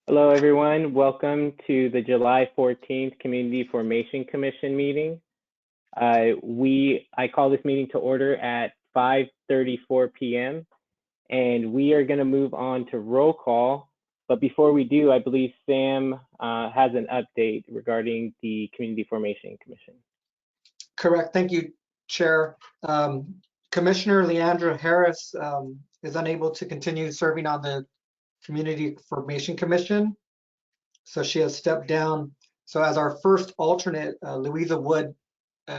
Hello, everyone. Welcome to the July 14th Community Formation Commission meeting. I call this meeting to order at 5:34 p.m. and we are going to move on to roll call. But before we do, I believe Sam has an update regarding the Community Formation Commission. Correct. Thank you, Chair. Commissioner Leandra Harris is unable to continue serving on the Community Formation Commission, so she has stepped down. So as our first alternate, Louisa Wood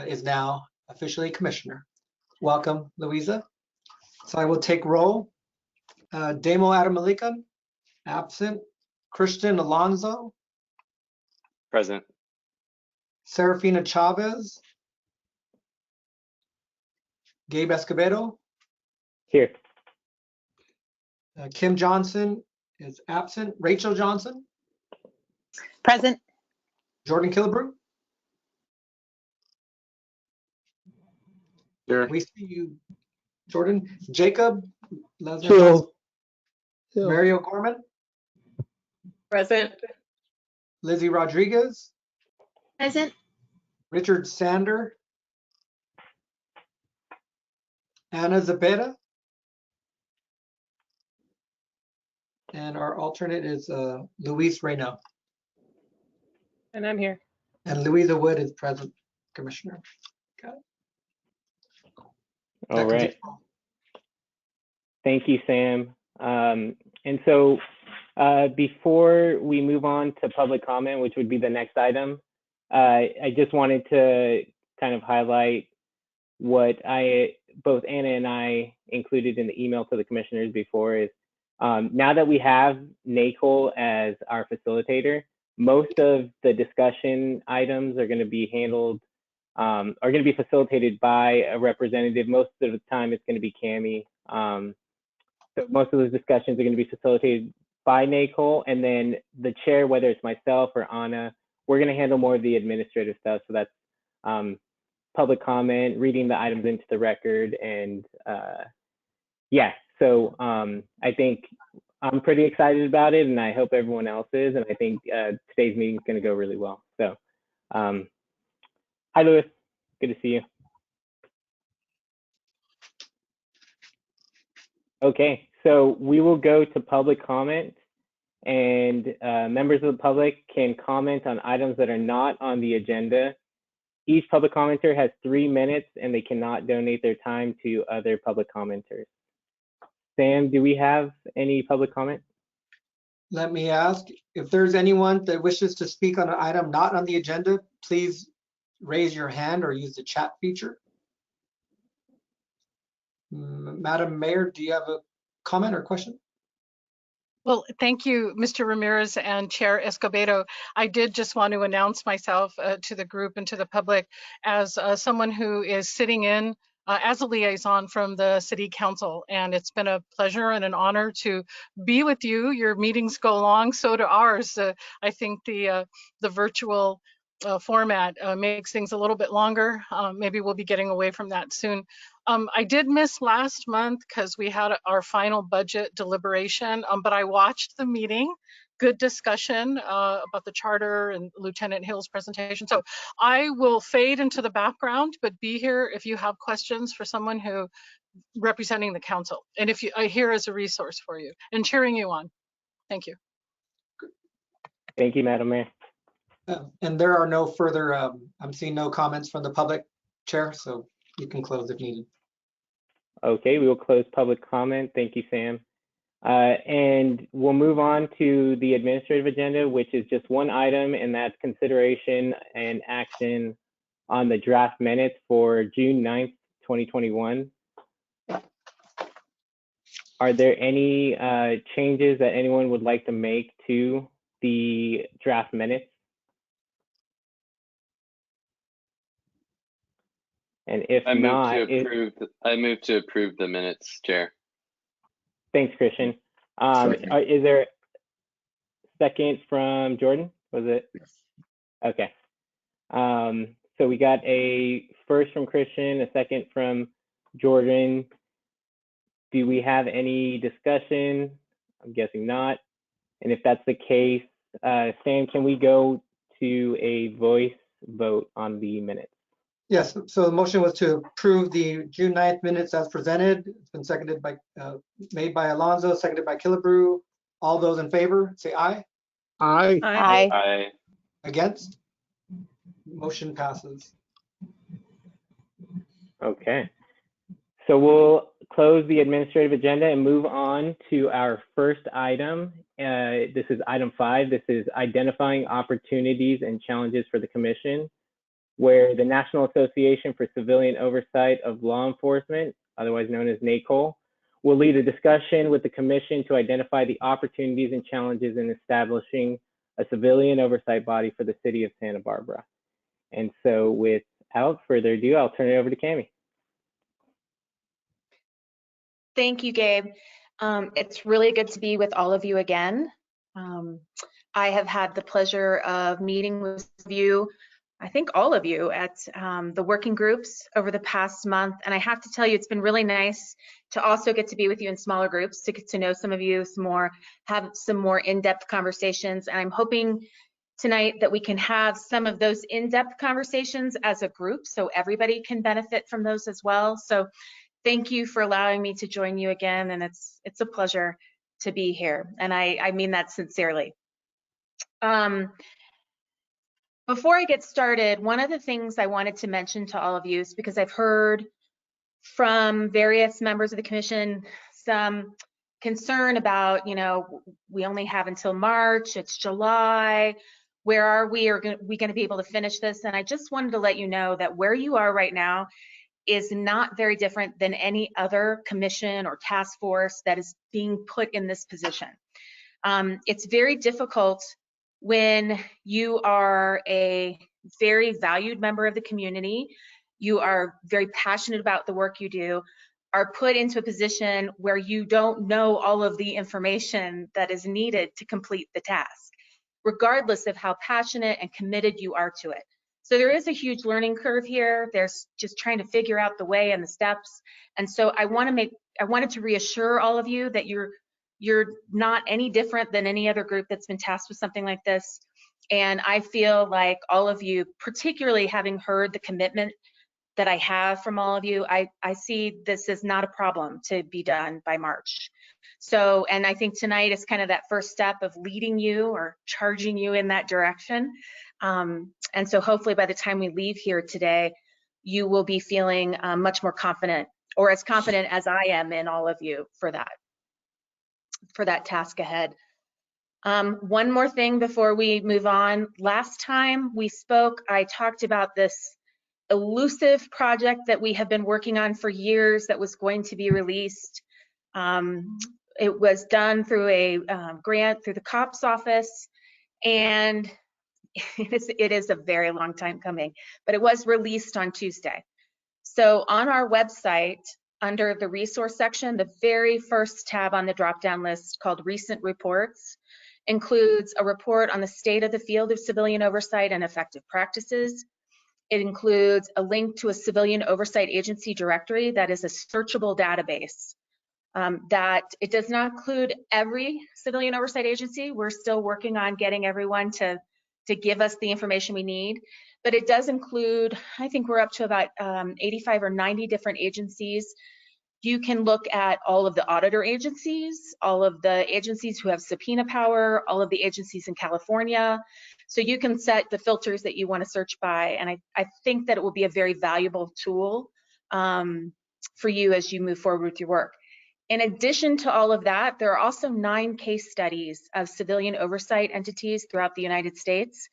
is now officially Commissioner. Welcome, Louisa. So I will take roll. Damo Adamalikan, absent. Christian Alonso. Present. Serafina Chavez. Gabe Escobedo. Here. Kim Johnson is absent. Rachel Johnson. Present. Jordan Killebrew. Here. We see you, Jordan. Jacob. Here. Mario Gorman. Present. Lizzie Rodriguez. Present. Richard Sander. Anna Zepeda. And our alternate is Luis Reyno. And I'm here. And Louisa Wood is present, Commissioner. Okay. All right. Thank you, Sam. And so before we move on to public comment, which would be the next item, I just wanted to kind of highlight what both Anna and I included in the email to the commissioners before is now that we have NACOL as our facilitator, most of the discussion items are going to be handled, are going to be facilitated by a representative. Most of the time it's going to be Cami. So most of those discussions are going to be facilitated by NACOL, and then the chair, whether it's myself or Anna, we're going to handle more of the administrative stuff. So that's public comment, reading the items into the record, and yeah. So I think I'm pretty excited about it, and I hope everyone else is. And I think today's meeting is going to go really well. So hi, Louis. Good to see you. Okay, so we will go to public comment, and members of the public can comment on items that are not on the agenda. Each public commenter has 3 minutes, and they cannot donate their time to other public commenters. Sam, do we have any public comment? Let me ask, if there's anyone that wishes to speak on an item not on the agenda, please raise your hand or use the chat feature. Madam Mayor, do you have a comment or question? Well, thank you, Mr. Ramirez and Chair Escobedo. I did just want to announce myself to the group and to the public as someone who is sitting in as a liaison from the City Council. And it's been a pleasure and an honor to be with you. Your meetings go long, so do ours. I think the virtual format makes things a little bit longer. Maybe we'll be getting away from that soon. I did miss last month because we had our final budget deliberation, but I watched the meeting. Good discussion about the charter and Lieutenant Hill's presentation. So I will fade into the background, but be here if you have questions for someone who representing the council. And if you, I here as a resource for you and cheering you on. Thank you. Thank you, Madam Mayor. And there are no further, I'm seeing no comments from the public, Chair, so you can close if needed. Okay, we will close public comment. Thank you, Sam. And we'll move on to the administrative agenda, which is just one item, and that's consideration and action on the draft minutes for June 9th, 2021. Are there any changes that anyone would like to make to the draft minutes? And if I move to approve the minutes, Chair. Thanks, Christian. Is there a second from Jordan? Was it? Okay. So we got a first from Christian, a second from Jordan. Do we have any discussion? I'm guessing not. And if that's the case, Sam, can we go to a voice vote on the minutes? Yes, so the motion was to approve the June 9th minutes as presented. It's been seconded by, made by Alonso, seconded by Killebrew. All those in favor, say aye. Aye. Aye. Aye. Against? Motion passes. Okay. So we'll close the administrative agenda and move on to our first item. This is item 5. This is identifying opportunities and challenges for the commission, where the National Association for Civilian Oversight of Law Enforcement, otherwise known as NACOL, will lead a discussion with the commission to identify the opportunities and challenges in establishing a civilian oversight body for the city of Santa Barbara. And so without further ado, I'll turn it over to Cami. Thank you, Gabe. It's really good to be with all of you again. I have had the pleasure of meeting with you, I think all of you, at the working groups over the past month. And I have to tell you, it's been really nice to also get to be with you in smaller groups, to get to know some of you some more, have some more in-depth conversations. And I'm hoping tonight that we can have some of those in-depth conversations as a group so everybody can benefit from those as well. So thank you for allowing me to join you again, and it's a pleasure to be here, and I mean that sincerely. Before I get started, one of the things I wanted to mention to all of you is because I've heard from various members of the commission some concern about, you know, we only have until March, it's July, where are we? Are we going to be able to finish this? And I just wanted to let you know that where you are right now is not very different than any other commission or task force that is being put in this position. It's very difficult when you are a very valued member of the community, you are very passionate about the work you do, are put into a position where you don't know all of the information that is needed to complete the task, regardless of how passionate and committed you are to it. So there is a huge learning curve here. There's just trying to figure out the way and the steps. And so I wanted to reassure all of you that you're not any different than any other group that's been tasked with something like this. And I feel like all of you, particularly having heard the commitment that I have from all of you, I see this as not a problem to be done by March. So, and I think tonight is kind of that first step of leading you or charging you in that direction. And so hopefully by the time we leave here today, you will be feeling much more confident, or as confident as I am in all of you for that task ahead. One more thing before we move on. Last time we spoke, I talked about this elusive project that we have been working on for years that was going to be released. It was done through a grant through the COPS office, and it is a very long time coming, but it was released on Tuesday. So on our website, under the resource section, the very first tab on the drop-down list called Recent Reports includes a report on the state of the field of civilian oversight and effective practices. It includes a link to a civilian oversight agency directory that is a searchable database. That it does not include every civilian oversight agency. We're still working on getting everyone to give us the information we need, but it does include, I think we're up to about 85 or 90 different agencies. You can look at all of the auditor agencies, all of the agencies who have subpoena power, all of the agencies in California. So you can set the filters that you want to search by, and I think that it will be a very valuable tool for you as you move forward with your work. In addition to all of that, there are also 9 case studies of civilian oversight entities throughout the United States.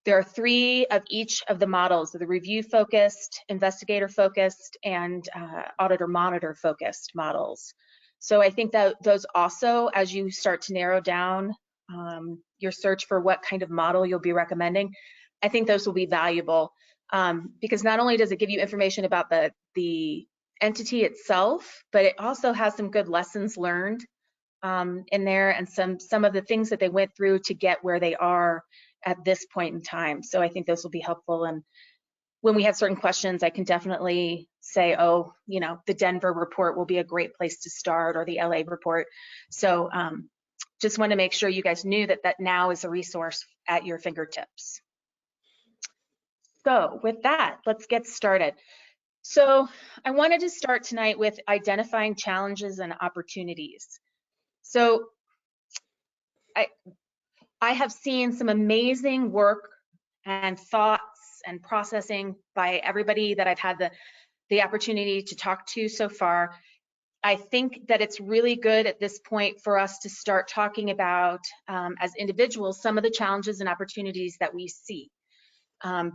There are 3 of each of the models, the review-focused, investigator-focused, and auditor-monitor-focused models. So I think that those also, as you start to narrow down your search for what kind of model you'll be recommending, I think those will be valuable because not only does it give you information about the entity itself, but it also has some good lessons learned in there and some of the things that they went through to get where they are at this point in time. So I think those will be helpful. And when we have certain questions, I can definitely say, oh, you know, the Denver report will be a great place to start, or the LA report. So just want to make sure you guys knew that now is a resource at your fingertips. So with that, let's get started. So I wanted to start tonight with identifying challenges and opportunities. So I have seen some amazing work and thoughts and processing by everybody that I've had the opportunity to talk to so far. I think that it's really good at this point for us to start talking about, as individuals, some of the challenges and opportunities that we see.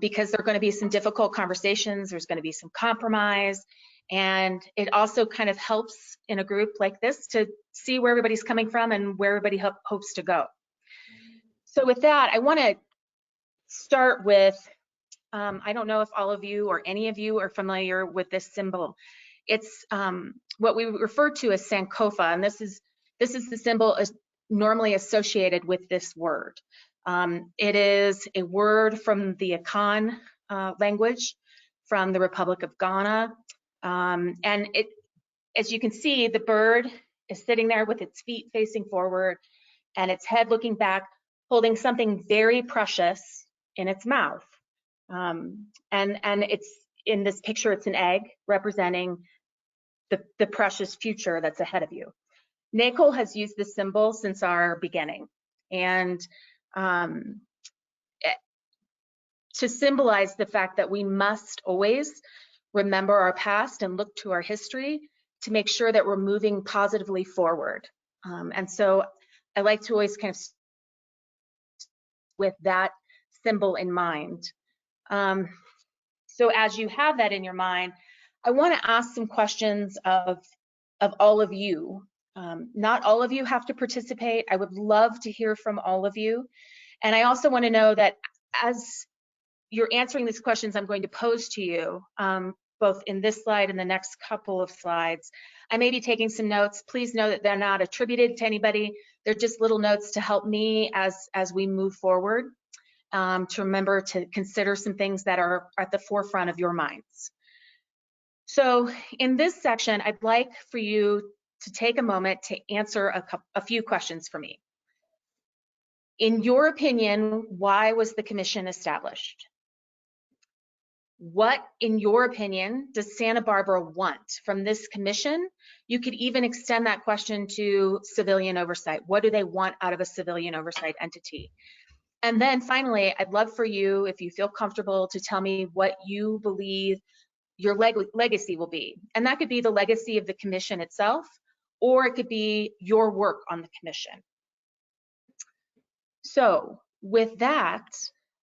Because there are going to be some difficult conversations, there's going to be some compromise, and it also kind of helps in a group like this to see where everybody's coming from and where everybody hopes to go. So with that, I want to start with, I don't know if all of you or any of you are familiar with this symbol. It's what we refer to as Sankofa, and this is the symbol normally associated with this word. It is a word from the Akan language, from the Republic of Ghana, and it, as you can see, the bird is sitting there with its feet facing forward and its head looking back, holding something very precious in its mouth. And it's in this picture, it's an egg representing the precious future that's ahead of you. NACOL has used this symbol since our beginning, and to symbolize the fact that we must always remember our past and look to our history to make sure that we're moving positively forward. And so I like to always kind of with that symbol in mind. So as you have that in your mind, I want to ask some questions of all of you. Not all of you have to participate. I would love to hear from all of you. And I also want to know that as you're answering these questions I'm going to pose to you, both in this slide and the next couple of slides, I may be taking some notes. Please know that they're not attributed to anybody. They're just little notes to help me as we move forward, to remember to consider some things that are at the forefront of your minds. So in this section, I'd like for you to take a moment to answer a few questions for me. In your opinion, why was the commission established? What, in your opinion, does Santa Barbara want from this commission? You could even extend that question to civilian oversight. What do they want out of a civilian oversight entity? And then finally, I'd love for you, if you feel comfortable, to tell me what you believe your legacy will be. And that could be the legacy of the commission itself, or it could be your work on the commission. So with that,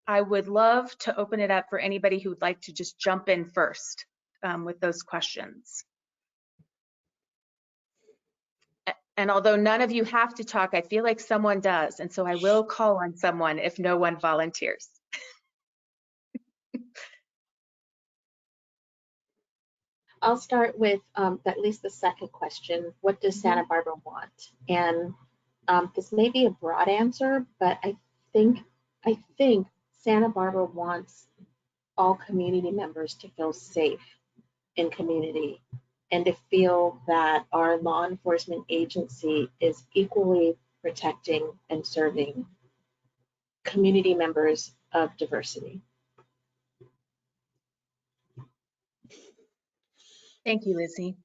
I would love to open it up for anybody who would like to just jump in first with those questions. And although none of you have to talk, I feel like someone does. And so I will call on someone if no one volunteers. I'll start with at least the second question. What does Santa Barbara want? And this may be a broad answer, but I think Santa Barbara wants all community members to feel safe in community and to feel that our law enforcement agency is equally protecting and serving community members of diversity. Thank you, Lizzie.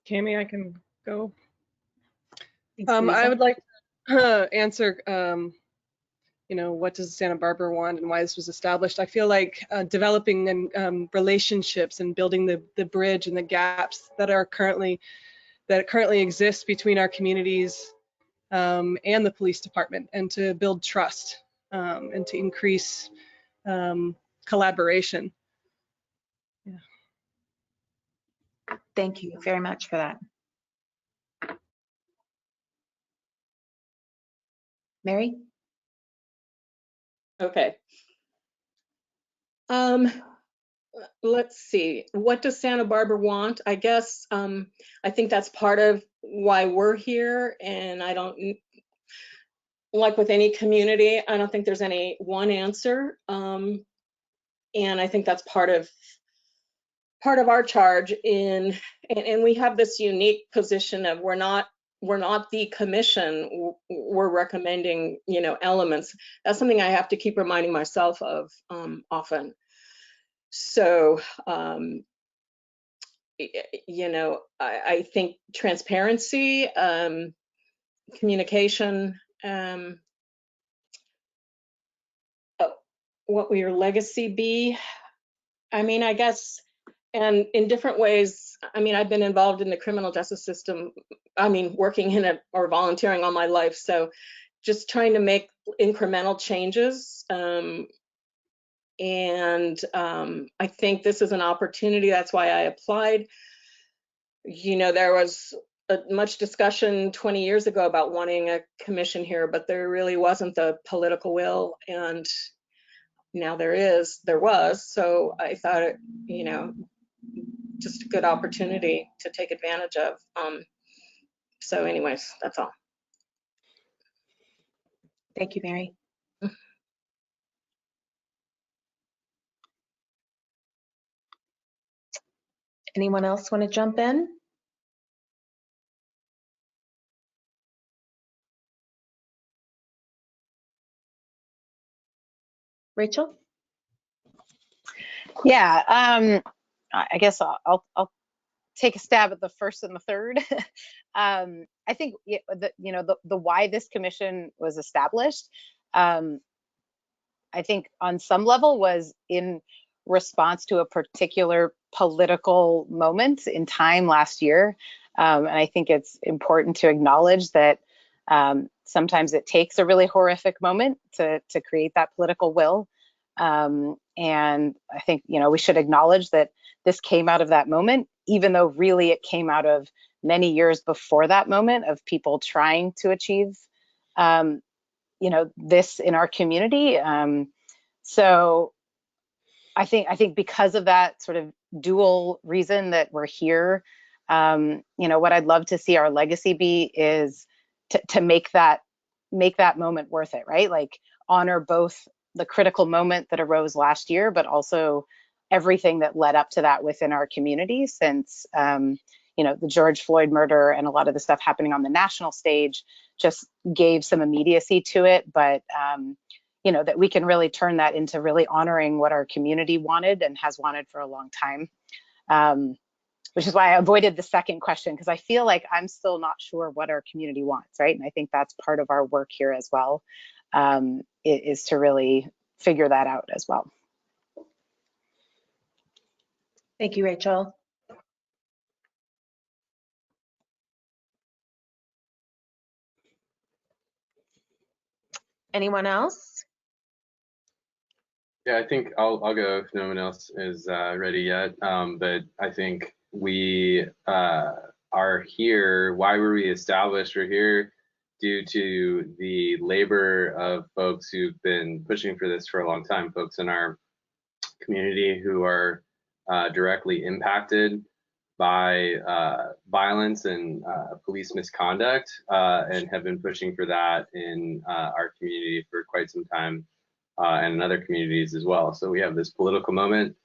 Cami, I can go. Thanks, I Lisa. would like to answer, what does Santa Barbara want and why this was established. I feel like developing and relationships and building the bridge and the gaps that currently exist between our communities and the police department, and to build trust and to increase collaboration. Yeah. Thank you very much for that. Mary? Okay. Let's see. What does Santa Barbara want? I guess I think that's part of why we're here, and I don't, like with any community, I don't think there's any one answer. And I think that's part of part of our charge in, and we have this unique position of we're not the commission, we're recommending, elements. That's something I have to keep reminding myself of often. So, I think transparency, communication, what will your legacy be? I mean, I guess, and in different ways, I mean, I've been involved in the criminal justice system, I mean, working in it or volunteering all my life. So just trying to make incremental changes. I think this is an opportunity. That's why I applied. There was much discussion 20 years ago about wanting a commission here, but there really wasn't the political will. And now there was. So I thought it, just a good opportunity to take advantage of. So anyways, that's all. Thank you, Mary. Anyone else want to jump in? Rachel? Yeah, I guess I'll take a stab at the first and the third. I think the why this commission was established, I think on some level was in response to a particular political moment in time last year. And I think it's important to acknowledge that sometimes it takes a really horrific moment to create that political will. And I think, we should acknowledge that this came out of that moment, even though really it came out of many years before that moment of people trying to achieve, this in our community. So I think because of that sort of dual reason that we're here, what I'd love to see our legacy be is to make that moment worth it, right? Like honor both the critical moment that arose last year, but also everything that led up to that within our community since, the George Floyd murder and a lot of the stuff happening on the national stage just gave some immediacy to it. But, that we can really turn that into really honoring what our community wanted and has wanted for a long time. Which is why I avoided the second question, because I feel like I'm still not sure what our community wants, right? And I think that's part of our work here as well, is to really figure that out as well. Thank you, Rachel. Anyone else? Yeah, I think I'll go if no one else is ready yet. But I think we are here. Why were we established? We're here due to the labor of folks who've been pushing for this for a long time, folks in our community who are directly impacted by violence and police misconduct, and have been pushing for that in our community for quite some time, and in other communities as well. So we have this political moment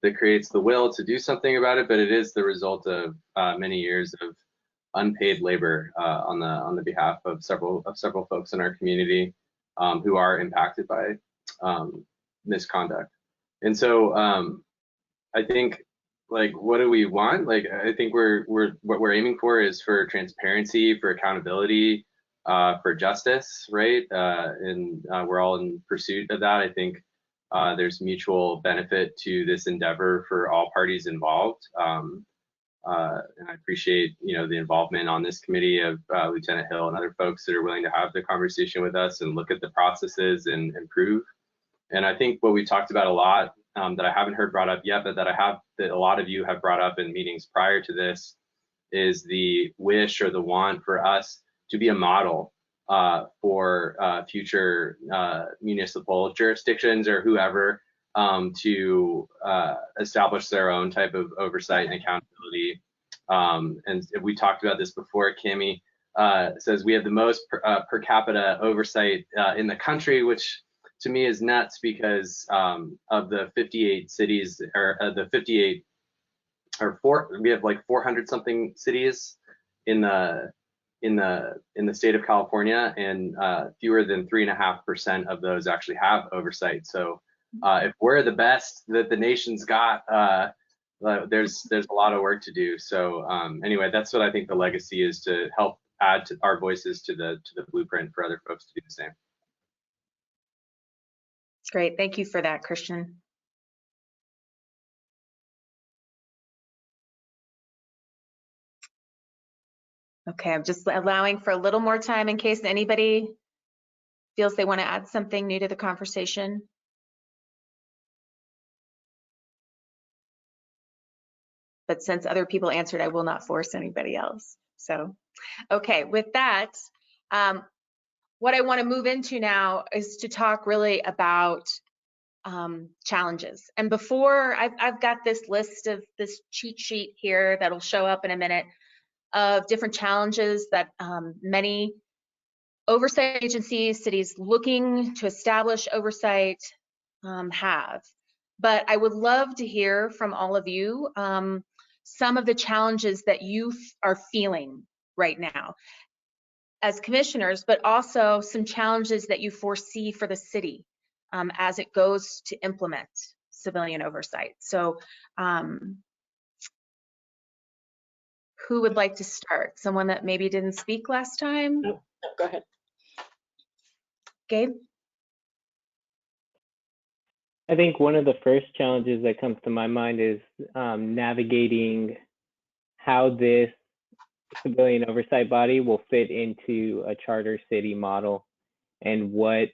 that creates the will to do something about it, but it is the result of many years of unpaid labor on the behalf of several folks in our community who are impacted by misconduct. And so I think, like, what do we want? Like, I think what we're aiming for is for transparency, for accountability, for justice, right? And we're all in pursuit of that. I think there's mutual benefit to this endeavor for all parties involved. And I appreciate, the involvement on this committee of Lieutenant Hill and other folks that are willing to have the conversation with us and look at the processes and improve. And I think what we talked about a lot that I haven't heard brought up yet, but that a lot of you have brought up in meetings prior to this, is the wish or the want for us to be a model for future municipal jurisdictions or whoever to establish their own type of oversight and accountability. And we talked about this before. Cami says we have the most per capita oversight in the country, which to me is nuts because of the 58 cities or the 58 we have like 400 something cities in the state of California, and fewer than 3.5% of those actually have oversight. So if we're the best that the nation's got, there's a lot of work to do. So anyway, that's what I think the legacy is, to help add to our voices to the blueprint for other folks to do the same. Great, thank you for that, Christian. Okay, I'm just allowing for a little more time in case anybody feels they want to add something new to the conversation. But since other people answered, I will not force anybody else. So, okay, with that, what I want to move into now is to talk really about challenges. And before, I've got this list of this cheat sheet here that'll show up in a minute of different challenges that many oversight agencies, cities looking to establish oversight have. But I would love to hear from all of you some of the challenges that you are feeling right now as commissioners, but also some challenges that you foresee for the city as it goes to implement civilian oversight. So who would like to start? Someone that maybe didn't speak last time? No, go ahead. Gabe? I think one of the first challenges that comes to my mind is navigating how this civilian oversight body will fit into a charter city model, and what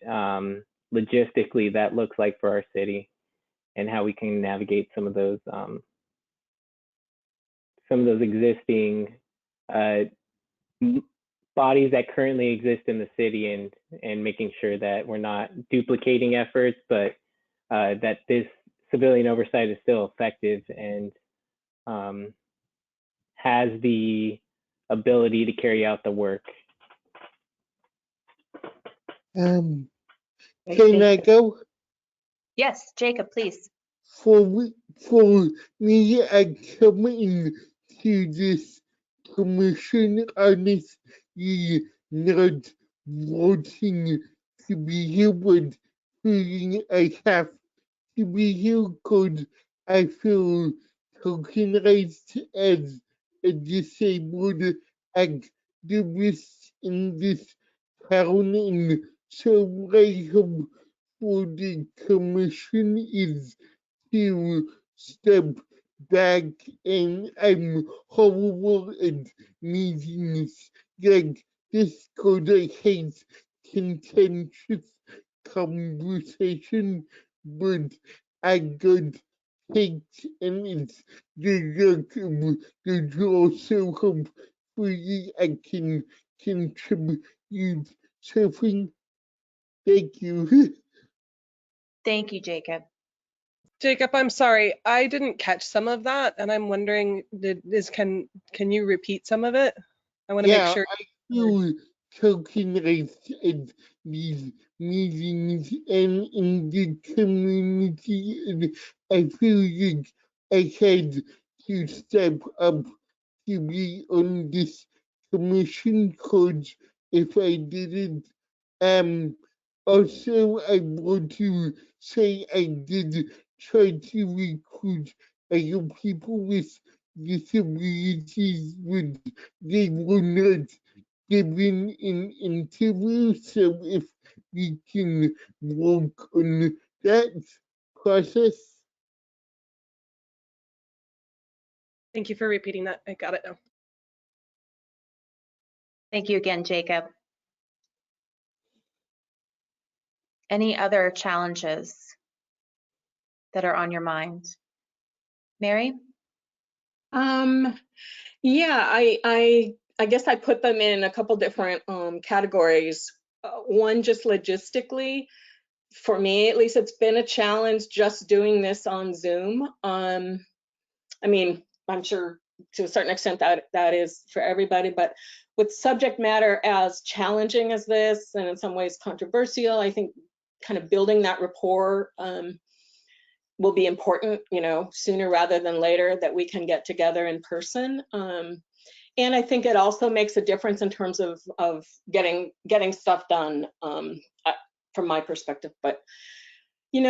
logistically that looks like for our city, and how we can navigate some of those existing bodies that currently exist in the city, and making sure that we're not duplicating efforts, but that this civilian oversight is still effective and has the ability to carry out the work. Can I go? Yes, Jacob, please. For me, I come into this commission honestly not wanting to be here, but feeling I have to be here because I feel tokenized as a disabled activist in this town, and so my hope for the commission is to step back, and I'm horrible at meetings like this because I hate contentious conversation, but I got picked, and it's the luck of the draw, so hopefully I can contribute something. Thank you. Thank you, Jacob. Jacob, I'm sorry, I didn't catch some of that, and I'm wondering, can you repeat some of it? I want to make sure. I feel tokenized at these meetings and in the community, and I feel like I had to step up to be on this commission, because if I didn't, also I want to say I did try to recruit other people with disabilities, but they were not given an interview. So if we can work on that process. Thank you for repeating that. I got it now. Thank you again, Jacob. Any other challenges that are on your mind? Mary? Yeah, I guess I put them in a couple different categories. One, just logistically, for me at least, it's been a challenge just doing this on Zoom. I mean, I'm sure to a certain extent that is for everybody, but with subject matter as challenging as this, and in some ways controversial, I think kind of building that rapport will be important, sooner rather than later, that we can get together in person. And I think it also makes a difference in terms of getting stuff done, from my perspective. But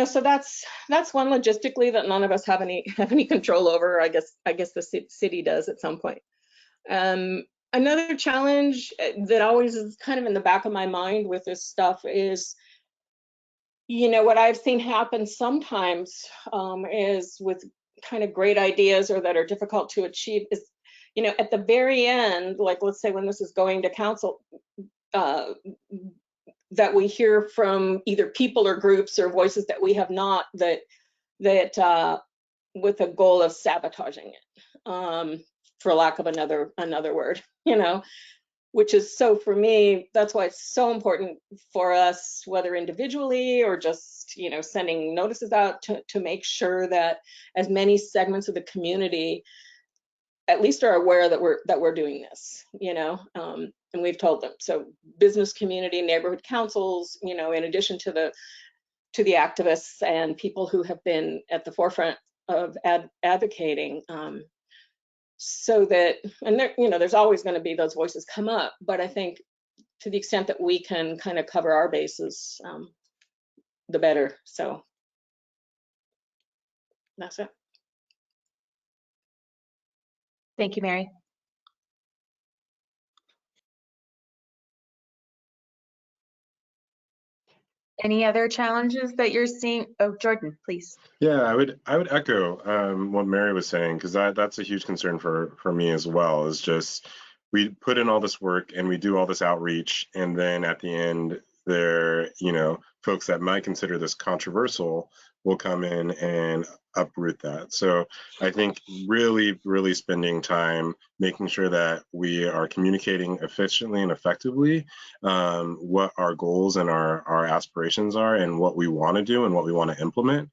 so that's one logistically that none of us have any control over. I guess the city does at some point. Another challenge that always is kind of in the back of my mind with this stuff is, what I've seen happen sometimes is with kind of great ideas or that are difficult to achieve is, at the very end, like let's say when this is going to council, that we hear from either people or groups or voices that we have not, that with a goal of sabotaging it, for lack of another word, which is, so for me, that's why it's so important for us, whether individually or just, sending notices out, to make sure that as many segments of the community at least are aware that we're doing this, and we've told them. So business community, neighborhood councils, in addition to the activists and people who have been at the forefront of advocating, so that, and there, there's always going to be those voices come up, but I think to the extent that we can kind of cover our bases, the better. So that's it. Thank you, Mary. Any other challenges that you're seeing? Oh, Jordan, please. Yeah, I would echo what Mary was saying, because that's a huge concern for me as well. Is just, we put in all this work and we do all this outreach, and then at the end, there, folks that might consider this controversial will come in and uproot that. So I think really spending time making sure that we are communicating efficiently and effectively what our goals and our aspirations are, and what we want to do and what we want to implement,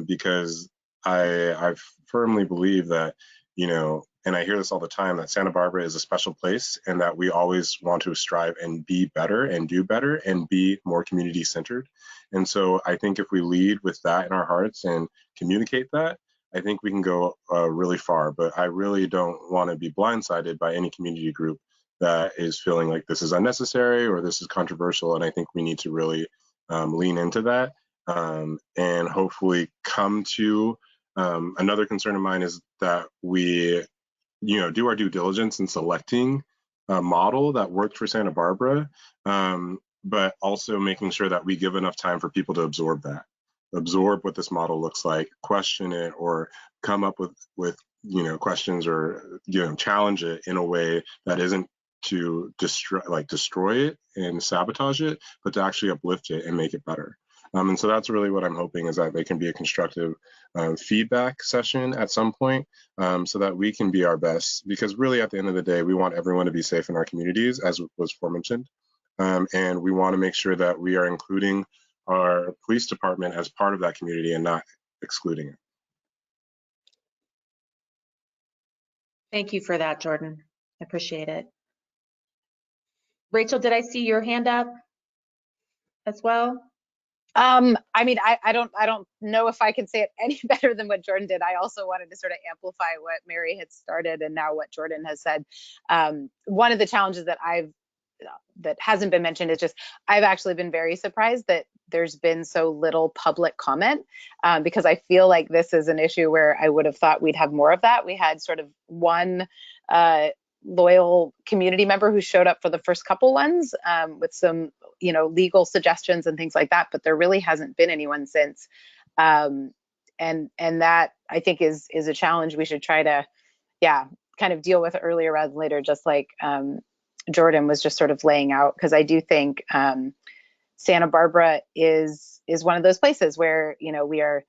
because I firmly believe that, and I hear this all the time, that Santa Barbara is a special place, and that we always want to strive and be better and do better and be more community centered. And so I think if we lead with that in our hearts and communicate that, I think we can go really far. But I really don't want to be blindsided by any community group that is feeling like this is unnecessary or this is controversial. And I think we need to really lean into that, and hopefully come to, another concern of mine is that we do our due diligence in selecting a model that worked for Santa Barbara, but also making sure that we give enough time for people to absorb what this model looks like, question it, or come up with questions, or challenge it in a way that isn't to destroy it and sabotage it, but to actually uplift it and make it better. And so that's really what I'm hoping, is that they can be a constructive feedback session at some point, so that we can be our best, because really at the end of the day, we want everyone to be safe in our communities, as was aforementioned, and we want to make sure that we are including our police department as part of that community and not excluding it. Thank you for that, Jordan. I appreciate it. Rachel, did I see your hand up as well? I mean, I don't know if I can say it any better than what Jordan did. I also wanted to sort of amplify what Mary had started and now what Jordan has said. One of the challenges that that hasn't been mentioned is just, I've actually been very surprised that there's been so little public comment, because I feel like this is an issue where I would have thought we'd have more of that. We had sort of one loyal community member who showed up for the first couple ones, with some legal suggestions and things like that, but there really hasn't been anyone since, and that I think is a challenge we should try to kind of deal with earlier rather than later, just like Jordan was just sort of laying out, because I do think Santa Barbara is one of those places where we are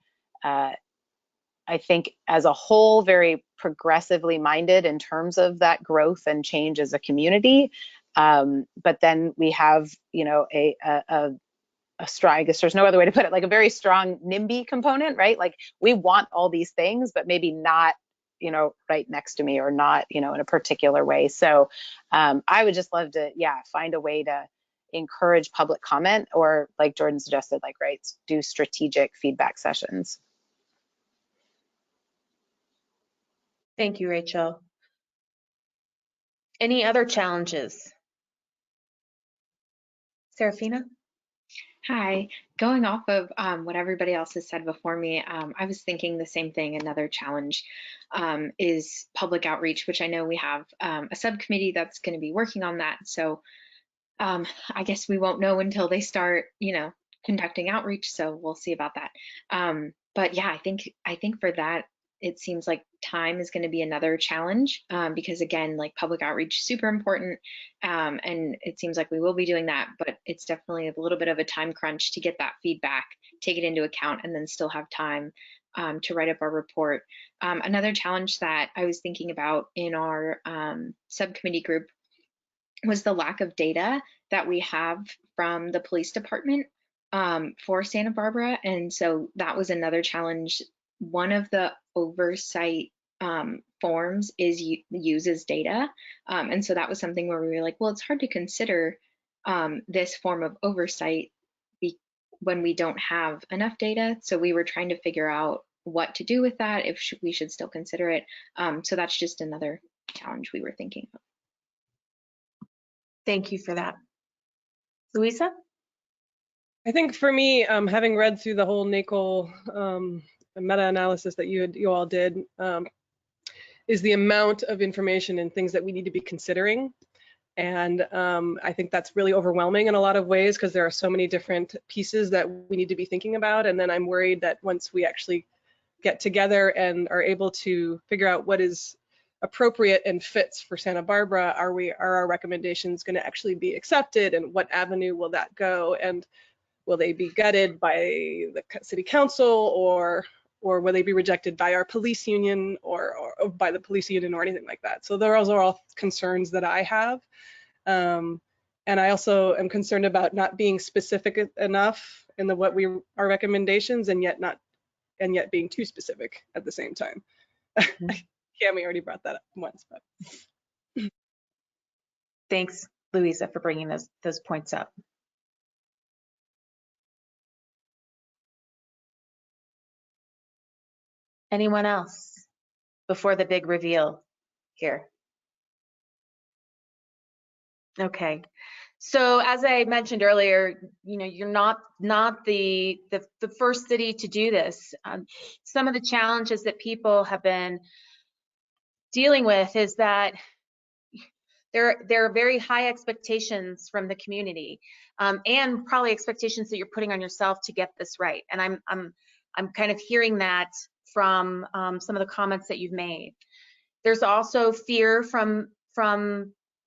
I think as a whole very progressively minded in terms of that growth and change as a community. But then we have, a strong, I guess there's no other way to put it, like a very strong NIMBY component, right? Like we want all these things, but maybe not, right next to me, or not, in a particular way. So I would just love to, find a way to encourage public comment, or like Jordan suggested, like, right, do strategic feedback sessions. Thank you, Rachel. Any other challenges? Serafina? Hi, going off of what everybody else has said before me, I was thinking the same thing. Another challenge is public outreach, which I know we have a subcommittee that's going to be working on that. So I guess we won't know until they start, conducting outreach. So we'll see about that. But yeah, I think for that, it seems like time is going to be another challenge because again, like public outreach, super important. And it seems like we will be doing that, but it's definitely a little bit of a time crunch to get that feedback, take it into account, and then still have time to write up our report. Another challenge that I was thinking about in our subcommittee group was the lack of data that we have from the police department for Santa Barbara. And so that was another challenge. One of the oversight forms uses data. And so that was something where we were like, well, it's hard to consider this form of oversight when we don't have enough data. So we were trying to figure out what to do with that, if we should still consider it. So that's just another challenge we were thinking of. Thank you for that. Louisa? I think for me, having read through the whole NACL meta-analysis that you all did, is the amount of information and things that we need to be considering. And I think that's really overwhelming in a lot of ways because there are so many different pieces that we need to be thinking about. And then I'm worried that once we actually get together and are able to figure out what is appropriate and fits for Santa Barbara, are our recommendations going to actually be accepted, and what avenue will that go, and will they be gutted by the city council, or will they be rejected by our police union or by the police union or anything like that? So those are all concerns that I have. And I also am concerned about not being specific enough in our recommendations and yet being too specific at the same time. Cami already brought that up once, but. Thanks, Louisa, for bringing those points up. Anyone else before the big reveal here? Okay. So as I mentioned earlier, you're not the first city to do this. Some of the challenges that people have been dealing with is that there are very high expectations from the community, and probably expectations that you're putting on yourself to get this right. And I'm kind of hearing that from some of the comments that you've made. There's also fear from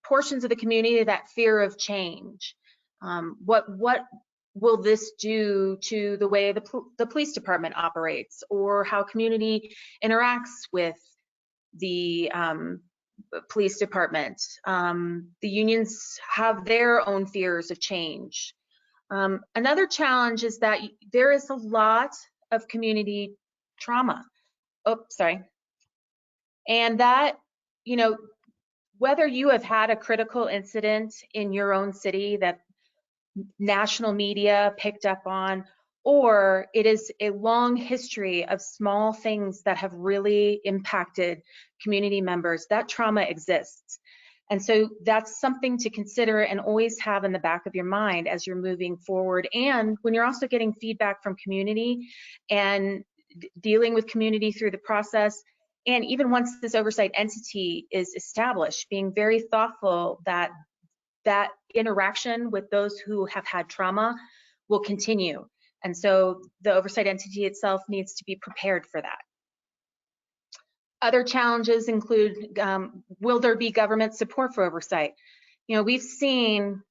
portions of the community, that fear of change. What will this do to the way the police department operates, or how community interacts with the police department? The unions have their own fears of change. Another challenge is that there is a lot of community trauma. Oh, sorry. And that, whether you have had a critical incident in your own city that national media picked up on, or it is a long history of small things that have really impacted community members, that trauma exists. And so that's something to consider and always have in the back of your mind as you're moving forward. And when you're also getting feedback from community and dealing with community through the process, and even once this oversight entity is established, being very thoughtful that that interaction with those who have had trauma will continue. And so the oversight entity itself needs to be prepared for that. Other challenges include, will there be government support for oversight? We've seen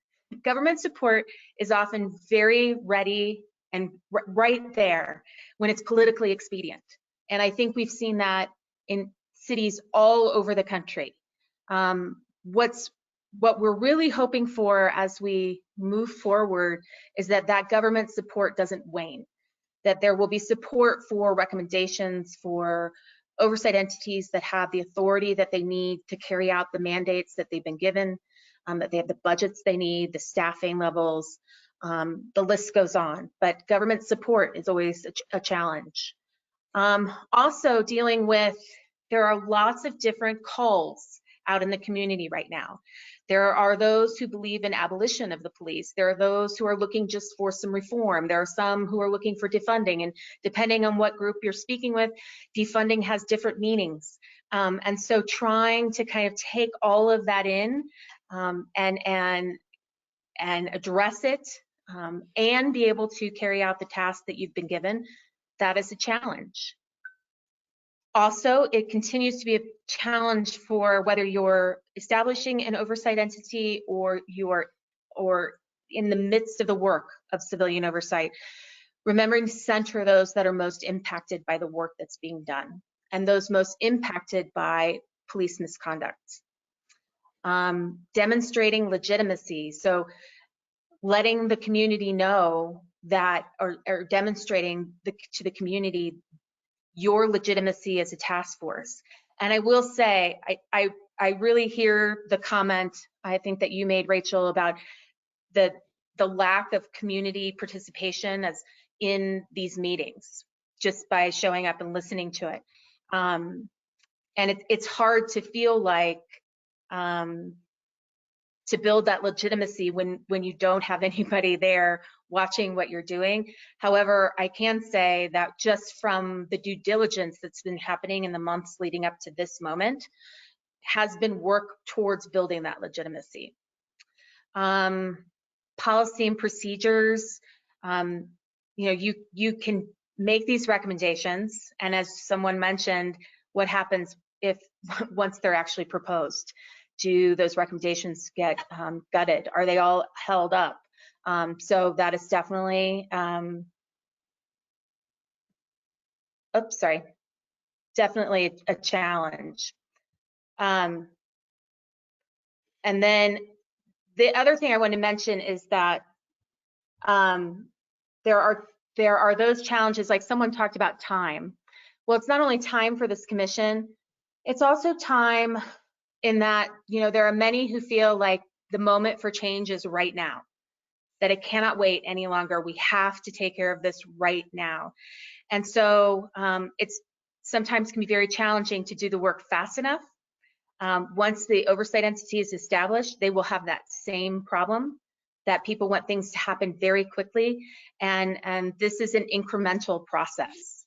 government support is often very ready and right there when it's politically expedient. And I think we've seen that in cities all over the country. What we're really hoping for as we move forward is that government support doesn't wane, that there will be support for recommendations for oversight entities that have the authority that they need to carry out the mandates that they've been given, that they have the budgets they need, the staffing levels, the list goes on. But government support is always a challenge. Also dealing with There are lots of different calls out in the community right now. There are those who believe in abolition of the police. There are those who are looking just for some reform. There are some who are looking for defunding, and depending on what group you're speaking with, defunding has different meanings. And so trying to kind of take all of that in and address it and be able to carry out the task that you've been given, that is a challenge. Also, it continues to be a challenge for whether you're establishing an oversight entity or in the midst of the work of civilian oversight, remembering to center those that are most impacted by the work that's being done and those most impacted by police misconduct. Demonstrating legitimacy, so letting the community know that, or demonstrating to the community your legitimacy as a task force. And I will say, I really hear the comment, I think that you made, Rachel, about the lack of community participation as in these meetings, just by showing up and listening to it. And it's hard to feel like, to build that legitimacy when you don't have anybody there watching what you're doing. However, I can say that just from the due diligence that's been happening in the months leading up to this moment, has been work towards building that legitimacy. Policy and procedures, you can make these recommendations, and as someone mentioned, what happens if once they're actually proposed? Do those recommendations get gutted? Are they all held up? So that is definitely, definitely a challenge. And then the other thing I want to mention is that there are those challenges, like someone talked about time. Well, it's not only time for this commission, it's also time in that, there are many who feel like the moment for change is right now, that it cannot wait any longer. We have to take care of this right now. And so it's sometimes can be very challenging to do the work fast enough. Once the oversight entity is established, they will have that same problem, that people want things to happen very quickly. And this is an incremental process.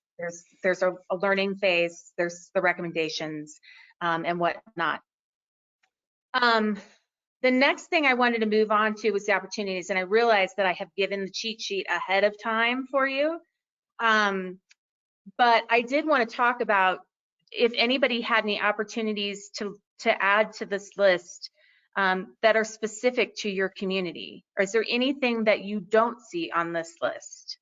There's a learning phase, there's the recommendations and whatnot. The next thing I wanted to move on to was the opportunities, and I realized that I have given the cheat sheet ahead of time for you. But I did want to talk about if anybody had any opportunities to add to this list that are specific to your community. Or is there anything that you don't see on this list?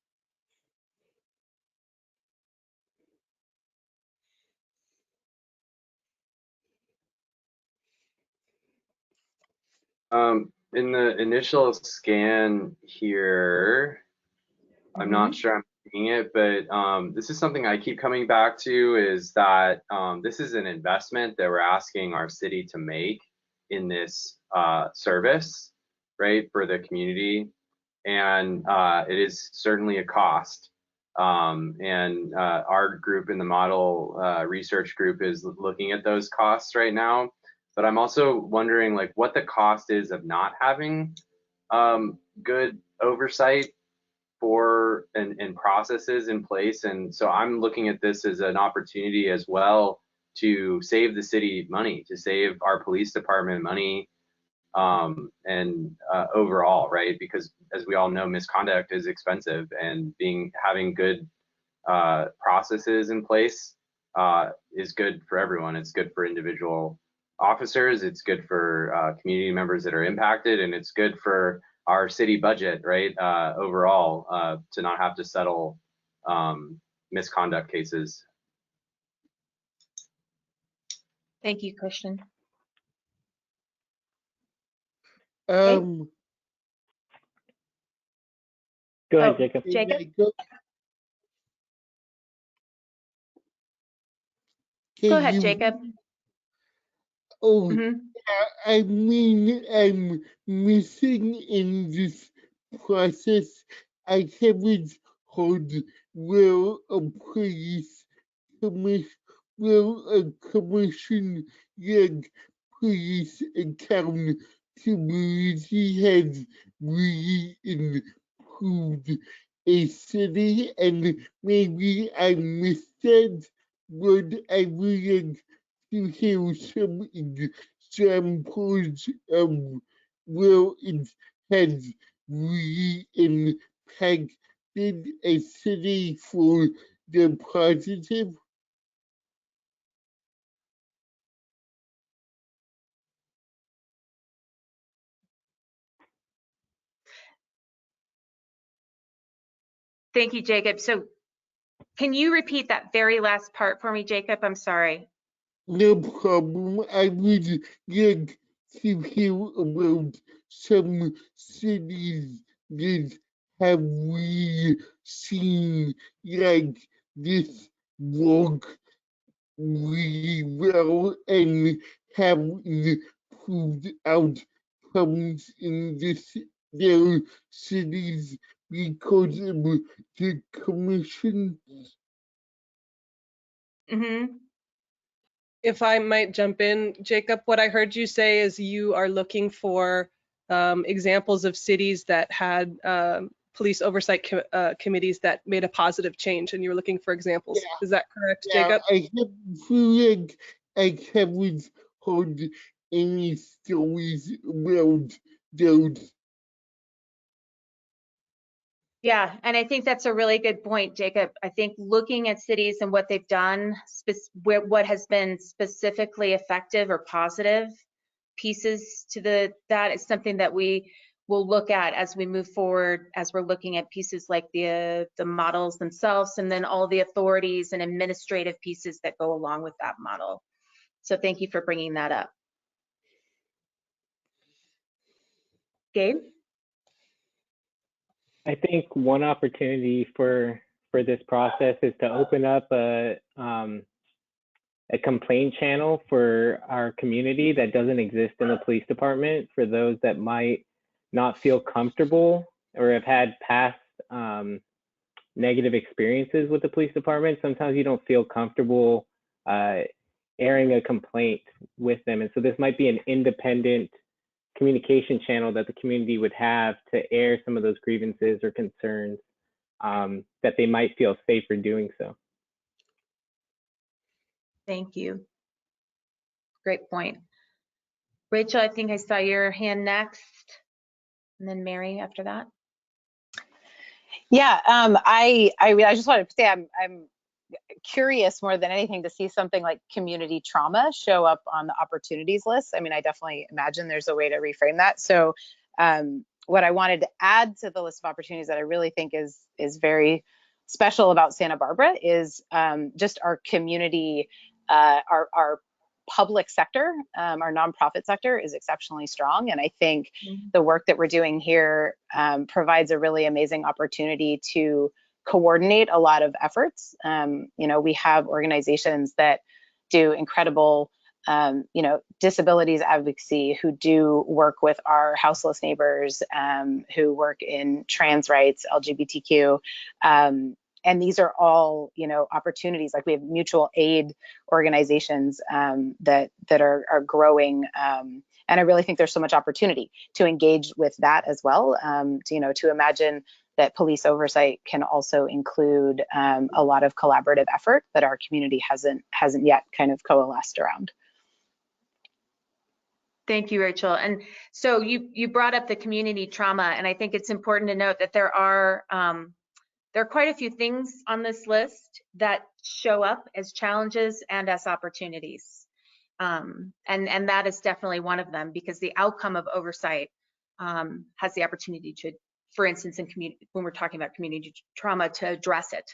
In the initial scan here, I'm not sure I'm seeing it, but this is something I keep coming back to, is that this is an investment that we're asking our city to make in this service, right, for the community. And it is certainly a cost. And our group in the model research group is looking at those costs right now. But I'm also wondering like what the cost is of not having good oversight for and processes in place. And so I'm looking at this as an opportunity as well to save the city money, to save our police department money, and overall, right? Because as we all know, misconduct is expensive, and having good processes in place is good for everyone. It's good for individual officers, it's good for community members that are impacted, and it's good for our city budget, right? Overall, to not have to settle misconduct cases. Thank you, Christian. Um, Go ahead, Oh, Jacob. Jacob? Go ahead, Jacob. Oh, Mhm. I mean, I'm missing in this process. I haven't heard where a police commission will a commission-led police accountability has really improved a city? And maybe I missed that, but I would like to hear some examples of where it has really impacted a city for the positive. Thank you, Jacob. So can you repeat that very last part for me, Jacob? I'm sorry. No problem. I would like to hear about some cities that have we seen like this work really well and have improved outcomes in their cities because of the commission. Mm-hmm. If I might jump in, Jacob, what I heard you say is you are looking for examples of cities that had police oversight committees that made a positive change, and you were looking for examples. Yeah. Is that correct, Yeah, Jacob? I feel like I haven't heard any stories about those. Yeah, and I think that's a really good point, Jacob. I think looking at cities and what they've done, what has been specifically effective or positive pieces to that is something that we will look at as we move forward, as we're looking at pieces like the models themselves, and then all the authorities and administrative pieces that go along with that model. So thank you for bringing that up. Gabe? I think one opportunity for this process is to open up a complaint channel for our community that doesn't exist in the police department, for those that might not feel comfortable or have had past negative experiences with the police department. Sometimes you don't feel comfortable airing a complaint with them. And so this might be an independent communication channel that the community would have to air some of those grievances or concerns that they might feel safer doing so. Thank you. Great point. Rachel, I think I saw your hand next, and then Mary after that. Yeah, I just wanted to say I'm curious more than anything to see something like community trauma show up on the opportunities list. I mean, I definitely imagine there's a way to reframe that. So what I wanted to add to the list of opportunities that I really think is very special about Santa Barbara is just our community, our public sector, our nonprofit sector is exceptionally strong. And I think the work that we're doing here provides a really amazing opportunity to coordinate a lot of efforts. We have organizations that do incredible, disabilities advocacy, who do work with our houseless neighbors, who work in trans rights, LGBTQ. And these are all, opportunities. Like we have mutual aid organizations that are growing. And I really think there's so much opportunity to engage with that as well. To imagine that police oversight can also include a lot of collaborative effort that our community hasn't yet kind of coalesced around. Thank you, Rachel. And so you brought up the community trauma, and I think it's important to note that there are quite a few things on this list that show up as challenges and as opportunities. And that is definitely one of them, because the outcome of oversight has the opportunity to, for instance, when we're talking about community trauma, to address it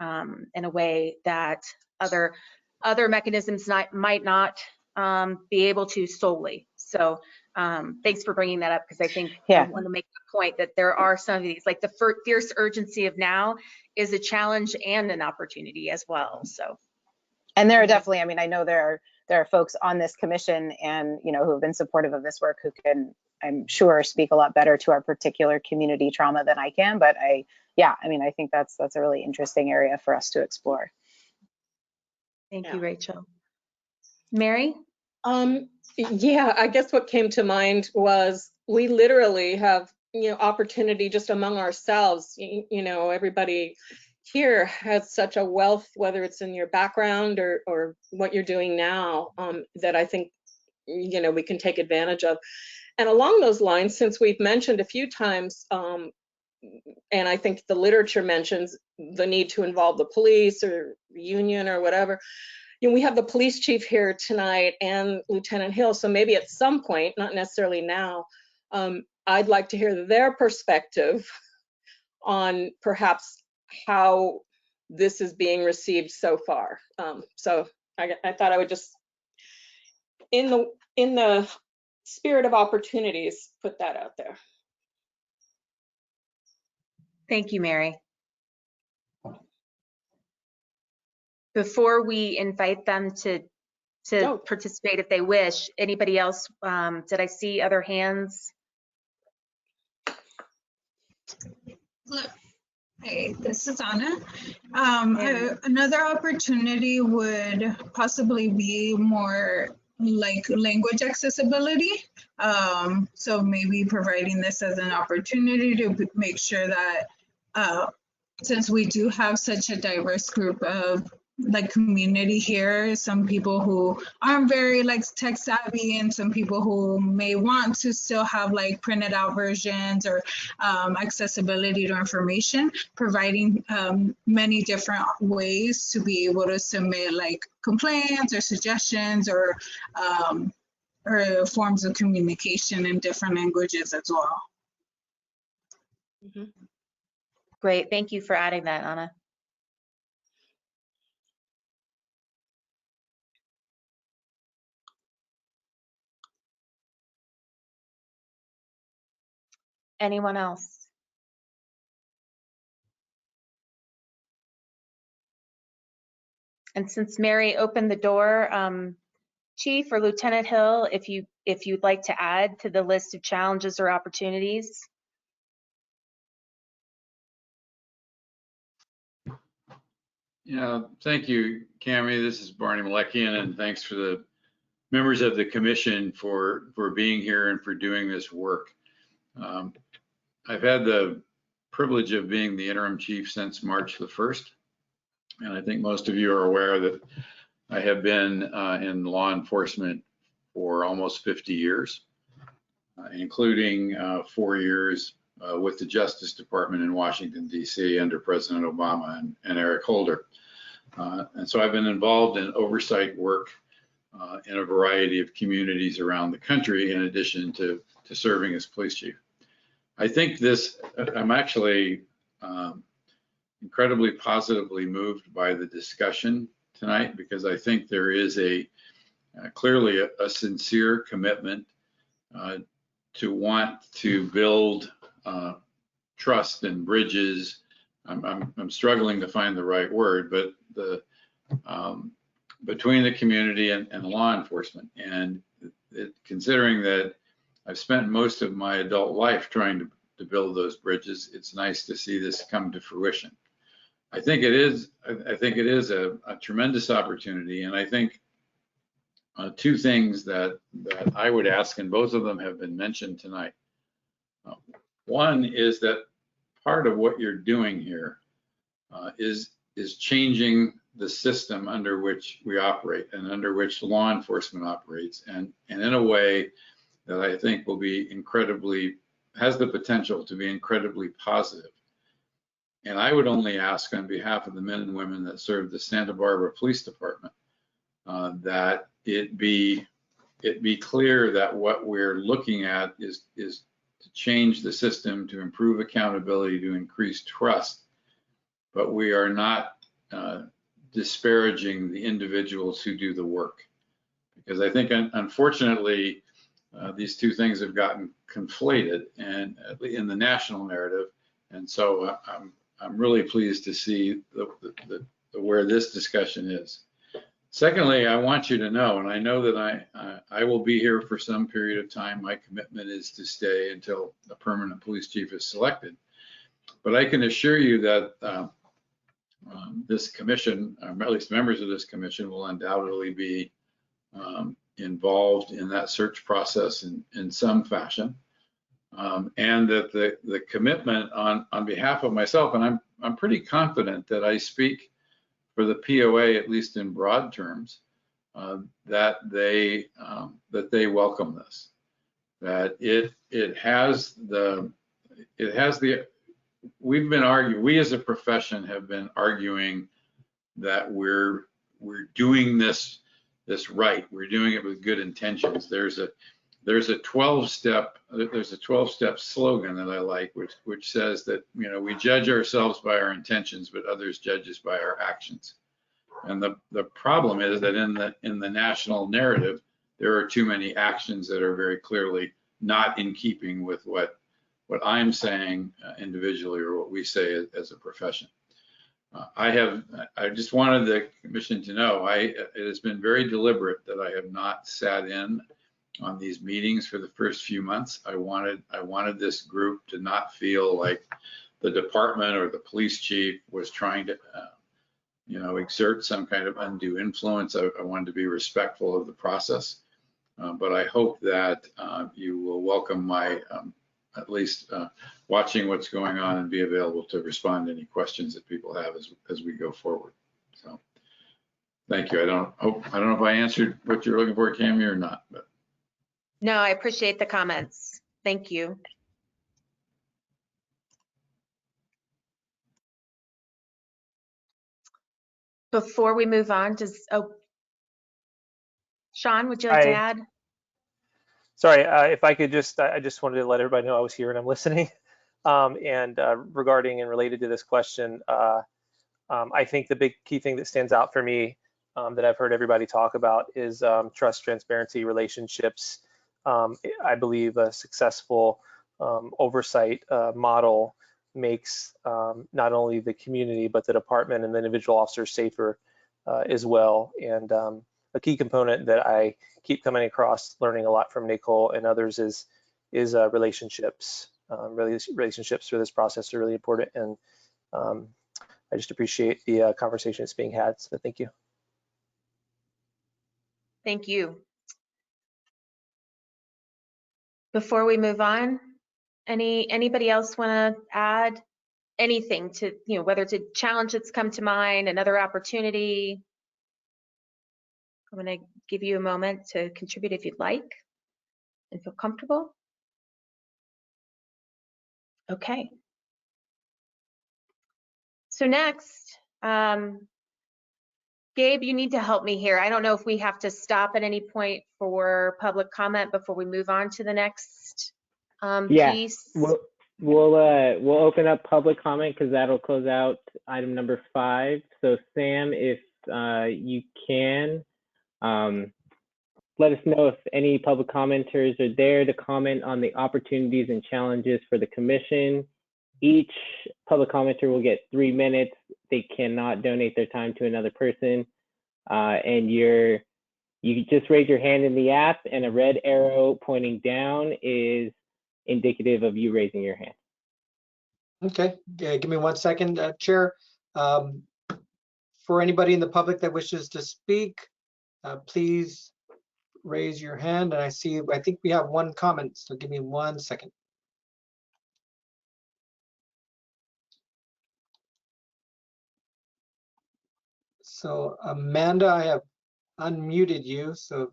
in a way that other mechanisms might not be able to solely. So thanks for bringing that up, because I think I want to make the point that there are some of these, like the fierce urgency of now is a challenge and an opportunity as well. So, and there are definitely, I mean, I know there are folks on this commission and who have been supportive of this work who can, I'm sure, speak a lot better to our particular community trauma than I can. But I think that's a really interesting area for us to explore. Thank Yeah. you, Rachel. Mary? Yeah, I guess what came to mind was we literally have, opportunity just among ourselves. Everybody here has such a wealth, whether it's in your background or what you're doing now, that I think, we can take advantage of. And along those lines, since we've mentioned a few times, and I think the literature mentions the need to involve the police or union or whatever, we have the police chief here tonight and Lieutenant Hill, so maybe at some point, not necessarily now, I'd like to hear their perspective on perhaps how this is being received so far. So I thought I would just, in the spirit of opportunities, put that out there. Thank you, Mary. Before we invite them to participate if they wish, anybody else, did I see other hands? Hey, this is Anna. Another opportunity would possibly be more like language accessibility. So maybe providing this as an opportunity to make sure that since we do have such a diverse group of community here, some people who aren't very tech savvy and some people who may want to still have printed out versions or accessibility to information, providing many different ways to be able to submit complaints or suggestions or forms of communication in different languages as well. Mm-hmm. Great, thank you for adding that, Anna. Anyone else? And since Mary opened the door, Chief or Lieutenant Hill, if you'd like to add to the list of challenges or opportunities. Yeah, thank you, Cami. This is Barney Malekian, and thanks for the members of the commission for being here and for doing this work. I've had the privilege of being the interim chief since March the 1st, and I think most of you are aware that I have been in law enforcement for almost 50 years, including 4 years with the Justice Department in Washington, D.C. under President Obama and Eric Holder. And so I've been involved in oversight work in a variety of communities around the country, in addition to serving as police chief. I think I'm actually incredibly positively moved by the discussion tonight, because I think there is clearly a sincere commitment to want to build trust and bridges. I'm struggling to find the right word, but between the community and law enforcement. And considering that I've spent most of my adult life trying to build those bridges, it's nice to see this come to fruition. I think it is a tremendous opportunity, and I think two things that I would ask, and both of them have been mentioned tonight. One is that part of what you're doing here is changing the system under which we operate and under which law enforcement operates, and in a way that I think will be has the potential to be incredibly positive. And I would only ask on behalf of the men and women that serve the Santa Barbara Police Department that it be clear that what we're looking at is to change the system, to improve accountability, to increase trust, but we are not disparaging the individuals who do the work. Because I think, unfortunately, these two things have gotten conflated and in the national narrative. And so I'm really pleased to see where this discussion is. Secondly, I want you to know, and I know that I will be here for some period of time. My commitment is to stay until a permanent police chief is selected. But I can assure you that this commission, at least members of this commission, will undoubtedly be involved in that search process in some fashion. And that the commitment on behalf of myself, and I'm pretty confident that I speak for the POA, at least in broad terms, that they welcome this, that it has the we've been arguing, we as a profession have been arguing that we're doing this right, we're doing it with good intentions. There's a 12-step slogan that I like, which says that, you know, we judge ourselves by our intentions, but others judge us by our actions. And the problem is that in the national narrative, there are too many actions that are very clearly not in keeping with what I'm saying individually, or what we say as a profession. I just wanted the commission to know it has been very deliberate that I have not sat in on these meetings for the first few months. I wanted this group to not feel like the department or the police chief was trying to you know, exert some kind of undue influence. I wanted to be respectful of the process, but I hope that you will welcome my at least watching what's going on and be available to respond to any questions that people have as we go forward. So thank you. I don't know if I answered what you're looking for, Cami, or not, but. No, I appreciate the comments. Thank you. Before we move on, Sean, would you like to add? Sorry, if I could just, I just wanted to let everybody know I was here and I'm listening. Regarding and related to this question, I think the big key thing that stands out for me that I've heard everybody talk about is trust, transparency, relationships. I believe a successful oversight model makes not only the community, but the department and the individual officers safer as well. And a key component that I keep coming across, learning a lot from Nicole and others, is relationships. Relationships through this process are really important, and I just appreciate the conversation that's being had. So thank you. Thank you. Before we move on, anybody else want to add anything to, you know, whether it's a challenge that's come to mind, another opportunity? I'm going to give you a moment to contribute if you'd like and feel comfortable. Okay. So next, Gabe, you need to help me here. I don't know if we have to stop at any point for public comment before we move on to the next piece. We'll open up public comment because that'll close out item number 5. So Sam, if you can, let us know if any public commenters are there to comment on the opportunities and challenges for the commission. Each public commenter will get 3 minutes. They cannot donate their time to another person. And you just raise your hand in the app, and a red arrow pointing down is indicative of you raising your hand. Okay, give me 1 second, Chair. For anybody in the public that wishes to speak, please raise your hand. And I think we have 1 comment, so give me 1 second. So Amanda, I have unmuted you, so if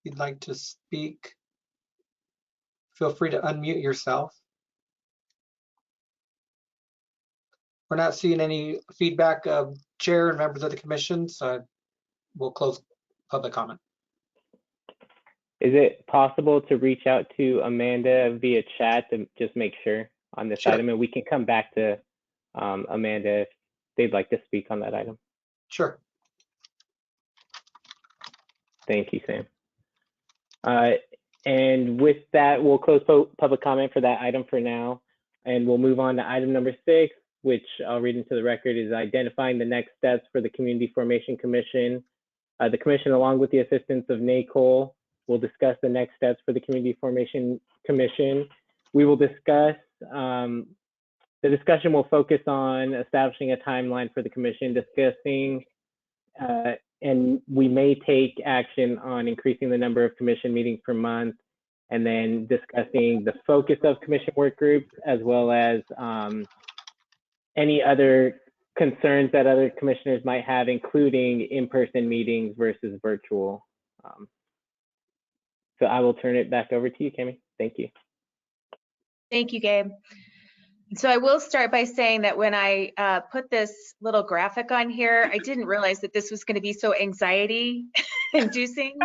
you'd like to speak, feel free to unmute yourself. We're not seeing any feedback of Chair and members of the commission, so we'll close public comment. Is it possible to reach out to Amanda via chat to just make sure on this item, and we can come back to Amanda if they'd like to speak on that item? Sure. Thank you, Sam. And with that, we'll close public comment for that item for now, and we'll move on to item number 6, which I'll read into the record, is identifying the next steps for the Community Formation Commission. The commission, along with the assistance of Nicole, will discuss the next steps for the Community Formation Commission. We will discuss The discussion will focus on establishing a timeline for the commission, discussing, and we may take action on increasing the number of commission meetings per month, and then discussing the focus of commission work groups, as well as any other concerns that other commissioners might have, including in-person meetings versus virtual. So I will turn it back over to you, Cami. Thank you. Thank you, Gabe. So I will start by saying that when I put this little graphic on here, I didn't realize that this was going to be so anxiety inducing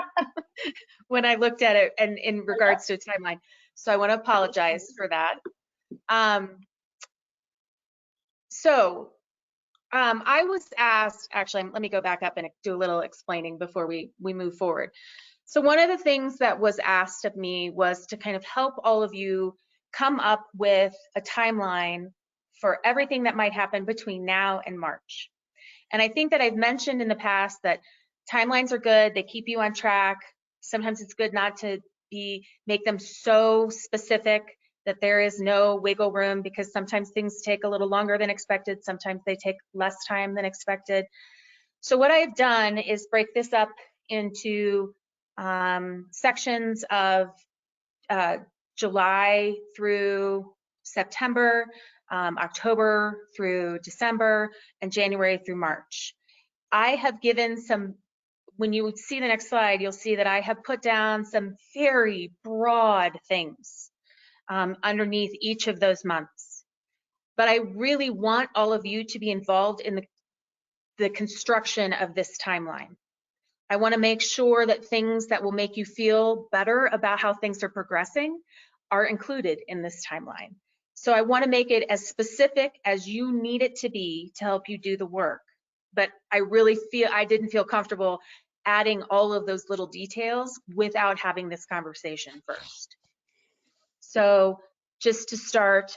when I looked at it and in regards to a timeline. So I want to apologize for that. I was asked, actually, let me go back up and do a little explaining before we move forward. So one of the things that was asked of me was to kind of help all of you come up with a timeline for everything that might happen between now and March. And I think that I've mentioned in the past that timelines are good, they keep you on track. Sometimes it's good not to make them so specific that there is no wiggle room, because sometimes things take a little longer than expected, sometimes they take less time than expected. So what I've done is break this up into sections of July through September, October through December, and January through March. I have given some, when you see the next slide, you'll see that I have put down some very broad things underneath each of those months. But I really want all of you to be involved in the construction of this timeline. I want to make sure that things that will make you feel better about how things are progressing are included in this timeline. So I want to make it as specific as you need it to be to help you do the work. But I didn't feel comfortable adding all of those little details without having this conversation first. So just to start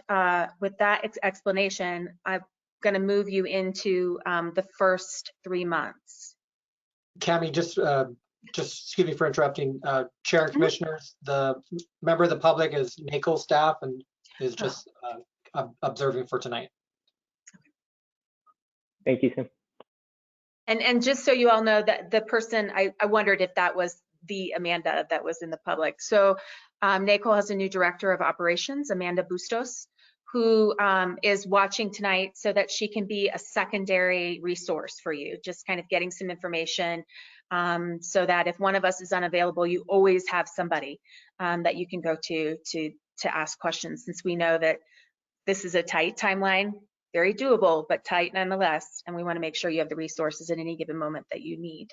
with that explanation, I'm going to move you into the first 3 months. Cami, just excuse me for interrupting. Chair and commissioners, the member of the public is NACO staff and is just observing for tonight. Thank you, Sam. And just so you all know, that the person, I wondered if that was the Amanda that was in the public. So NACO has a new director of operations, Amanda Bustos, who is watching tonight so that she can be a secondary resource for you, just kind of getting some information so that if one of us is unavailable, you always have somebody that you can go to ask questions, since we know that this is a tight timeline, very doable, but tight nonetheless, and we want to make sure you have the resources at any given moment that you need.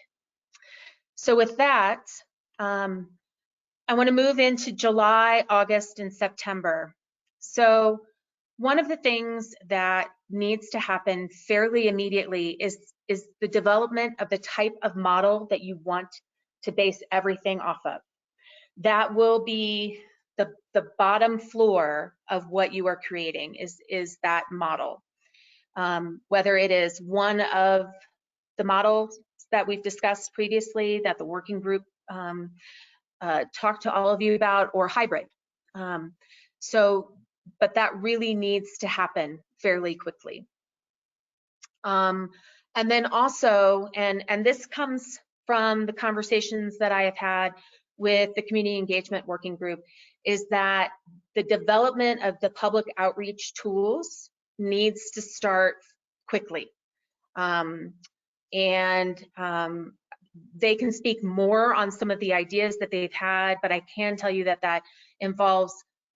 So with that, I want to move into July, August, and September. So one of the things that needs to happen fairly immediately is the development of the type of model that you want to base everything off of. That will be the bottom floor of what you are creating is that model. Whether it is one of the models that we've discussed previously that the working group talked to all of you about, or hybrid. But that really needs to happen fairly quickly. And then also, and this comes from the conversations that I have had with the community engagement working group, is that the development of the public outreach tools needs to start quickly. They can speak more on some of the ideas that they've had, but I can tell you that that involves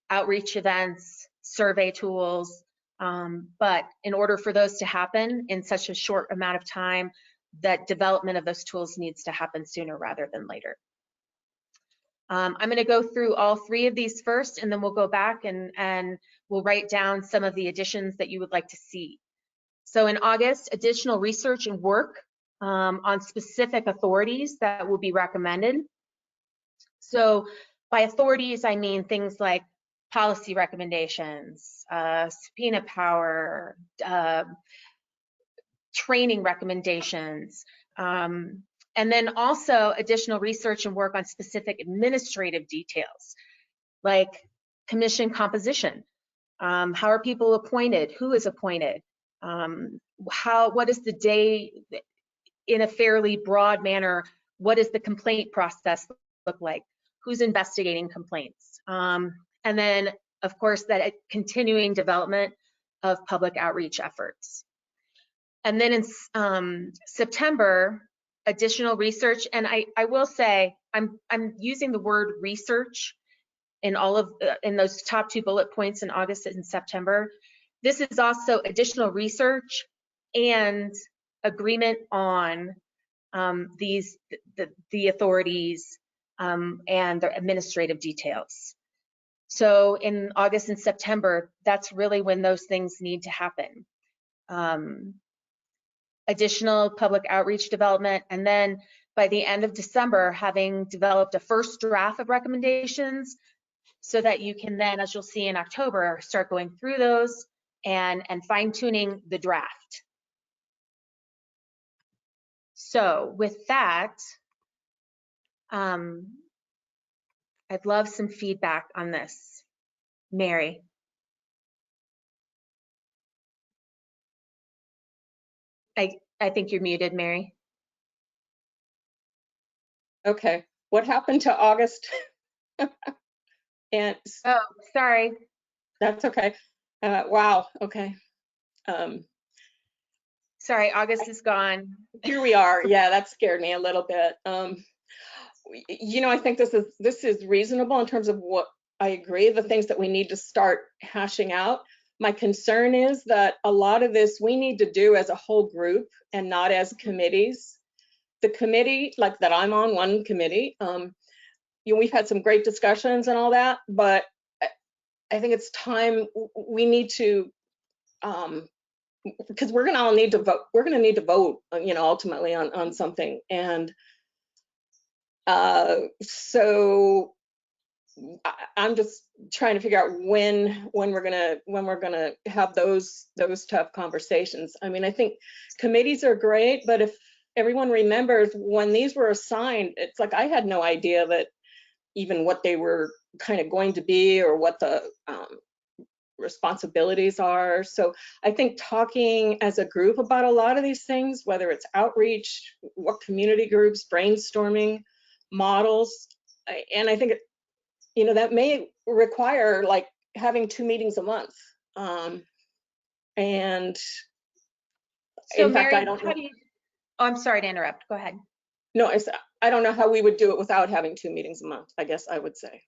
outreach events, survey tools, but in order for those to happen in such a short amount of time, that development of those tools needs to happen sooner rather than later. I'm going to go through all 3 of these first, and then we'll go back and we'll write down some of the additions that you would like to see. So in August, additional research and work on specific authorities that will be recommended. So by authorities, I mean things like policy recommendations, subpoena power, training recommendations, and then also additional research and work on specific administrative details, like commission composition. How are people appointed? Who is appointed? What is the day in a fairly broad manner? What does the complaint process look like? Who's investigating complaints? And then, of course, that continuing development of public outreach efforts. And then in September, additional research. And I will say, I'm using the word research in all of in those top 2 bullet points in August and September. This is also additional research and agreement on the authorities and their administrative details. So in August and September, that's really when those things need to happen. Additional public outreach development, and then by the end of December, having developed a first draft of recommendations so that you can then, as you'll see in October, start going through those and fine-tuning the draft. So with that, I'd love some feedback on this. Mary. I think you're muted, Mary. Okay, what happened to August? And oh, sorry. That's okay. Wow, okay. Sorry, August is gone. Here we are. Yeah, that scared me a little bit. You know, I think this is reasonable in terms of what I agree, the things that we need to start hashing out. My concern is that a lot of this we need to do as a whole group and not as committees. The committee, like that I'm on, one committee, you know, we've had some great discussions and all that, but I think it's time we need to, because we're gonna all need to vote. We're gonna need to vote, you know, ultimately on something, and so I'm just trying to figure out when we're gonna have those tough conversations. I mean, I think committees are great, but if everyone remembers when these were assigned, it's like I had no idea that even what they were kind of going to be or what the responsibilities are. So I think talking as a group about a lot of these things, whether it's outreach, what community groups, brainstorming, models, and I think you know, that may require like having 2 meetings a month. And so in Mary, fact, I don't know. Oh, I'm sorry to interrupt. Go ahead. No, I don't know how we would do it without having 2 meetings a month, I guess I would say.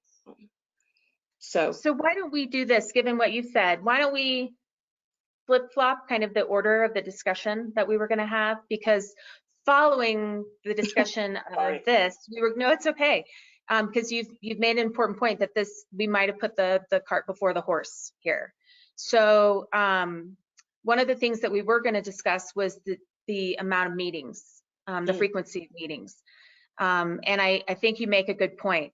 So why don't we do this, given what you said? Why don't we flip-flop kind of the order of the discussion that we were going to have? Because following the discussion of this, no, it's okay. Because you've made an important point that we might have put the cart before the horse here. So one of the things that we were going to discuss was the amount of meetings, the frequency of meetings. And I think you make a good point.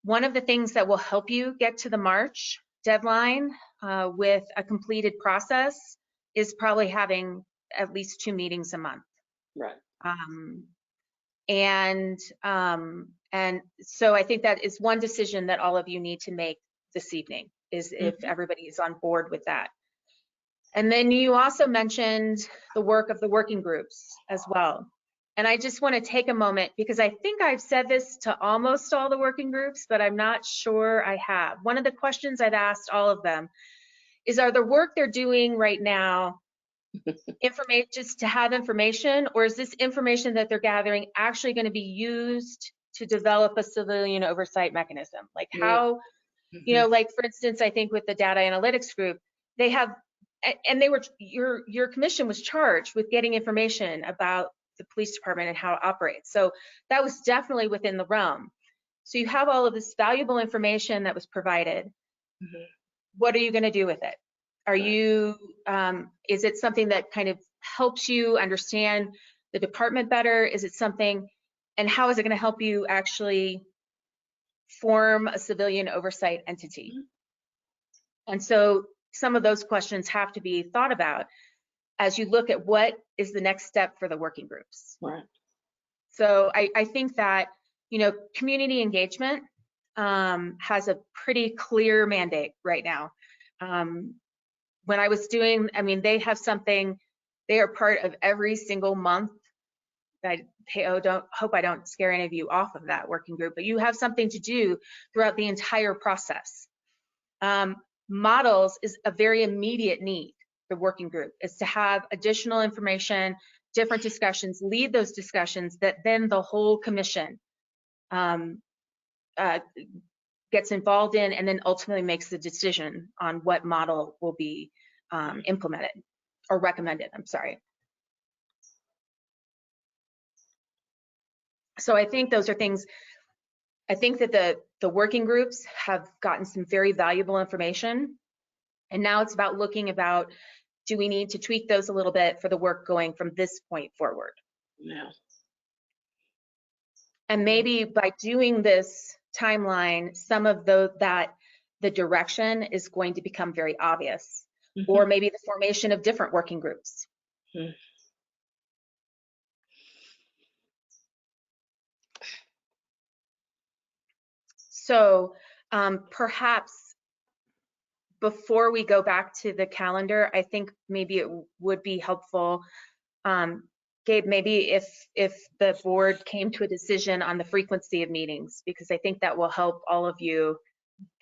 One of the things that will help you get to the March deadline with a completed process is probably having at least 2 meetings a month. Right. And so I think that is one decision that all of you need to make this evening, is if everybody is on board with that. And then you also mentioned the work of the working groups as well. And I just want to take a moment, because I think I've said this to almost all the working groups, but I'm not sure I have. One of the questions I've asked all of them is, are the work they're doing right now information just to have information, or is this information that they're gathering actually going to be used to develop a civilian oversight mechanism? Like how, you know, like for instance, I think with the data analytics group, they have, and they were, your commission was charged with getting information about the police department and how it operates. So that was definitely within the realm. So you have all of this valuable information that was provided. What are you going to do with it? Are you, is it something that kind of helps you understand the department better? Is it something, and how is it going to help you actually form a civilian oversight entity? And so some of those questions have to be thought about as you look at what is the next step for the working groups. Right. So I think that, you know, community engagement has a pretty clear mandate right now. When I was doing, I mean, they have something, they are part of every single month. Hope I don't scare any of you off of that working group, but you have something to do throughout the entire process. Models is a very immediate need. The working group is to have additional information, different discussions, lead those discussions that then the whole commission gets involved in, and then ultimately makes the decision on what model will be implemented or recommended. I'm sorry. So I think those are things, I think that the working groups have gotten some very valuable information, and now it's about looking about, do we need to tweak those a little bit for the work going from this point forward? Yeah. And maybe by doing this timeline, some of the direction is going to become very obvious, or maybe the formation of different working groups. So perhaps before we go back to the calendar, I think maybe it would be helpful, Gabe, maybe if the board came to a decision on the frequency of meetings, because I think that will help all of you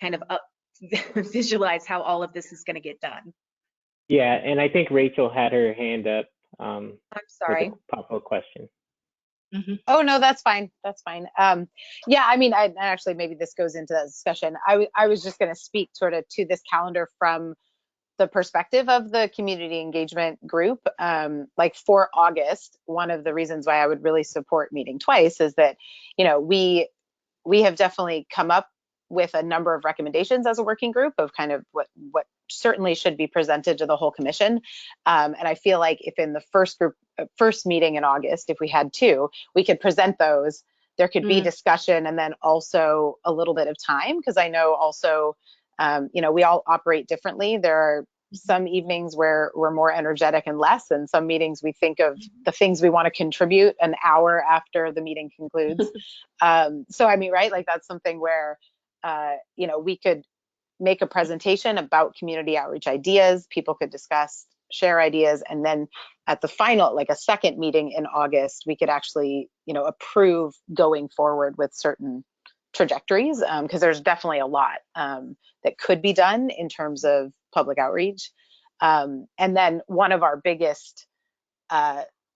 kind of visualize how all of this is going to get done. Yeah, and I think Rachel had her hand up. I'm sorry. With a pop-up question. Oh, no, that's fine. That's fine. Yeah, I mean, actually, maybe this goes into that discussion. I was just going to speak sort of to this calendar from the perspective of the community engagement group. Like for August, one of the reasons why I would really support meeting twice is that, you know, we have definitely come up with a number of recommendations as a working group of kind of what certainly should be presented to the whole commission. And I feel like if in the first meeting in August, if we had two, we could present those, there could be discussion, and then also a little bit of time, because I know also, you know, we all operate differently. There are some evenings where we're more energetic and less, and some meetings we think of the things we want to contribute an hour after the meeting concludes. So I mean, right, like that's something where, you know, we could make a presentation about community outreach ideas, people could discuss, share ideas, and then at the final, like a second meeting in August, we could actually, you know, approve going forward with certain trajectories, because there's definitely a lot that could be done in terms of public outreach. And then one of our biggest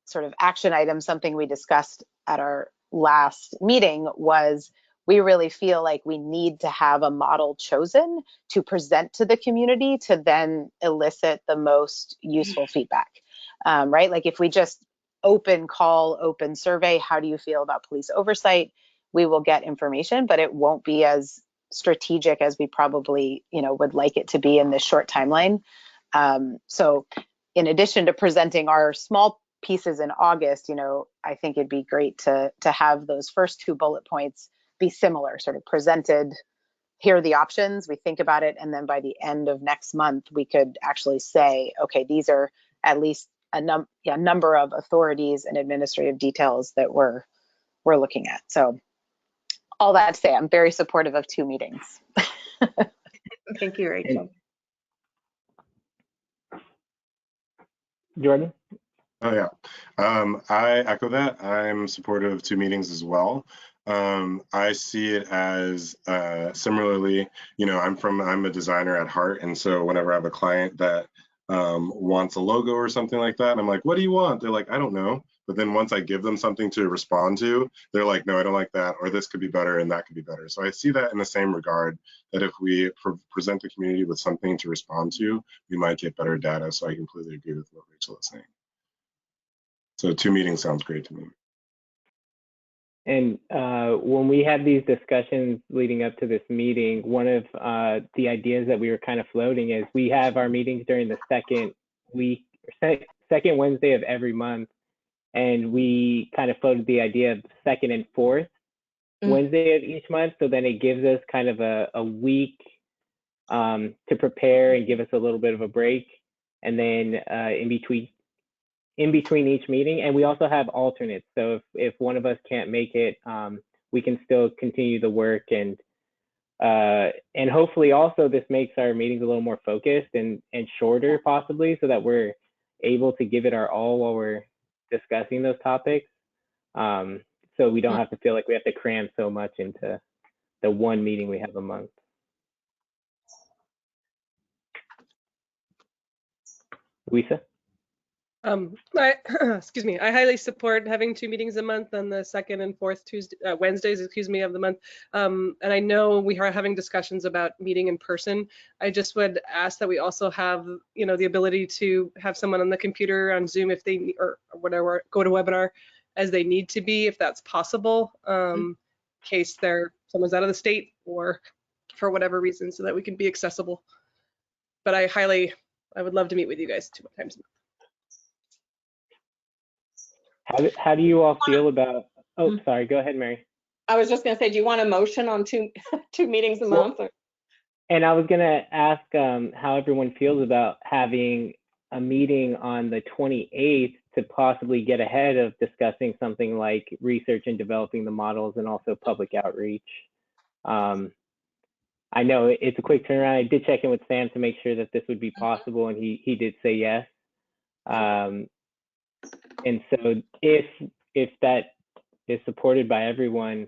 sort of action items, something we discussed at our last meeting, was we really feel like we need to have a model chosen to present to the community to then elicit the most useful feedback, right? Like if we just open call, open survey, how do you feel about police oversight? We will get information, but it won't be as strategic as we probably, you know, would like it to be in this short timeline. So in addition to presenting our small pieces in August, you know, I think it'd be great to have those first two bullet points be similar, sort of presented, here are the options, we think about it, and then by the end of next month, we could actually say, okay, these are at least a number of authorities and administrative details that we're looking at. So all that to say, I'm very supportive of two meetings. Thank you, Rachel. Jordan? Oh yeah, I echo that. I'm supportive of two meetings as well. I see it as similarly, you know, I'm a designer at heart, and so whenever I have a client that wants a logo or something like that, I'm like, what do you want? They're like, I don't know. But then once I give them something to respond to, they're like, no, I don't like that, or this could be better and that could be better. So I see that in the same regard, that if we present the community with something to respond to, we might get better data. So I completely agree with what Rachel is saying. So two meetings sounds great to me. And when we had these discussions leading up to this meeting, one of the ideas that we were kind of floating is we have our meetings during the second Wednesday of every month. And we kind of floated the idea of second and fourth Wednesday of each month. So then it gives us kind of a week to prepare and give us a little bit of a break. And then in between each meeting, and we also have alternates. So if one of us can't make it, we can still continue the work and And hopefully also this makes our meetings a little more focused and shorter possibly, so that we're able to give it our all while we're discussing those topics. So we don't have to feel like we have to cram so much into the one meeting we have a month. Luisa? Excuse me. I highly support having 2 meetings a month on the second and fourth Wednesdays, excuse me, of the month. And I know we are having discussions about meeting in person. I just would ask that we also have, the ability to have someone on the computer on Zoom if they or whatever, go to webinar as they need to be, if that's possible, in case someone's out of the state or for whatever reason, so that we can be accessible. But I would love to meet with you guys 2 times a month. How do you all feel about, oh, sorry, go ahead, Mary. I was just going to say, do you want a motion on two meetings a month? Or? And I was going to ask how everyone feels about having a meeting on the 28th to possibly get ahead of discussing something like research and developing the models and also public outreach. I know it's a quick turnaround. I did check in with Sam to make sure that this would be possible, and he did say yes. And so if that is supported by everyone,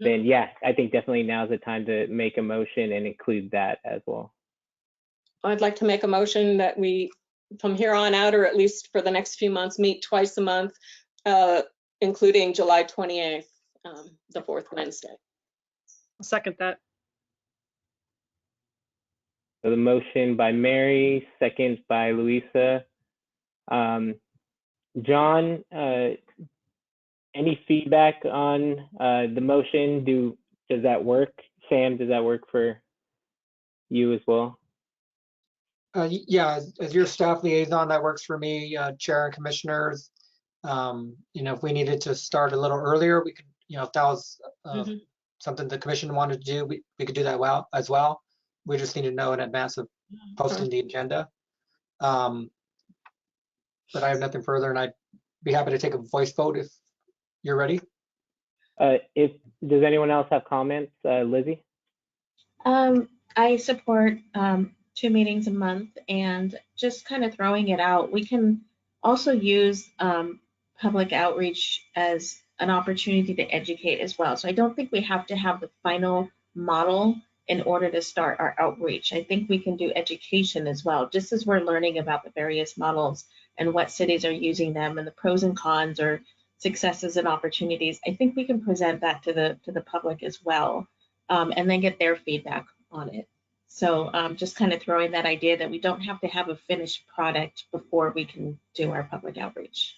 then yeah, I think definitely now's the time to make a motion and include that as well. I'd like to make a motion that we, from here on out, or at least for the next few months, meet twice a month, including July 28th, the 4th Wednesday. I'll second that. So the motion by Mary, second by Luisa. John, any feedback on the motion? Does that work? Sam, does that work for you as well? Yeah, as your staff liaison, that works for me, Chair and Commissioners. If we needed to start a little earlier, we could, if that was something the Commission wanted to do, we could do that as well. We just need to know in advance of posting the agenda. But I have nothing further, and I'd be happy to take a voice vote if you're ready. Does anyone else have comments? Lizzie? I support 2 meetings a month, and just kind of throwing it out. We can also use public outreach as an opportunity to educate as well. So I don't think we have to have the final model in order to start our outreach. I think we can do education as well, just as we're learning about the various models and what cities are using them and the pros and cons or successes and opportunities. I think we can present that to the public as well, and then get their feedback on it. So just kind of throwing that idea that we don't have to have a finished product before we can do our public outreach.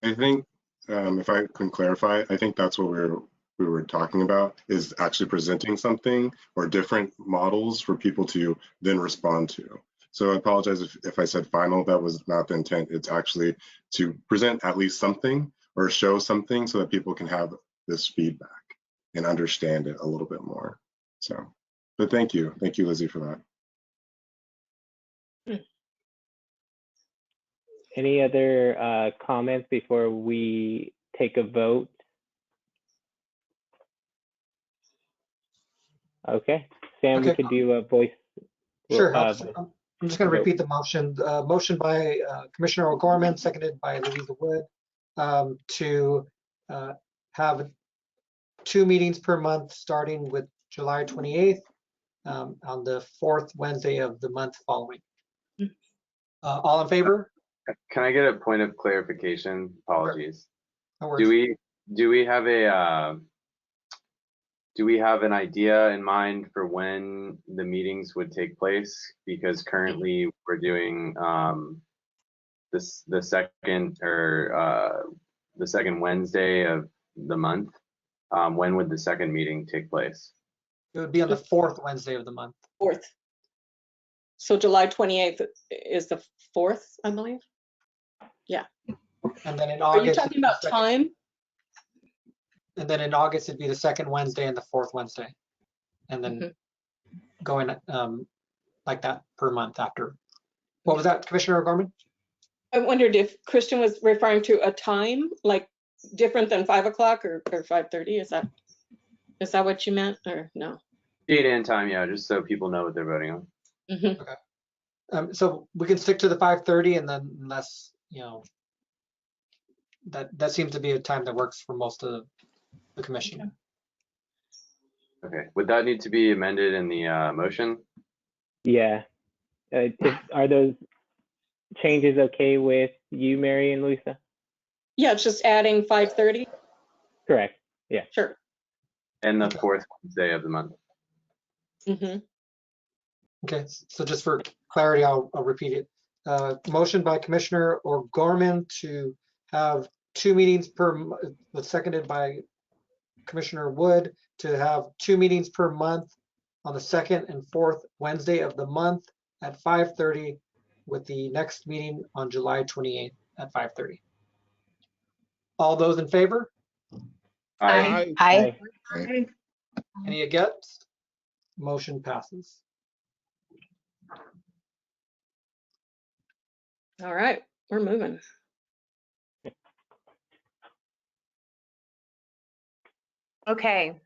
I think if I can clarify, I think that's what we were talking about, is actually presenting something or different models for people to then respond to. So I apologize if I said final. That was not the intent. It's actually to present at least something or show something so that people can have this feedback and understand it a little bit more. So, but thank you, Lizzie, for that. Any other comments before we take a vote? Okay, Sam, we could do a voice. Sure, I'm just going to repeat the motion. Motion by Commissioner O'Gorman, seconded by Louisa Wood, to have 2 meetings per month, starting with July 28th on the 4th Wednesday of the month following. All in favor? Can I get a point of clarification? Apologies. No Do we have an idea in mind for when the meetings would take place? Because currently we're doing the second Wednesday of the month. When would the second meeting take place? It would be on the 4th Wednesday of the month. 4th. So July 28th is the 4th, I believe. Yeah. And then in August. Are you talking about time? And then in August, it'd be the 2nd Wednesday and the 4th Wednesday. And then going like that per month after. What was that, Commissioner O'Gorman? I wondered if Christian was referring to a time, like different than 5 o'clock or 5:30. Is that what you meant, or no? Date and time, yeah, just so people know what they're voting on. Mhm. So we can stick to the 5:30, and then unless, you know, that seems to be a time that works for most of the commission. Okay, would that need to be amended in the motion? Yeah. Are those changes okay with you, Mary and Lisa? Yeah, it's just adding 5:30. Correct. Yeah. Sure. And the fourth Wednesday of the month. Mhm. Okay, so just for clarity, I'll repeat it. Motion by Commissioner O'Gorman to have 2 meetings was seconded by Commissioner Wood to have 2 meetings per month on the second and fourth Wednesday of the month at 5:30, with the next meeting on July 28th at 5:30. All those in favor? Aye. Aye. Any against? Motion passes. All right, we're moving. Okay,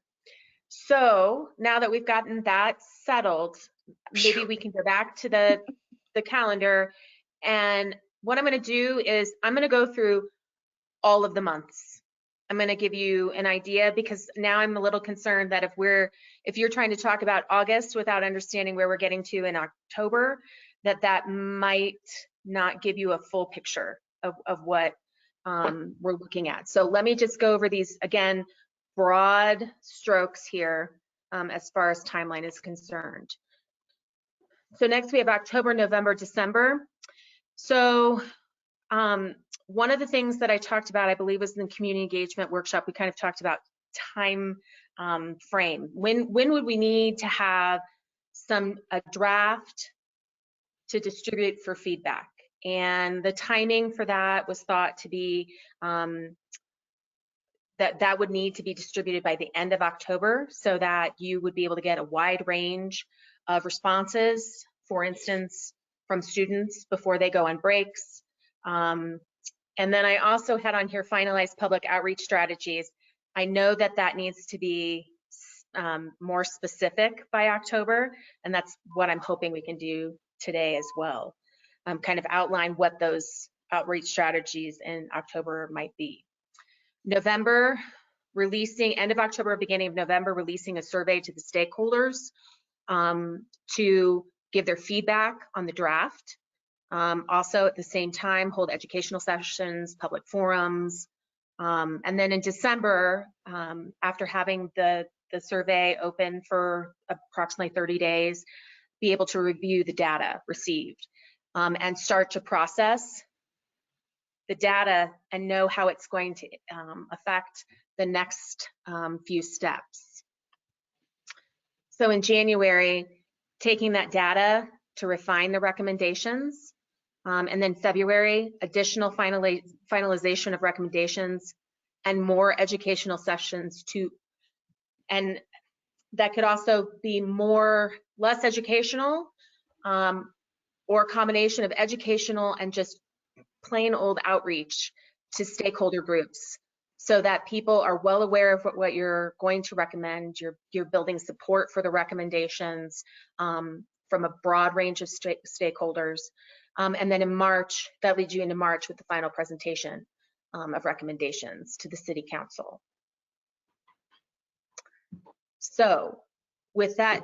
so now that we've gotten that settled, maybe we can go back to the calendar. And what I'm going to do is I'm going to go through all of the months. I'm going to give you an idea, because now I'm a little concerned that if you're trying to talk about August without understanding where we're getting to in October, that might not give you a full picture of what we're looking at. So let me just go over these again, broad strokes here as far as timeline is concerned. So next we have October, November, December. So one of the things that I talked about, I believe, was in the community engagement workshop. We kind of talked about time frame. When would we need to have a draft to distribute for feedback? And the timing for that was thought to be that would need to be distributed by the end of October, so that you would be able to get a wide range of responses, for instance, from students before they go on breaks. And then I also had on here finalize public outreach strategies. I know that needs to be more specific by October, and that's what I'm hoping we can do today as well. Kind of outline what those outreach strategies in October might be. November, end of October, beginning of November, releasing a survey to the stakeholders to give their feedback on the draft. Also, at the same time, hold educational sessions, public forums. And then in December, after having the survey open for approximately 30 days, be able to review the data received and start to process the data and know how it's going to affect the next few steps. So in January, taking that data to refine the recommendations. And then February, additional finalization of recommendations and more educational sessions and that could also be less educational or a combination of educational and just plain old outreach to stakeholder groups, so that people are well aware of what you're going to recommend. You're building support for the recommendations from a broad range of stakeholders. And then in March, that leads you into March with the final presentation of recommendations to the City Council. So with that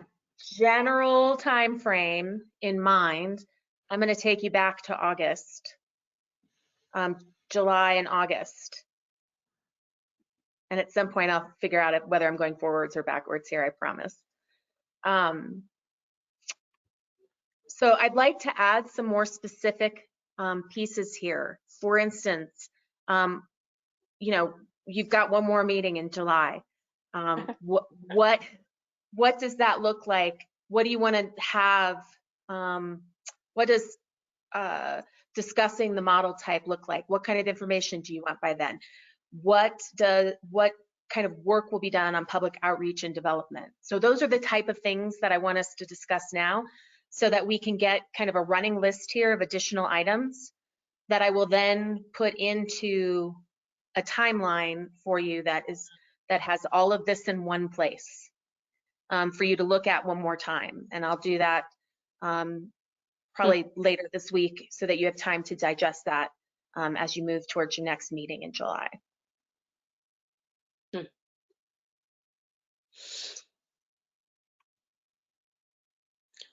general time frame in mind, I'm going to take you back to August, July and August. And at some point, I'll figure out whether I'm going forwards or backwards here, I promise. So I'd like to add some more specific pieces here. For instance, you've got one more meeting in July. What does that look like? What do you want to have? What does discussing the model type look like? What kind of information do you want by then? What kind of work will be done on public outreach and development? So those are the type of things that I want us to discuss now, so that we can get kind of a running list here of additional items that I will then put into a timeline for you that has all of this in one place. for you to look at one more time. And I'll do that probably later this week so that you have time to digest that as you move towards your next meeting in July.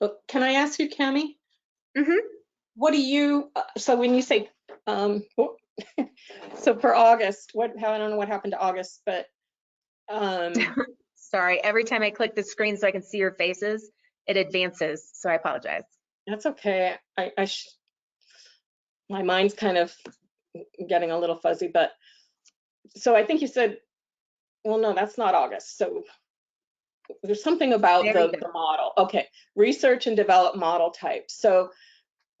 Well, can I ask you, Cami? Mm-hmm. What do you, so when you say, so for August, I don't know what happened to August, but. Sorry, every time I click the screen so I can see your faces, it advances, so I apologize. That's okay. My mind's kind of getting a little fuzzy, but so I think you said, well, no, that's not August. So there's something about the model. Okay, research and develop model types. So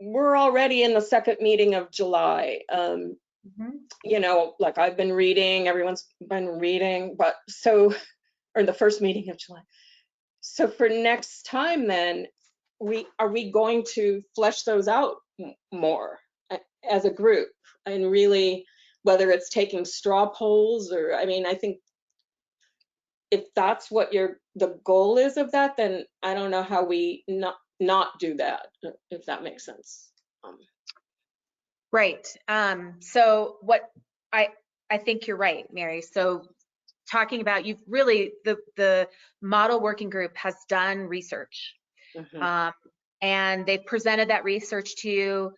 we're already in the second meeting of July. You know, like I've been reading, everyone's been reading, but so, or the first meeting of July. So for next time then, are we going to flesh those out more as a group and really, whether it's taking straw polls or, I mean, I think if that's what the goal is of that, then I don't know how we not do that, if that makes sense. Right. So what I think you're right, Mary. So talking about, you've really, the model working group has done research. And they presented that research to you.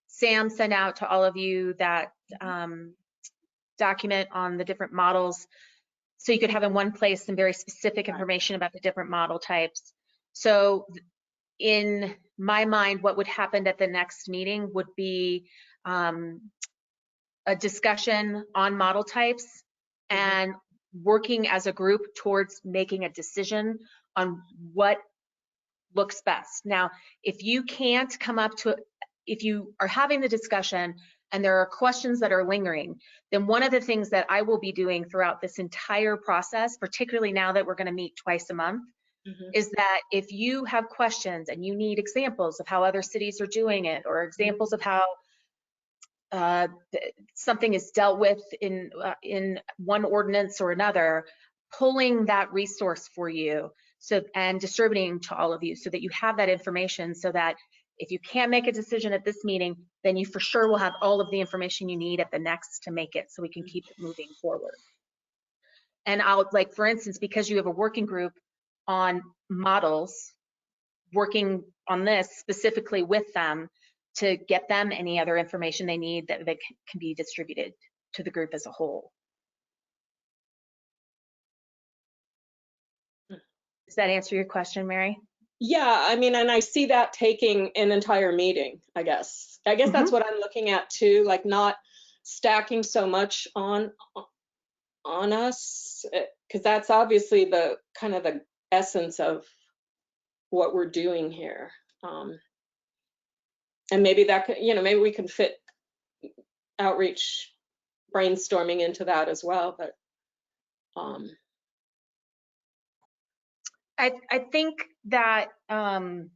Sam sent out to all of you that document on the different models, so you could have in one place some very specific information about the different model types. So in my mind, what would happen at the next meeting would be a discussion on model types and working as a group towards making a decision on what looks best. Now, if you can't come up to, if you are having the discussion and there are questions that are lingering, then one of the things that I will be doing throughout this entire process, particularly now that we're going to meet twice a month, is that if you have questions and you need examples of how other cities are doing it, or examples of how something is dealt with in one ordinance or another, pulling that resource for you, so, and distributing to all of you so that you have that information, so that if you can't make a decision at this meeting, then you for sure will have all of the information you need at the next to make it, so we can keep it moving forward. And I'll, like, for instance, because you have a working group on models, working on this specifically with them to get them any other information they need that can be distributed to the group as a whole. Does that answer your question, Mary? Yeah, I mean, and I see that taking an entire meeting, I guess. That's what I'm looking at too, like not stacking so much on us, because that's obviously the kind of the essence of what we're doing here. And maybe that could, maybe we can fit outreach brainstorming into that as well, but I think that, and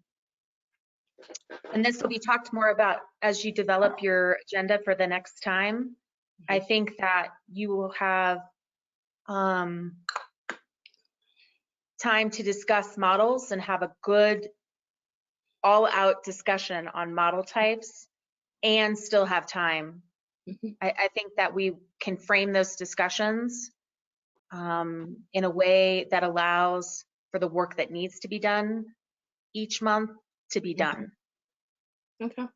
this will be talked more about as you develop your agenda for the next time. I think that you will have time to discuss models and have a good all-out discussion on model types and still have time. I think that we can frame those discussions in a way that allows for the work that needs to be done each month to be done. Okay.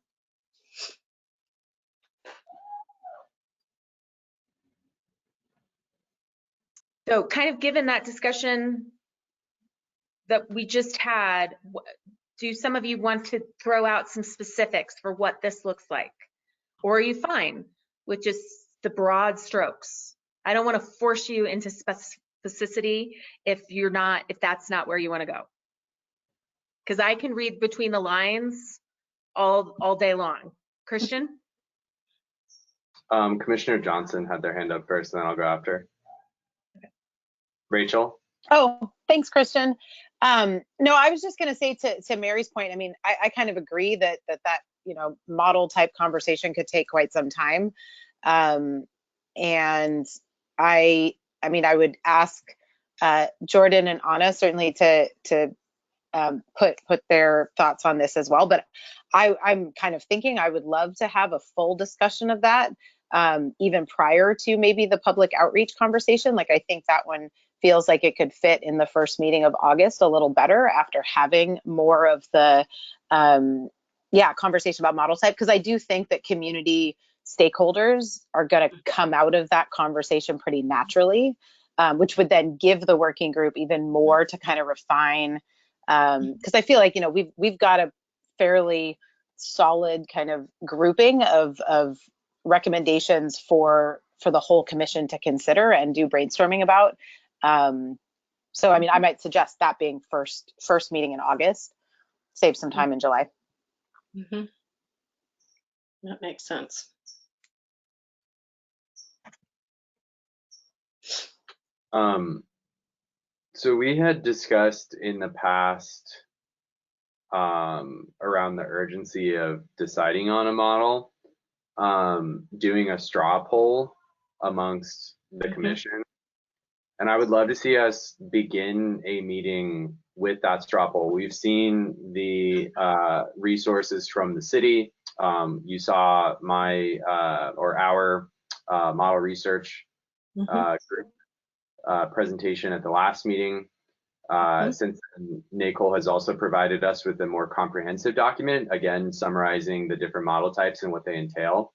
So kind of given that discussion that we just had, do some of you want to throw out some specifics for what this looks like? Or are you fine with just the broad strokes? I don't want to force you into specificity if that's not where you want to go. Because I can read between the lines all day long. Christian? Commissioner Johnson had their hand up first, and then I'll go after. Okay. Rachel? Oh, thanks, Christian. No, I was just going to say to Mary's point, I mean, I kind of agree that model type conversation could take quite some time. And I mean, I would ask Jordan and Anna certainly to put their thoughts on this as well. But I'm kind of thinking I would love to have a full discussion of that, even prior to maybe the public outreach conversation. Like, I think that one feels like it could fit in the first meeting of August a little better after having more of the conversation about model type, because I do think that community stakeholders are going to come out of that conversation pretty naturally, which would then give the working group even more to kind of refine. Because I feel like, you know, we've got a fairly solid kind of grouping of recommendations for the whole commission to consider and do brainstorming about. So I mean, I might suggest that being first meeting in August, save some time in July. Mm-hmm. That makes sense. So we had discussed in the past around the urgency of deciding on a model, doing a straw poll amongst the commission. And I would love to see us begin a meeting with that straw poll. We've seen the resources from the city. You saw my or our model research group presentation at the last meeting. Since then, Nicole has also provided us with a more comprehensive document, again, summarizing the different model types and what they entail.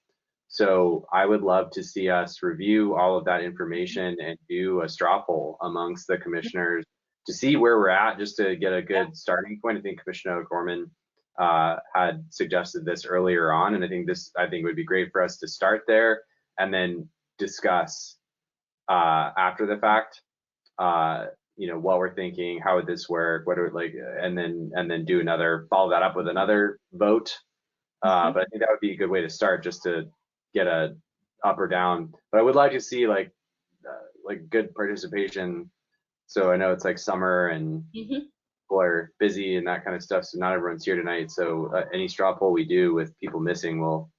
So I would love to see us review all of that information and do a straw poll amongst the commissioners to see where we're at, just to get a good starting point. I think Commissioner O'Gorman had suggested this earlier on, and I think would be great for us to start there and then discuss after the fact. You know, what we're thinking, how would this work, what are like, and then do follow that up with another vote. But I think that would be a good way to start, just to get a up or down. But I would like to see like good participation. So I know it's like summer and people are busy and that kind of stuff. So not everyone's here tonight. So any straw poll we do with people missing will,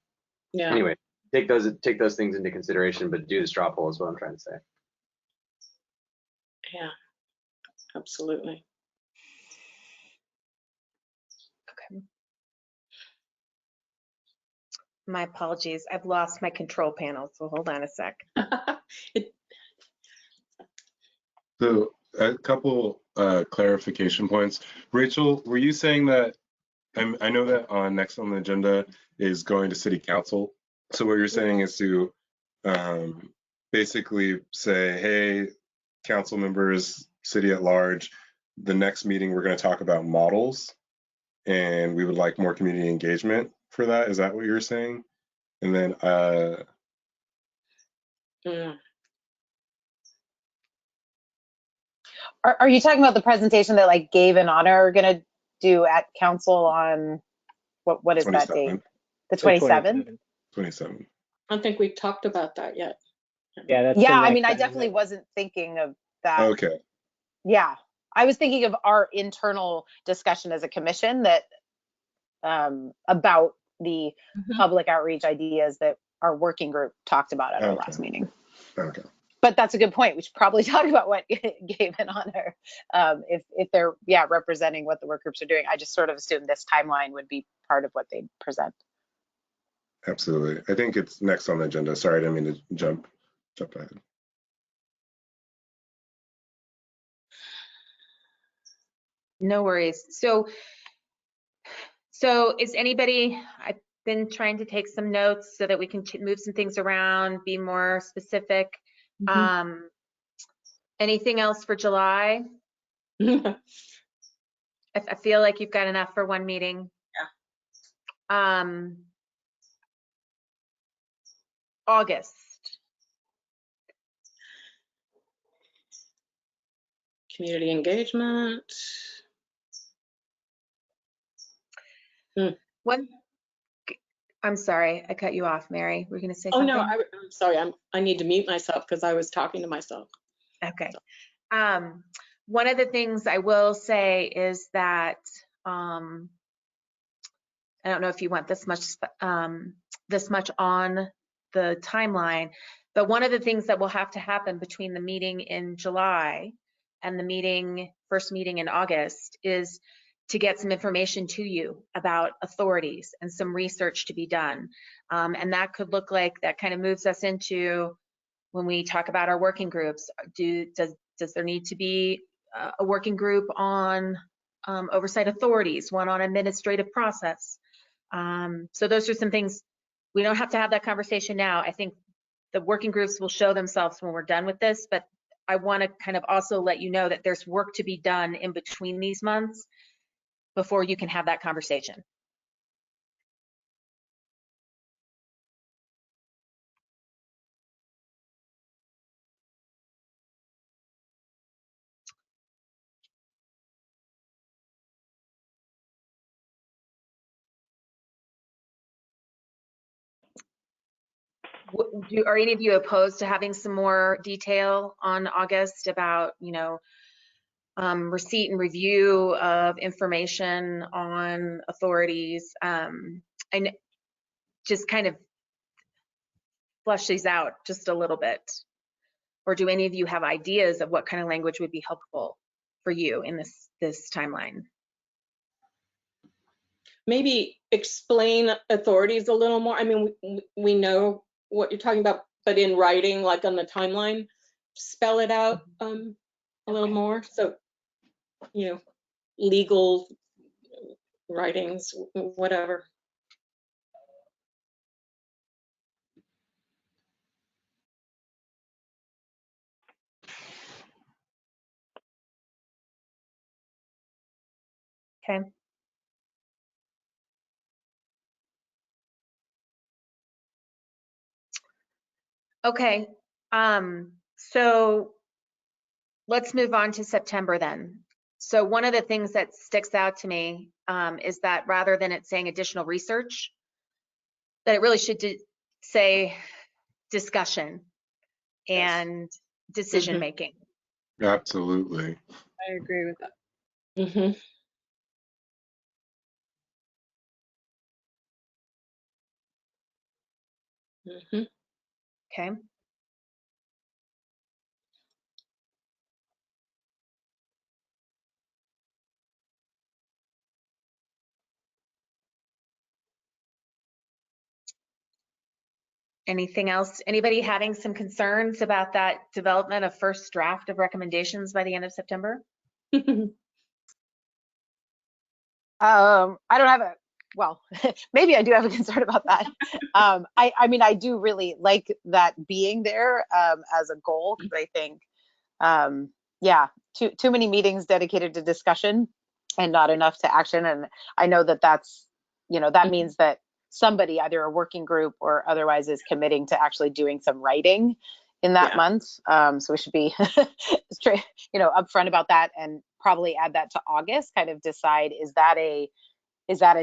anyway, take those things into consideration, but do the straw poll is what I'm trying to say. Yeah. Absolutely. Okay. My apologies. I've lost my control panel, so hold on a sec. So a couple clarification points. Rachel, were you saying that, I know that next on the agenda is going to city council. So what you're saying is to basically say, hey, council members, city at large, the next meeting we're going to talk about models, and we would like more community engagement for that. Is that what you're saying? And then Are you talking about the presentation that like Gabe and Anna are going to do at council on what is that date? The 27th? 27. I don't think we've talked about that yet. Yeah, I mean, I definitely wasn't thinking of that. Okay. Yeah, I was thinking of our internal discussion as a commission that about the public outreach ideas that our working group talked about at our last meeting. Okay. But that's a good point. We should probably talk about what Gabe and Honor, if they're representing what the work groups are doing. I just sort of assumed this timeline would be part of what they present. Absolutely. I think it's next on the agenda. Sorry, I didn't mean to jump ahead. No worries. So is anybody, I've been trying to take some notes so that we can move some things around, be more specific. Anything else for July? I feel like you've got enough for one meeting. Yeah. August. Community engagement. I'm sorry, I cut you off, Mary. We're going to say something? No, I'm sorry. I need to mute myself because I was talking to myself. Okay. So. One of the things I will say is that I don't know if you want this much on the timeline, but one of the things that will have to happen between the meeting in July and the first meeting in August is to get some information to you about authorities and some research to be done. And that could look like, that kind of moves us into when we talk about our working groups. Does there need to be a working group on oversight authorities, one on administrative process? So those are some things. We don't have to have that conversation now. I think the working groups will show themselves when we're done with this, but I want to kind of also let you know that there's work to be done in between these months before you can have that conversation. Are any of you opposed to having some more detail on August about, receipt and review of information on authorities, and just kind of flush these out just a little bit? Or do any of you have ideas of what kind of language would be helpful for you in this timeline? Maybe explain authorities a little more. I mean, we know what you're talking about, but in writing, like on the timeline, spell it out a little more. So, legal writings, whatever. Okay. Okay, so let's move on to September then. So one of the things that sticks out to me is that rather than it saying additional research, that it really should say discussion and decision making. Absolutely. I agree with that. Mm-hmm. Mm-hmm. Okay. Anything else? Anybody having some concerns about that development of first draft of recommendations by the end of September? I don't have well, maybe I do have a concern about that. I mean, I do really like that being there as a goal, because I think, yeah, too many meetings dedicated to discussion and not enough to action. And I know that that's, that means that somebody, either a working group or otherwise, is committing to actually doing some writing in that month. So we should be, upfront about that, and probably add that to August. Kind of decide, is that a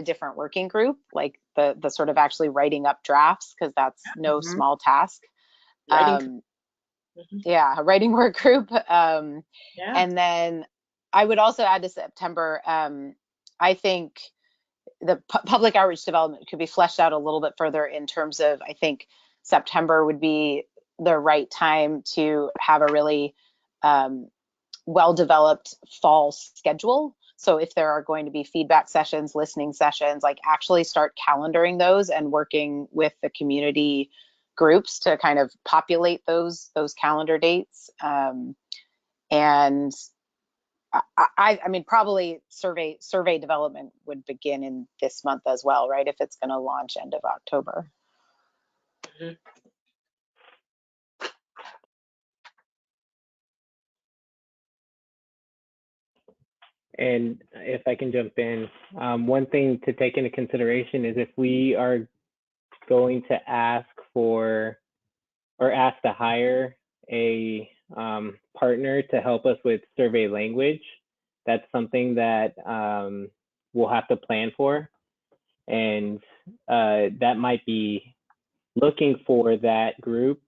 different working group, like the sort of actually writing up drafts, because that's no small task. Yeah, a writing work group. And then I would also add to September, I think the public outreach development could be fleshed out a little bit further in terms of, I think September would be the right time to have a really well-developed fall schedule. So if there are going to be feedback sessions, listening sessions, like actually start calendaring those and working with the community groups to kind of populate those calendar dates. And I mean, probably survey development would begin in this month as well, right? If it's going to launch end of October. And if I can jump in, one thing to take into consideration is if we are going to ask for or ask to hire a partner to help us with survey language, that's something that we'll have to plan for. And that might be looking for that group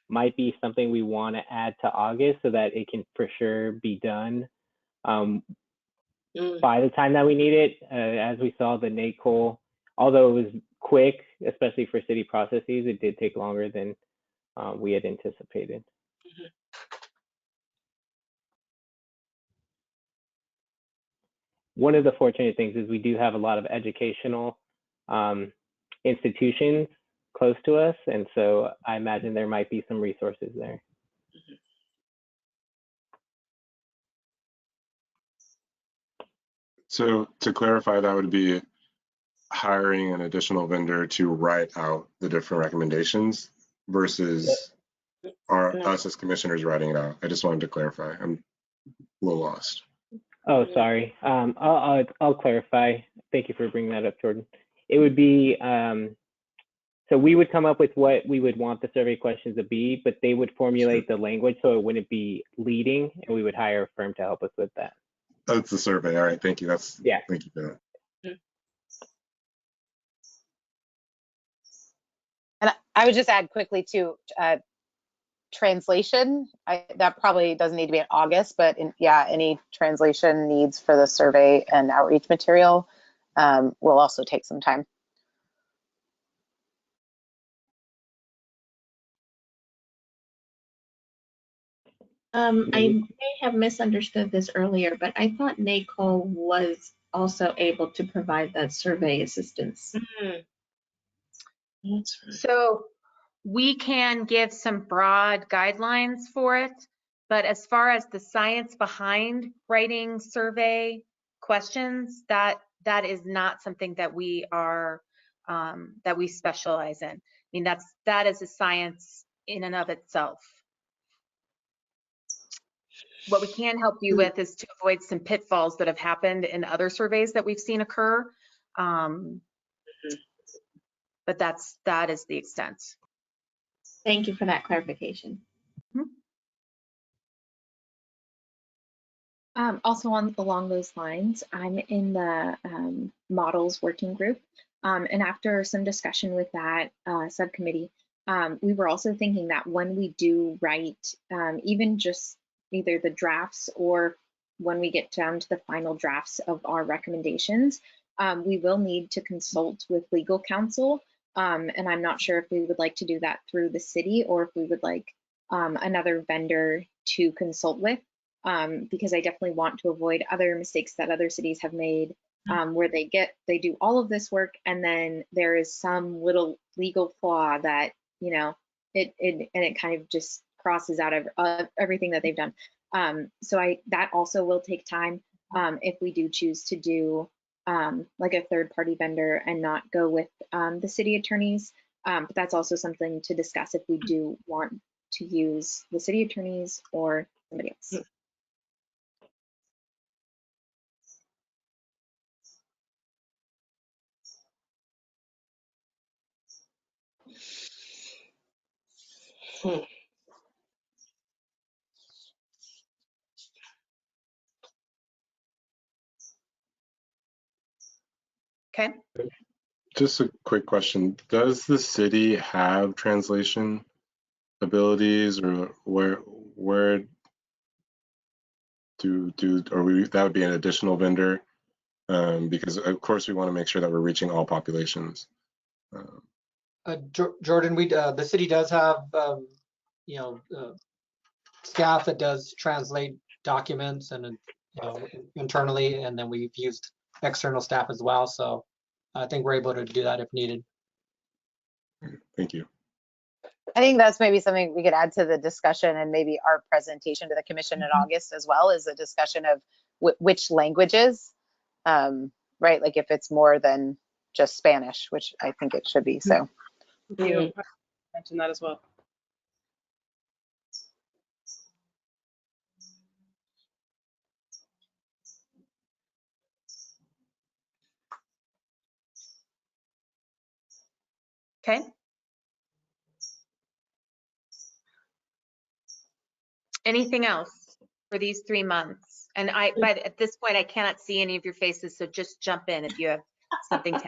might be something we want to add to August so that it can for sure be done by the time that we need it. As we saw, the NACOL, although it was quick, especially for city processes, it did take longer than we had anticipated. one of the fortunate things is we do have a lot of educational institutions close to us, and so I imagine there might be some resources there. So to clarify, that would be hiring an additional vendor to write out the different recommendations versus us as commissioners writing it out. I just wanted to clarify. I'm a little lost. Oh, sorry. I'll clarify. Thank you for bringing that up, Jordan. It would be, so we would come up with what we would want the survey questions to be, but they would formulate the language so it wouldn't be leading, and we would hire a firm to help us with that. That's the survey. All right, thank you. Yeah. Thank you for that. And I would just add quickly to translation. That probably doesn't need to be in August, but any translation needs for the survey and outreach material will also take some time. I may have misunderstood this earlier, but I thought NACO was also able to provide that survey assistance. So we can give some broad guidelines for it, but as far as the science behind writing survey questions, that is not something that we are that we specialize in. I mean, that is a science in and of itself. What we can help you with is to avoid some pitfalls that have happened in other surveys that we've seen occur. But that is the extent. Thank you for that clarification. Also along those lines, I'm in the models working group. And after some discussion with that subcommittee, we were also thinking that when we do write, even just either the drafts or when we get down to the final drafts of our recommendations, we will need to consult with legal counsel. And I'm not sure if we would like to do that through the city or if we would like another vendor to consult with. Because I definitely want to avoid other mistakes that other cities have made, where they do all of this work and then there is some little legal flaw that, you know, it kind of just crosses out of everything that they've done. So that also will take time if we do choose to do like a third-party vendor and not go with the city attorneys. But that's also something to discuss if we do want to use the city attorneys or somebody else. Okay. Just a quick question. Does the city have translation abilities, or where that would be an additional vendor? Because of course we want to make sure that we're reaching all populations. Jordan, the city does have staff that does translate documents and internally, and then we've used external staff as well. So I think we're able to do that if needed. Thank you. I think that's maybe something we could add to the discussion and maybe our presentation to the commission in August as well, is a discussion of which languages, right? Like if it's more than just Spanish, which I think it should be. So you mentioned that as well. Okay. Anything else for these 3 months? And but at this point, I cannot see any of your faces, so just jump in if you have something to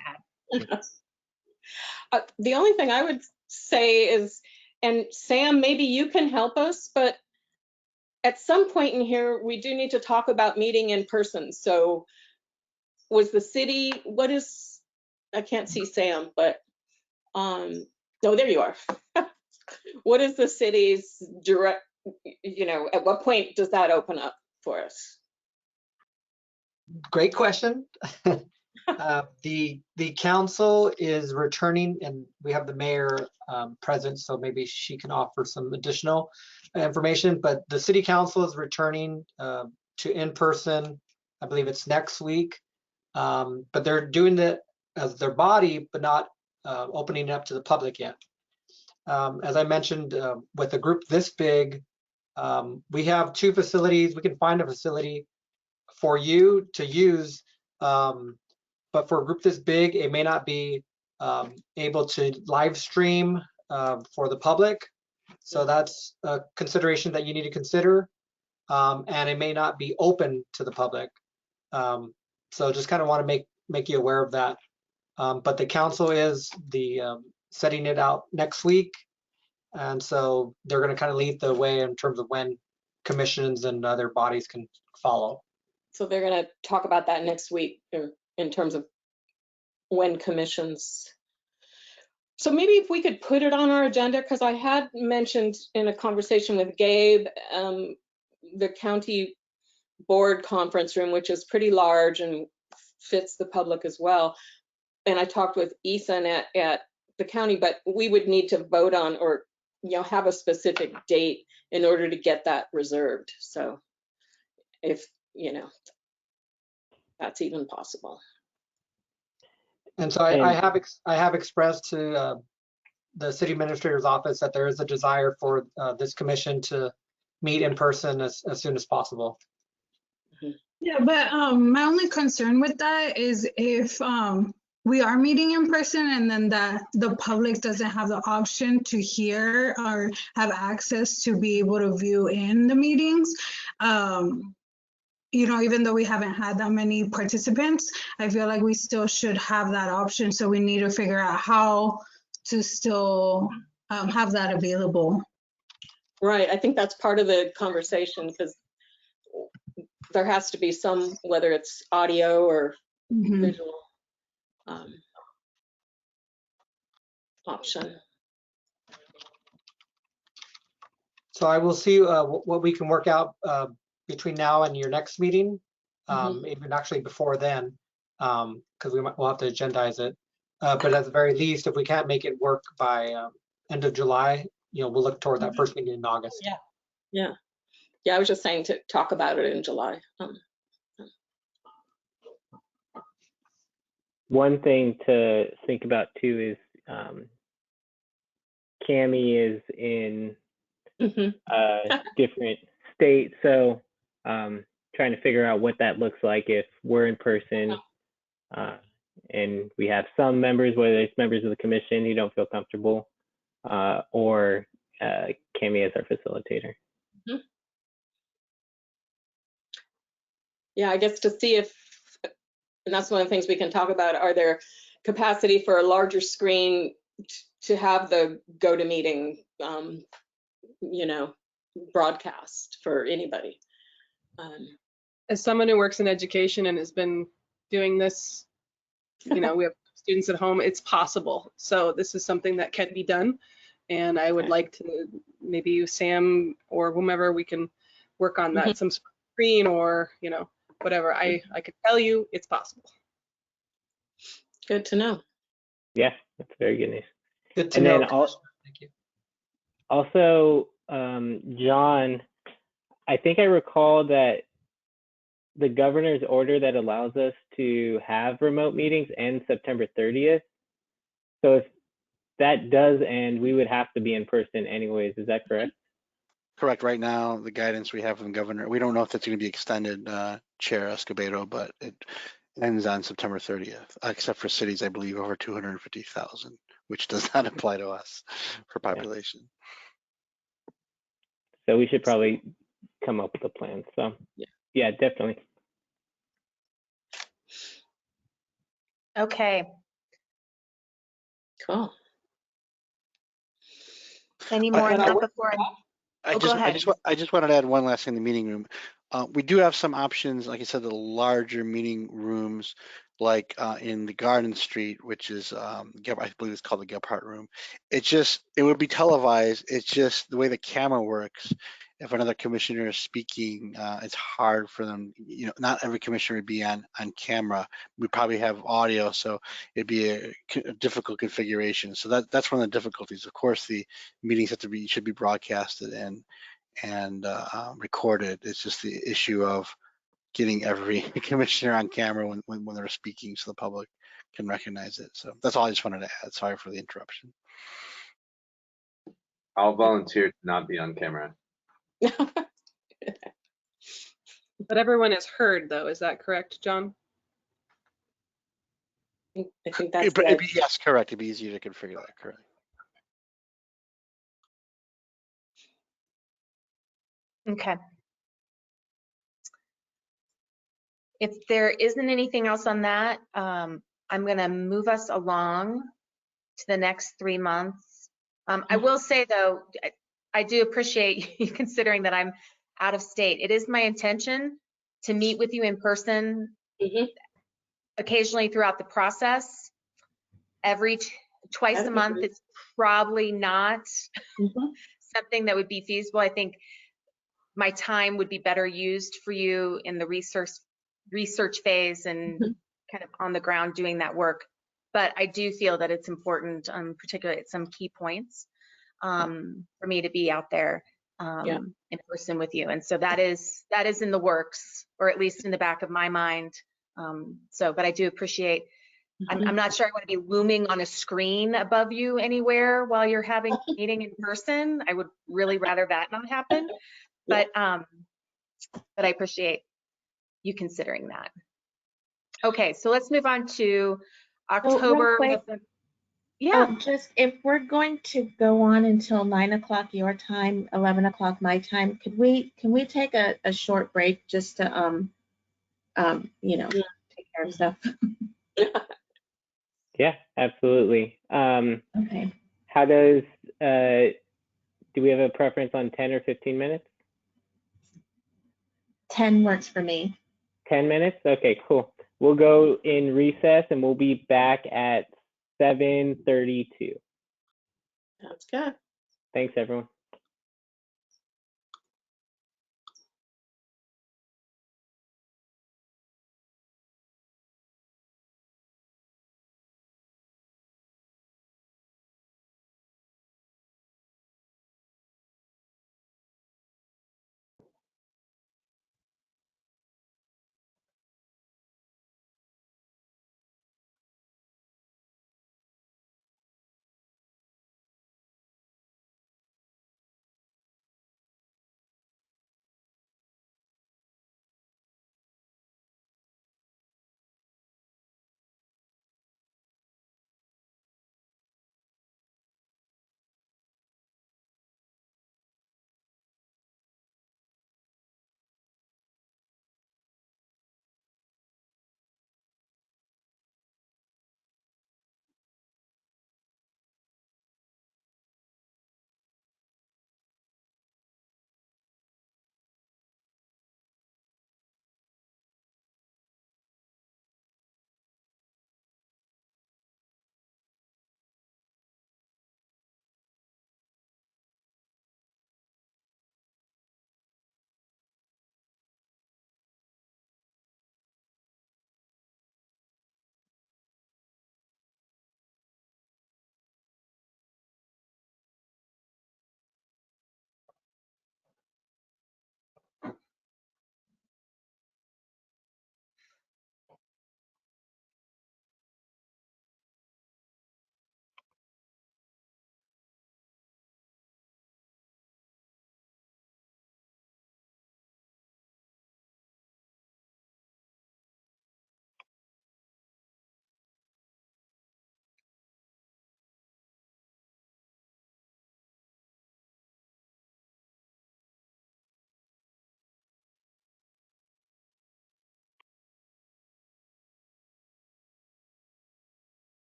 add. The only thing I would say is, and Sam, maybe you can help us, but at some point in here, we do need to talk about meeting in person. So was the city, I can't see Sam, but, oh, there you are. What is the city's direct, at what point does that open up for us? Great question. The council is returning, and we have the mayor present, so maybe she can offer some additional information. But the city council is returning to in-person. I believe it's next week. But they're doing it as their body, but not opening it up to the public yet. As I mentioned, with a group this big, we have 2 facilities. We can find a facility for you to use, but for a group this big, it may not be able to live stream for the public. So that's a consideration that you need to consider, and it may not be open to the public. So just kind of want to make you aware of that. But the council is setting it out next week, and so they're going to kind of lead the way in terms of when commissions and other bodies can follow. So they're going to talk about that next week in terms of when commissions. So maybe if we could put it on our agenda, because I had mentioned in a conversation with Gabe, the county board conference room, which is pretty large and fits the public as well. And I talked with Ethan at the county, but we would need to vote on or have a specific date in order to get that reserved. So if that's even possible. And so I have expressed to the city administrator's office that there is a desire for this commission to meet in person as soon as possible. Yeah, but my only concern with that is if we are meeting in person and then the public doesn't have the option to hear or have access to be able to view in the meetings. Even though we haven't had that many participants, I feel like we still should have that option. So we need to figure out how to still have that available. Right. I think that's part of the conversation, because there has to be some, whether it's audio or visual option. So I will see what we can work out between now and your next meeting, even actually before then, because we'll have to agendize it. But at the very least, if we can't make it work by end of July, we'll look toward that first meeting in August. Yeah. I was just saying to talk about it in July. One thing to think about too is Cami is in different states, so trying to figure out what that looks like if we're in person and we have some members, whether it's members of the commission who don't feel comfortable, or Cami as our facilitator. Yeah, I guess to see if, and that's one of the things we can talk about, are there capacity for a larger screen to have the GoToMeeting, broadcast for anybody? As someone who works in education and has been doing this, we have students at home, it's possible. So this is something that can be done. And I would like to, maybe Sam or whomever, we can work on that, some screen or, whatever. I could tell you it's possible. Good to know. Yeah, that's very good news. Good to know. Thank you. Also, John, I think I recall that the governor's order that allows us to have remote meetings ends September 30th. So if that does end, we would have to be in person anyways. Is that correct? Correct. Right now, the guidance we have from the governor, we don't know if that's going to be extended, Chair Escobedo, but it ends on September 30th, except for cities, I believe, over 250,000, which does not apply to us for population. So we should probably come up with a plan. So yeah, definitely. Okay. Cool. Any more on that before I just wanted to add one last thing in the meeting room. We do have some options, like I said, the larger meeting rooms, like in the Garden Street, which is, I believe it's called the Gephardt Room. It would be televised. It's just the way the camera works. if another commissioner is speaking, it's hard for them, not every commissioner would be on camera. We probably have audio, so it'd be a difficult configuration. So that's one of the difficulties. Of course, the meetings should be broadcasted and recorded. It's just the issue of getting every commissioner on camera when they're speaking so the public can recognize it. So that's all I just wanted to add. Sorry for the interruption. I'll volunteer to not be on camera. But everyone is heard, though. Is that correct, John? I think that's the Yes, correct. It'd be easier to configure that, correct. Okay. If there isn't anything else on that, I'm going to move us along to the next 3 months. I will say, though, I do appreciate you considering that I'm out of state. It is my intention to meet with you in person occasionally throughout the process. Twice a month, it's probably not something that would be feasible. I think my time would be better used for you in the research phase and kind of on the ground doing that work. But I do feel that it's important, particularly at some key points, for me to be out there in person with you. And so that is in the works, or at least in the back of my mind. But I do appreciate, I'm not sure I want to be looming on a screen above you anywhere while you're having a meeting in person. I would really rather that not happen. But I appreciate you considering that. Okay, so let's move on to October. Just if we're going to go on until 9 o'clock your time, 11 o'clock my time, can we take a short break just to take care of stuff? Yeah, absolutely. Okay. How does do we have a preference on 10 or 15 minutes? 10 works for me. 10 minutes? Okay, cool. We'll go in recess and we'll be back at 7:32. Sounds good. Thanks, everyone.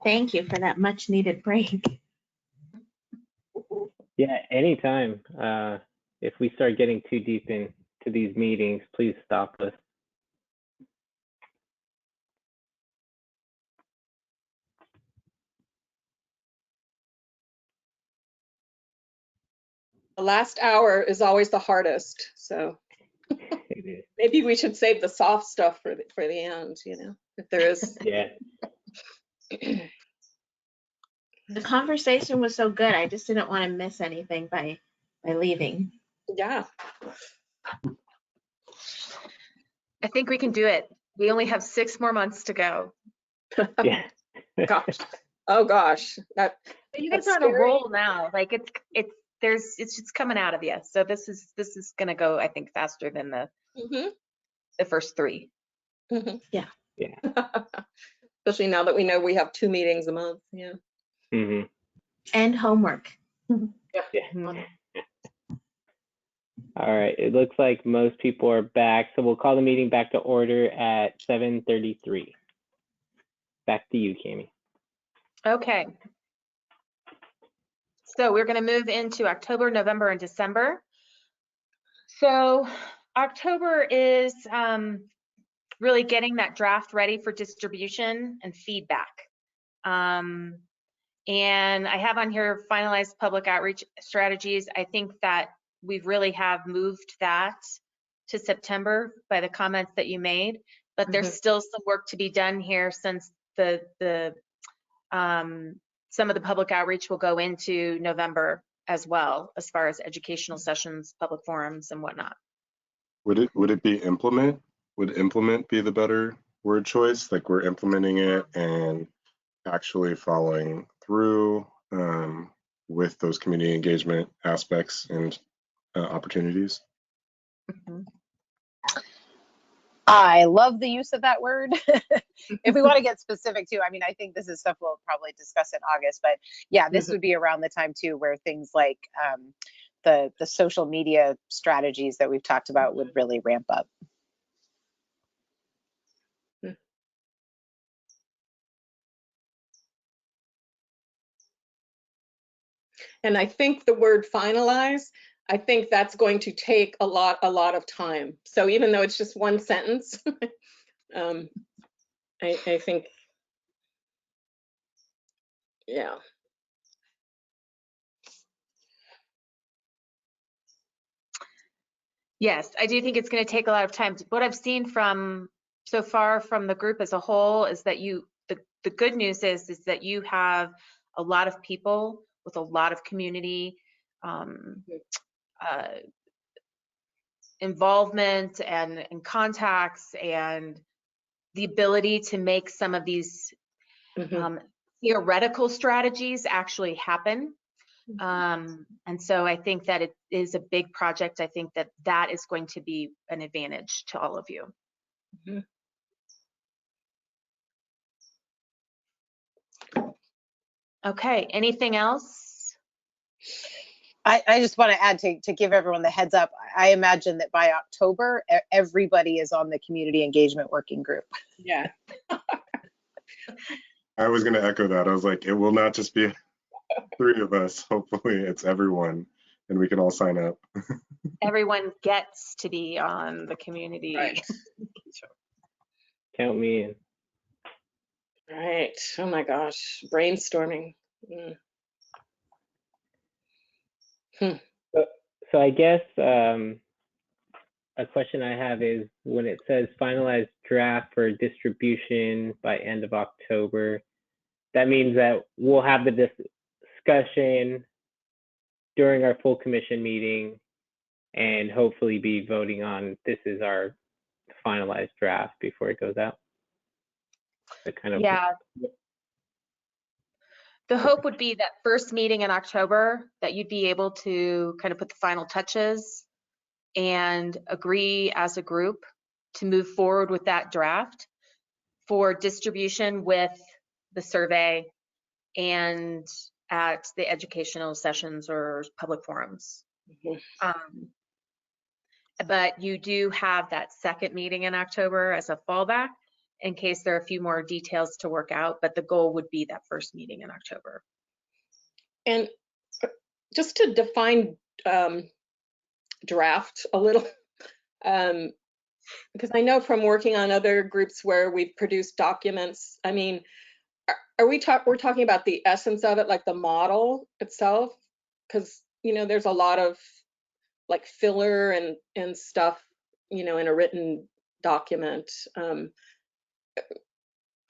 Thank you for that much needed break. Yeah, anytime. If we start getting too deep into these meetings, please stop us. The last hour is always the hardest, so maybe we should save the soft stuff for the end, you know, if there is. Yeah. The conversation was so good. I just didn't want to miss anything by leaving. Yeah. I think we can do it. We only have 6 more months to go. Yeah. Gosh. Oh gosh. But you guys are on a roll now. Like it's just coming out of you. So this is gonna go, I think, faster than the first 3. Yeah. Yeah. Especially now that we know we have 2 meetings a month. Yeah. Mm-hmm. And homework. Yeah. All right. It looks like most people are back, so we'll call the meeting back to order at 7:33. Back to you, Cami. Okay. So we're going to move into October, November, and December. So October is really getting that draft ready for distribution and feedback. And I have on here finalized public outreach strategies. I think that we really have moved that to September by the comments that you made, but there's still some work to be done here since some of the public outreach will go into November as well, as far as educational sessions, public forums, and whatnot. Would it be implement? Would implement be the better word choice? Like we're implementing it and actually following through with those community engagement aspects and opportunities? I love the use of that word. If we want to get specific too, I mean, I think this is stuff we'll probably discuss in August, but yeah, this would be around the time too where things like the social media strategies that we've talked about would really ramp up. And I think the word finalize, I think that's going to take a lot of time. So even though it's just one sentence, I think, yeah. Yes, I do think it's going to take a lot of time. What I've seen from so far from the group as a whole is that the good news is that you have a lot of people with a lot of community involvement and contacts and the ability to make some of these theoretical strategies actually happen. And so I think that it is a big project. I think that that is going to be an advantage to all of you. Okay, anything else? I just want to add to give everyone the heads up. I imagine that by October, everybody is on the community engagement working group. Yeah. I was going to echo that. I was like, it will not just be 3 of us. Hopefully it's everyone and we can all sign up. Everyone gets to be on the community. Right. Count me in. Right. Oh my gosh. Brainstorming. So I guess a question I have is when it says finalized draft for distribution by end of October, that means that we'll have the discussion during our full commission meeting and hopefully be voting on this is our finalized draft before it goes out. Yeah. The hope would be that first meeting in October that you'd be able to kind of put the final touches and agree as a group to move forward with that draft for distribution with the survey and at the educational sessions or public forums. But you do have that second meeting in October as a fallback, in case there are a few more details to work out, but the goal would be that first meeting in October. And just to define draft a little, because I know from working on other groups where we've produced documents, I mean, we're talking about the essence of it, like the model itself? Because, you know, there's a lot of like filler and stuff, you know, in a written document.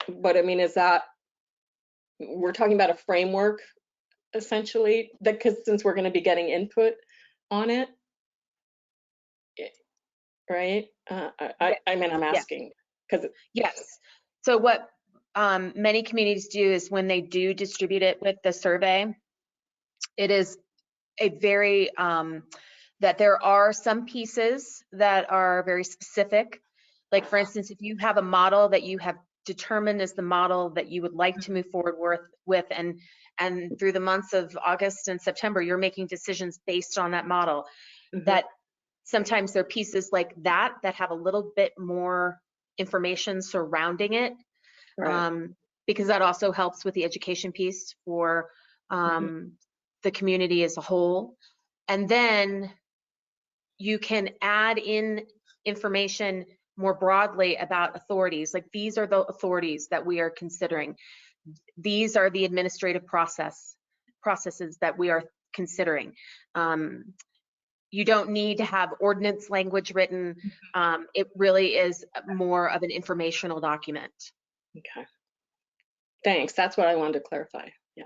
But I mean, is that, we're talking about a framework essentially, that, because since we're going to be getting input on it, right? I mean, I'm asking because yes. So what many communities do is when they do distribute it with the survey, it is a very that there are some pieces that are very specific. Like for instance, if you have a model that you have determined as the model that you would like to move forward with, and through the months of August and September, you're making decisions based on that model, that sometimes there are pieces like that that have a little bit more information surrounding it, right. because that also helps with the education piece for the community as a whole. And then you can add in information more broadly about authorities, like these are the authorities that we are considering. These are the administrative processes that we are considering. You don't need to have ordinance language written. It really is more of an informational document. Okay. Thanks. That's what I wanted to clarify. Yeah.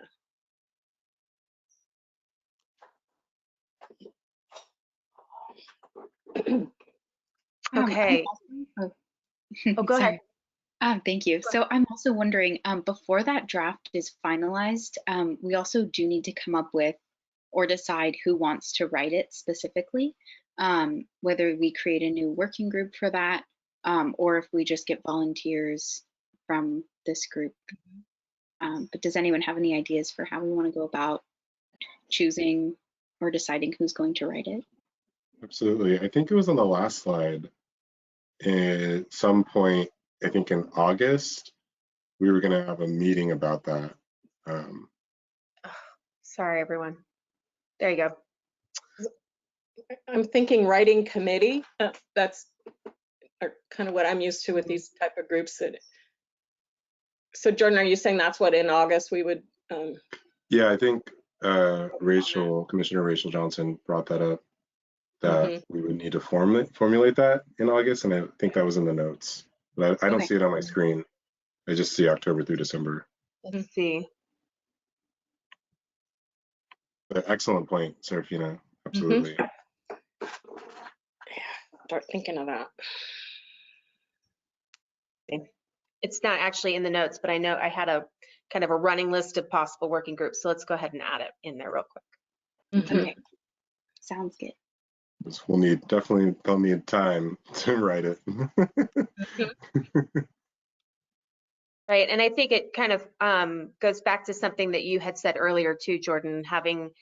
Okay. Oh, go ahead. Thank you. So I'm also wondering, before that draft is finalized, we also do need to come up with or decide who wants to write it specifically, whether we create a new working group for that, or if we just get volunteers from this group. But does anyone have any ideas for how we want to go about choosing or deciding who's going to write it? Absolutely. I think it was on the last slide. At some point, I think in August, we were going to have a meeting about that. Sorry, everyone. There you go. I'm thinking writing committee. That's kind of what I'm used to with these type of groups. So Jordan, are you saying that's what in August we would? Yeah, I think Commissioner Rachel Johnson brought that up, that we would need to formulate that in August, and I think that was in the notes. But I don't see it on my screen. I just see October through December. Let's see. But excellent point, Serafina. Absolutely. Start thinking of that. It's not actually in the notes, but I know I had a kind of a running list of possible working groups. So let's go ahead and add it in there real quick. Okay. Sounds good. They'll need time to write it. Right, and I think it kind of goes back to something that you had said earlier too, Jordan, having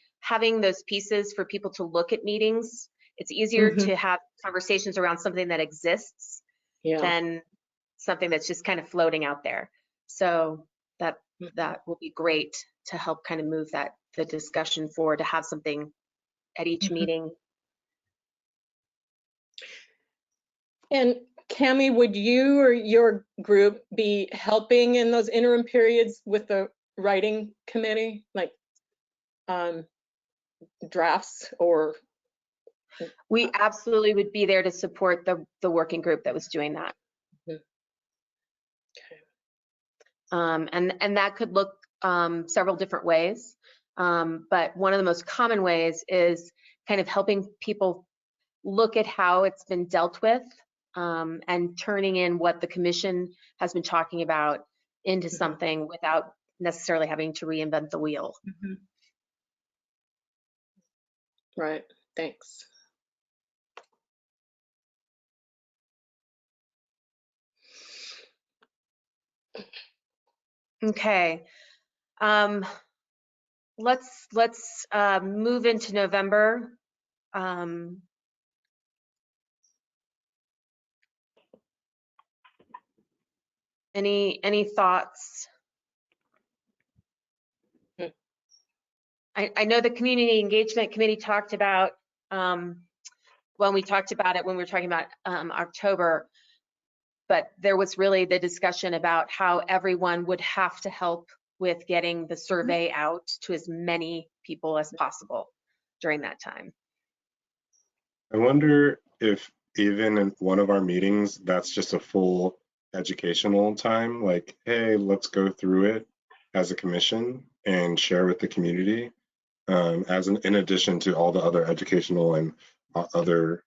those pieces for people to look at meetings. It's easier to have conversations around something that exists than something that's just kind of floating out there. So that will be great to help kind of move the discussion forward, to have something at each meeting. And Cami, would you or your group be helping in those interim periods with the writing committee, like drafts or? We absolutely would be there to support the working group that was doing that. And that could look several different ways. But one of the most common ways is kind of helping people look at how it's been dealt with, and turning in what the commission has been talking about into something without necessarily having to reinvent the wheel. Right, thanks. Okay, let's move into November. Any thoughts? I know the Community Engagement Committee talked about, when we talked about it, when we were talking about October, but there was really the discussion about how everyone would have to help with getting the survey out to as many people as possible during that time. I wonder if even in one of our meetings, that's just a full educational time, like, hey, let's go through it as a commission and share with the community, in addition to all the other educational and other,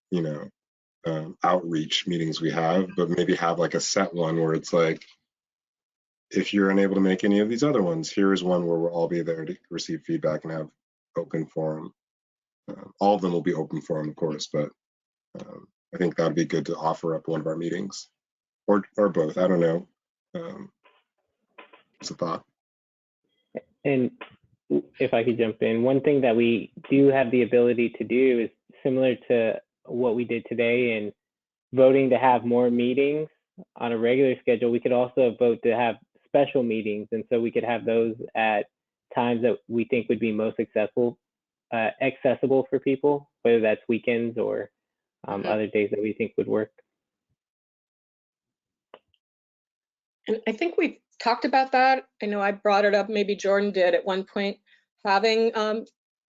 outreach meetings we have, but maybe have like a set one where it's like, if you're unable to make any of these other ones, here's one where we'll all be there to receive feedback and have open forum. All of them will be open forum, of course, but I think that'd be good to offer up one of our meetings, or both. I don't know. It's a thought. And if I could jump in, one thing that we do have the ability to do is similar to what we did today in voting to have more meetings on a regular schedule. We could also vote to have special meetings, and so we could have those at times that we think would be most accessible for people, whether that's weekends or other days that we think would work. And I think we've talked about that. I know I brought it up, maybe Jordan did at one point, having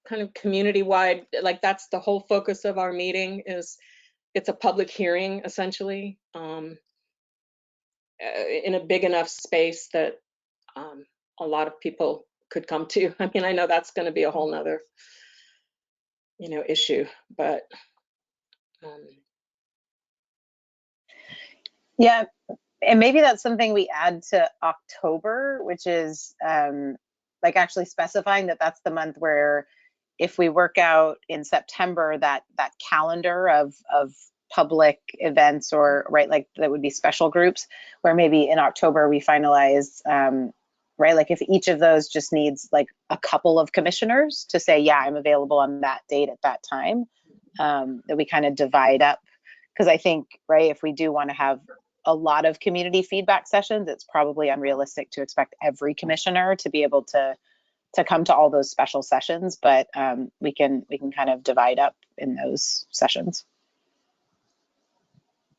kind of community-wide, like that's the whole focus of our meeting, is it's a public hearing essentially, in a big enough space that a lot of people could come to. I mean, I know that's going to be a whole nother, issue, but Yeah, and maybe that's something we add to October, which is like actually specifying that that's the month where, if we work out in September that calendar of public events, or right, like that would be special groups, where maybe in October we finalize, right, like if each of those just needs like a couple of commissioners to say, yeah, I'm available on that date at that time, that we kind of divide up. Because I think, right, if we do want to have a lot of community feedback sessions, it's probably unrealistic to expect every commissioner to be able to come to all those special sessions, but we can kind of divide up in those sessions.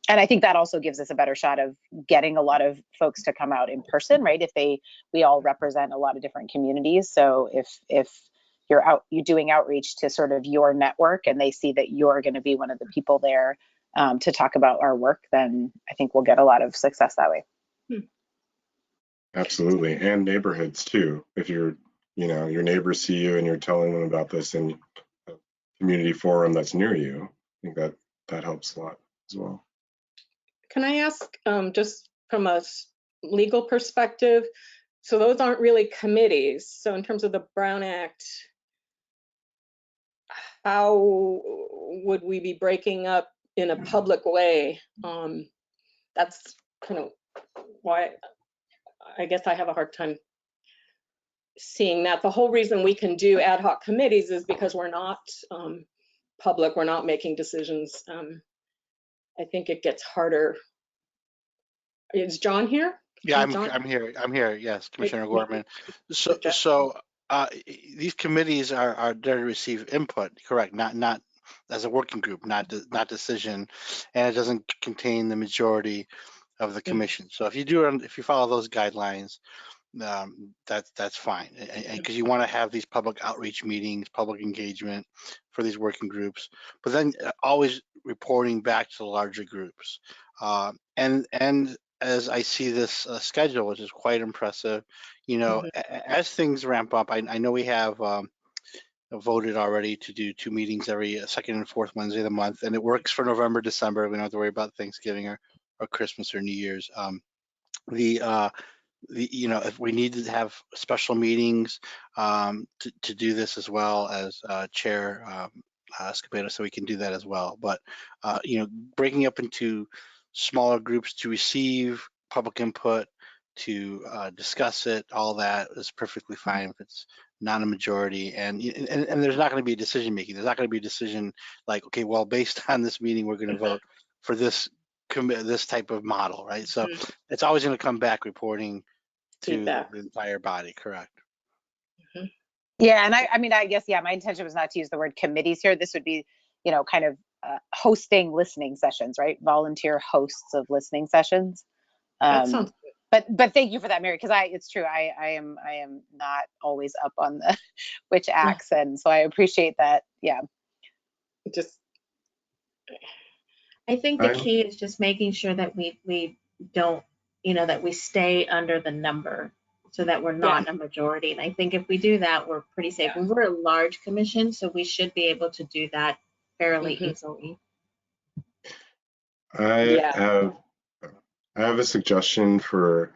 And I think that also gives us a better shot of getting a lot of folks to come out in person, right? We all represent a lot of different communities. So if you're doing outreach to sort of your network and they see that you're going to be one of the people there to talk about our work, then I think we'll get a lot of success that way. Absolutely, and neighborhoods too. If your neighbors see you and you're telling them about this in a community forum that's near you, I think that helps a lot as well. can I ask, just from a legal perspective, so those aren't really committees. So in terms of the Brown Act, how would we be breaking up in a public way? That's kind of why I guess I have a hard time seeing that. The whole reason we can do ad hoc committees is because we're not public, we're not making decisions. I think it gets harder. Is John here? Yeah, I'm here. Yes, Commissioner Gorman. So these committees are there to receive input, correct? Not as a working group, not decision, and it doesn't contain the majority of the commission. So if you follow those guidelines, that's fine, because you want to have these public outreach meetings, public engagement for these working groups, but then always reporting back to the larger groups. And as I see this schedule, which is quite impressive, as things ramp up, I know we have voted already to do 2 meetings every second and fourth Wednesday of the month, and it works for November, December. We don't have to worry about Thanksgiving or Christmas or New Year's. If we need to have special meetings to do this, as well as Chair Escobedo, so we can do that as well. But breaking up into smaller groups to receive public input, to discuss it, all that is perfectly fine if it's not a majority. And there's not going to be a decision making. There's not going to be a decision like, okay, well, based on this meeting, we're going to vote for this this type of model, right? So Mhm. it's always going to come back reporting to Feedback. the entire body, correct? Yeah, and I mean, I guess, yeah, my intention was not to use the word committees here. This would be, you know, kind of hosting listening sessions, right? Volunteer hosts of listening sessions. That sounds good. But thank you for that, Mary, because it's true. I am not always up on the which acts, and so I appreciate that. Yeah. Just I think the key is just making sure that we don't, you know, that we stay under the number so that we're not a majority. And I think if we do that, we're pretty safe. And we're a large commission, so we should be able to do that fairly easily. I have a suggestion for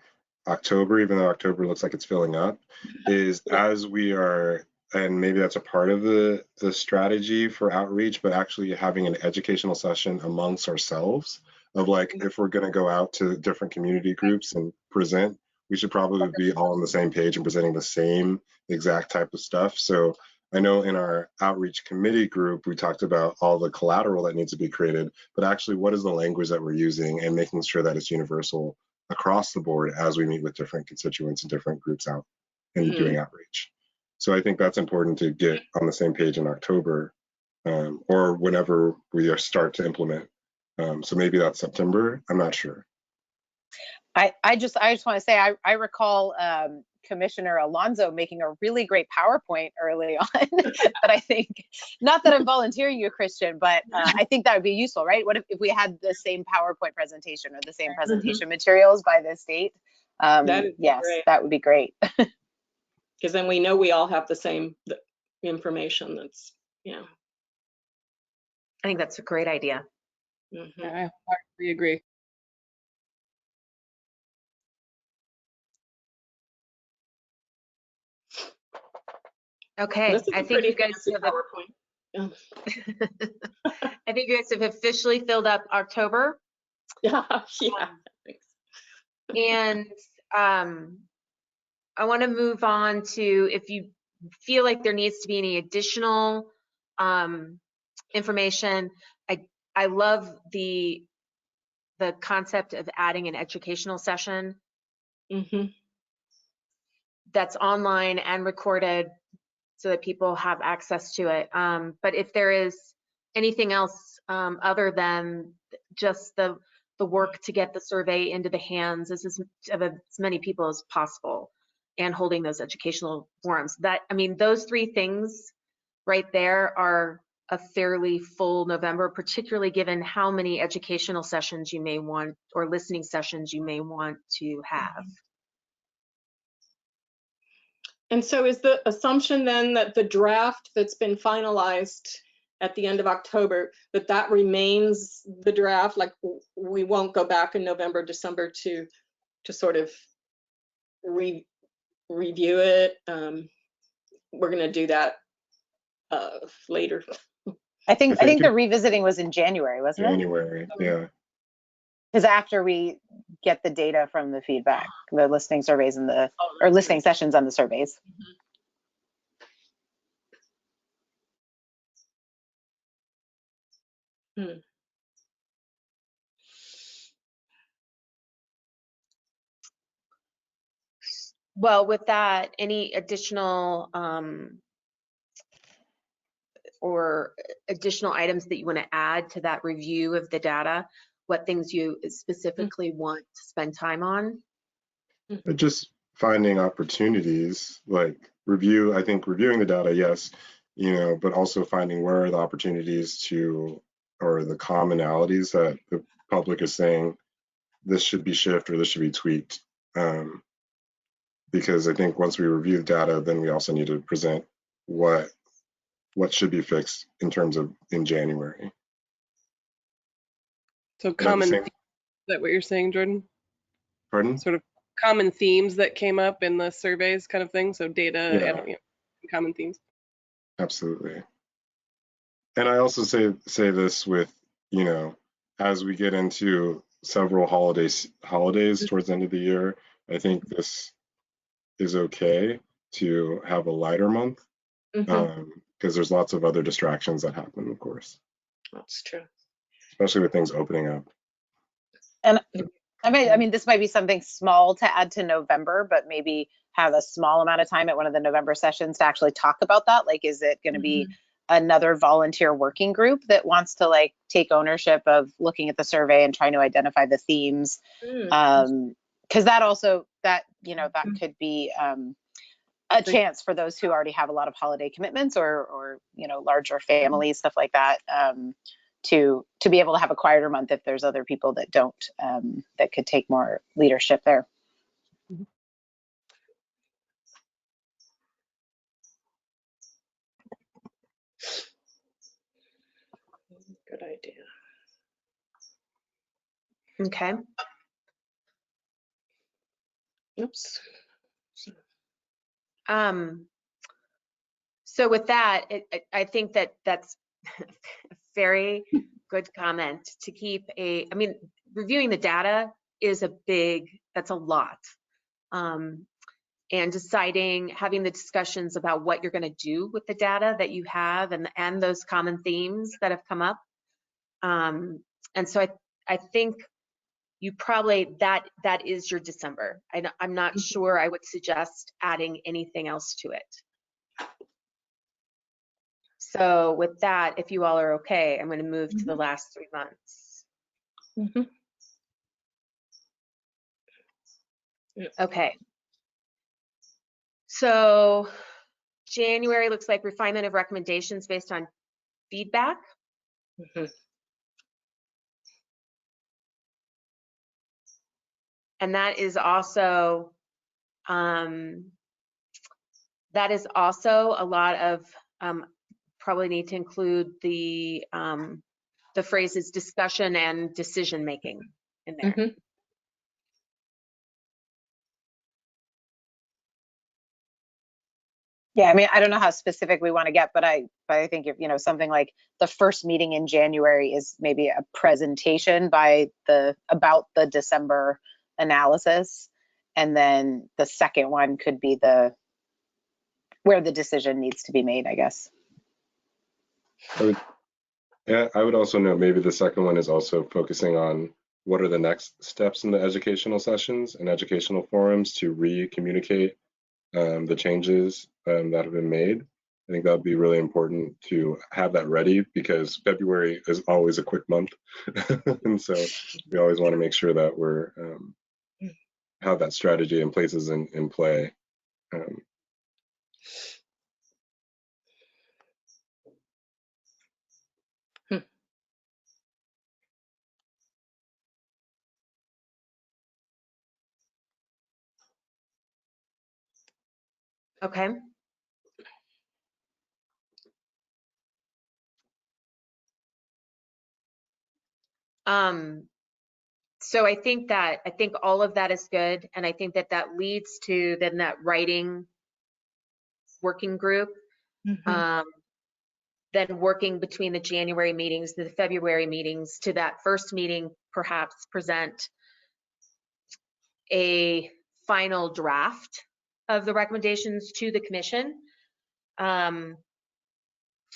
October, even though October looks like it's filling up, is as we are, and maybe that's a part of the strategy for outreach, but actually having an educational session amongst ourselves of like, if we're going to go out to different community groups and present, we should probably be all on the same page and presenting the same exact type of stuff. So I know in our outreach committee group, we talked about all the collateral that needs to be created, but actually what is the language that we're using and making sure that it's universal across the board as we meet with different constituents and different groups out and doing outreach. So I think that's important to get on the same page in October or whenever we start to implement. So maybe that's September, I'm not sure. I just want to say, I recall Commissioner Alonso making a really great PowerPoint early on, but I think, not that I'm volunteering you, Christian, but I think that would be useful, right? What if we had the same PowerPoint presentation or the same presentation materials by this date? Yes, that would be great. Because then we know we all have the same information. That's, I think that's a great idea. I heartily agree. Okay, I think you guys have I think you guys have officially filled up October. And I want to move on to, if you feel like there needs to be any additional information. I love the concept of adding an educational session that's online and recorded so that people have access to it. But if there is anything else other than just the work to get the survey into the hands of as many people as possible and holding those educational forums, those three things right there are a fairly full November, particularly given how many educational sessions you may want or listening sessions you may want to have. And so is the assumption then that the draft that's been finalized at the end of October, that remains the draft? Like we won't go back in November, December to sort of review it. We're going to do that later. I think the revisiting was in January, wasn't it? January, yeah. Because after we get the data from the feedback, the listening surveys and or listening sessions on the surveys. Well, with that, any additional or additional items that you want to add to that review of the data? What things you specifically want to spend time on? But just finding opportunities, like I think reviewing the data, yes, but also finding where are the opportunities or the commonalities that the public is saying this should be shifted or this should be tweaked. Because I think once we review the data, then we also need to present what should be fixed in January. So common, is that what you're saying, Jordan? Pardon? Sort of common themes that came up in the surveys kind of thing. So data and common themes. Absolutely. And I also say this with, as we get into several holidays towards the end of the year, I think this is okay to have a lighter month because there's lots of other distractions that happen, of course. That's true. Especially with things opening up. And I mean, this might be something small to add to November, but maybe have a small amount of time at one of the November sessions to actually talk about that. Like, is it going to be another volunteer working group that wants to like take ownership of looking at the survey and trying to identify the themes? Because that also, that, you know, that could be a chance for those who already have a lot of holiday commitments or you know, larger families, stuff like that, to be able to have a quieter month if there's other people that don't, that could take more leadership there. Good idea. Okay. Oops. So with that, I think that that's a very good comment to keep I mean, reviewing the data is that's a lot. And deciding, having the discussions about what you're going to do with the data that you have and those common themes that have come up. And so I think you probably, that is your December. I'm not sure I would suggest adding anything else to it. So with that, if you all are okay, I'm going to move to the last 3 months. Okay. So January looks like refinement of recommendations based on feedback. And that is also a lot of probably need to include the phrases discussion and decision making in there. Yeah, I mean, I don't know how specific we want to get, but I think if, you know, something like the first meeting in January is maybe a presentation about the December analysis, and then the second one could be where the decision needs to be made, I guess. I would also note maybe the second one is also focusing on what are the next steps in the educational sessions and educational forums to re-communicate the changes that have been made. I think that would be really important to have that ready, because February is always a quick month. And so we always want to make sure that we're have that strategy and places in play. Okay. So I think all of that is good, and I think that leads to then that writing working group, then working between the January meetings, the February meetings, to that first meeting, perhaps present a final draft of the recommendations to the commission,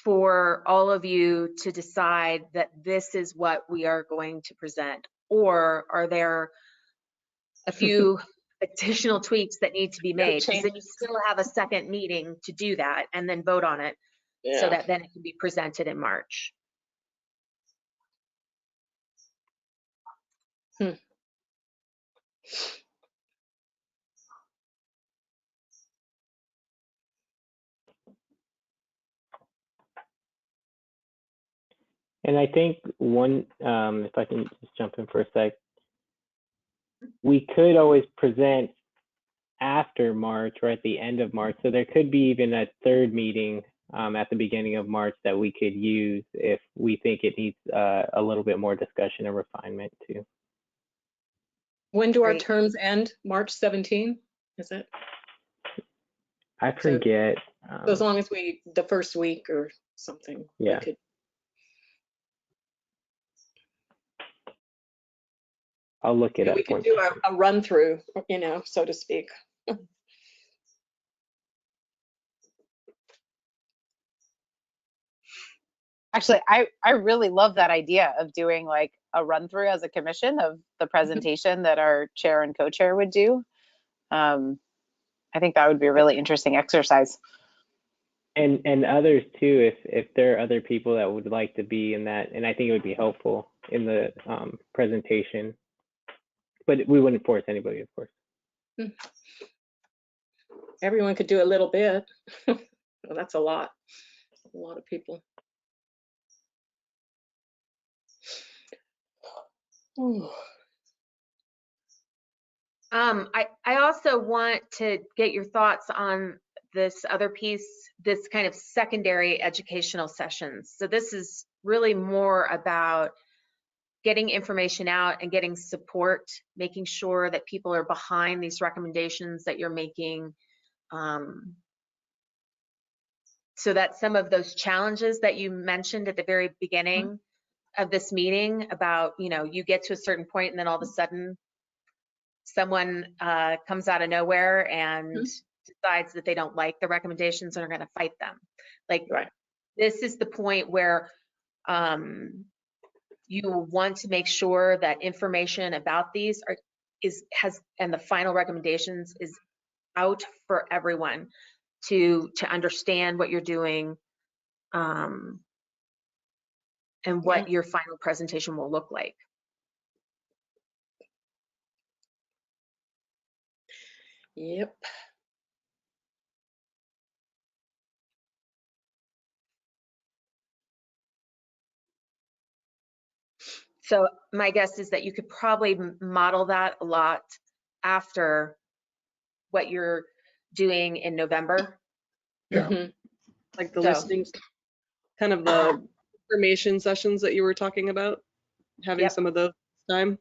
for all of you to decide that this is what we are going to present, or are there a few additional tweaks that need to be made, because then you still have a second meeting to do that and then vote on it, so that then it can be presented in March. And I think one, if I can just jump in for a sec, we could always present after March or at the end of March. So there could be even a third meeting at the beginning of March that we could use if we think it needs a little bit more discussion and refinement too. When do our terms end? March 17, is it? I forget. So as long as the first week or something. Yeah. I'll look it up. We could do a run through, you know, so to speak. Actually, I really love that idea of doing like a run through as a commission of the presentation that our chair and co-chair would do. I think that would be a really interesting exercise. And others too, if there are other people that would like to be in that, and I think it would be helpful in the presentation, but we wouldn't force anybody, of course. Everyone could do a little bit. Well, that's a lot of people. Ooh. I also want to get your thoughts on this other piece, this kind of secondary educational sessions. So this is really more about getting information out and getting support, making sure that people are behind these recommendations that you're making, so that some of those challenges that you mentioned at the very beginning of this meeting about, you get to a certain point and then all of a sudden someone comes out of nowhere and decides that they don't like the recommendations and are going to fight them. Like, this is the point where you want to make sure that information about these and the final recommendations is out for everyone to understand what you're doing, and what your final presentation will look like. Yep. So my guess is that you could probably model that a lot after what you're doing in November. Yeah. Like the listings, kind of the information sessions that you were talking about, having some of those time.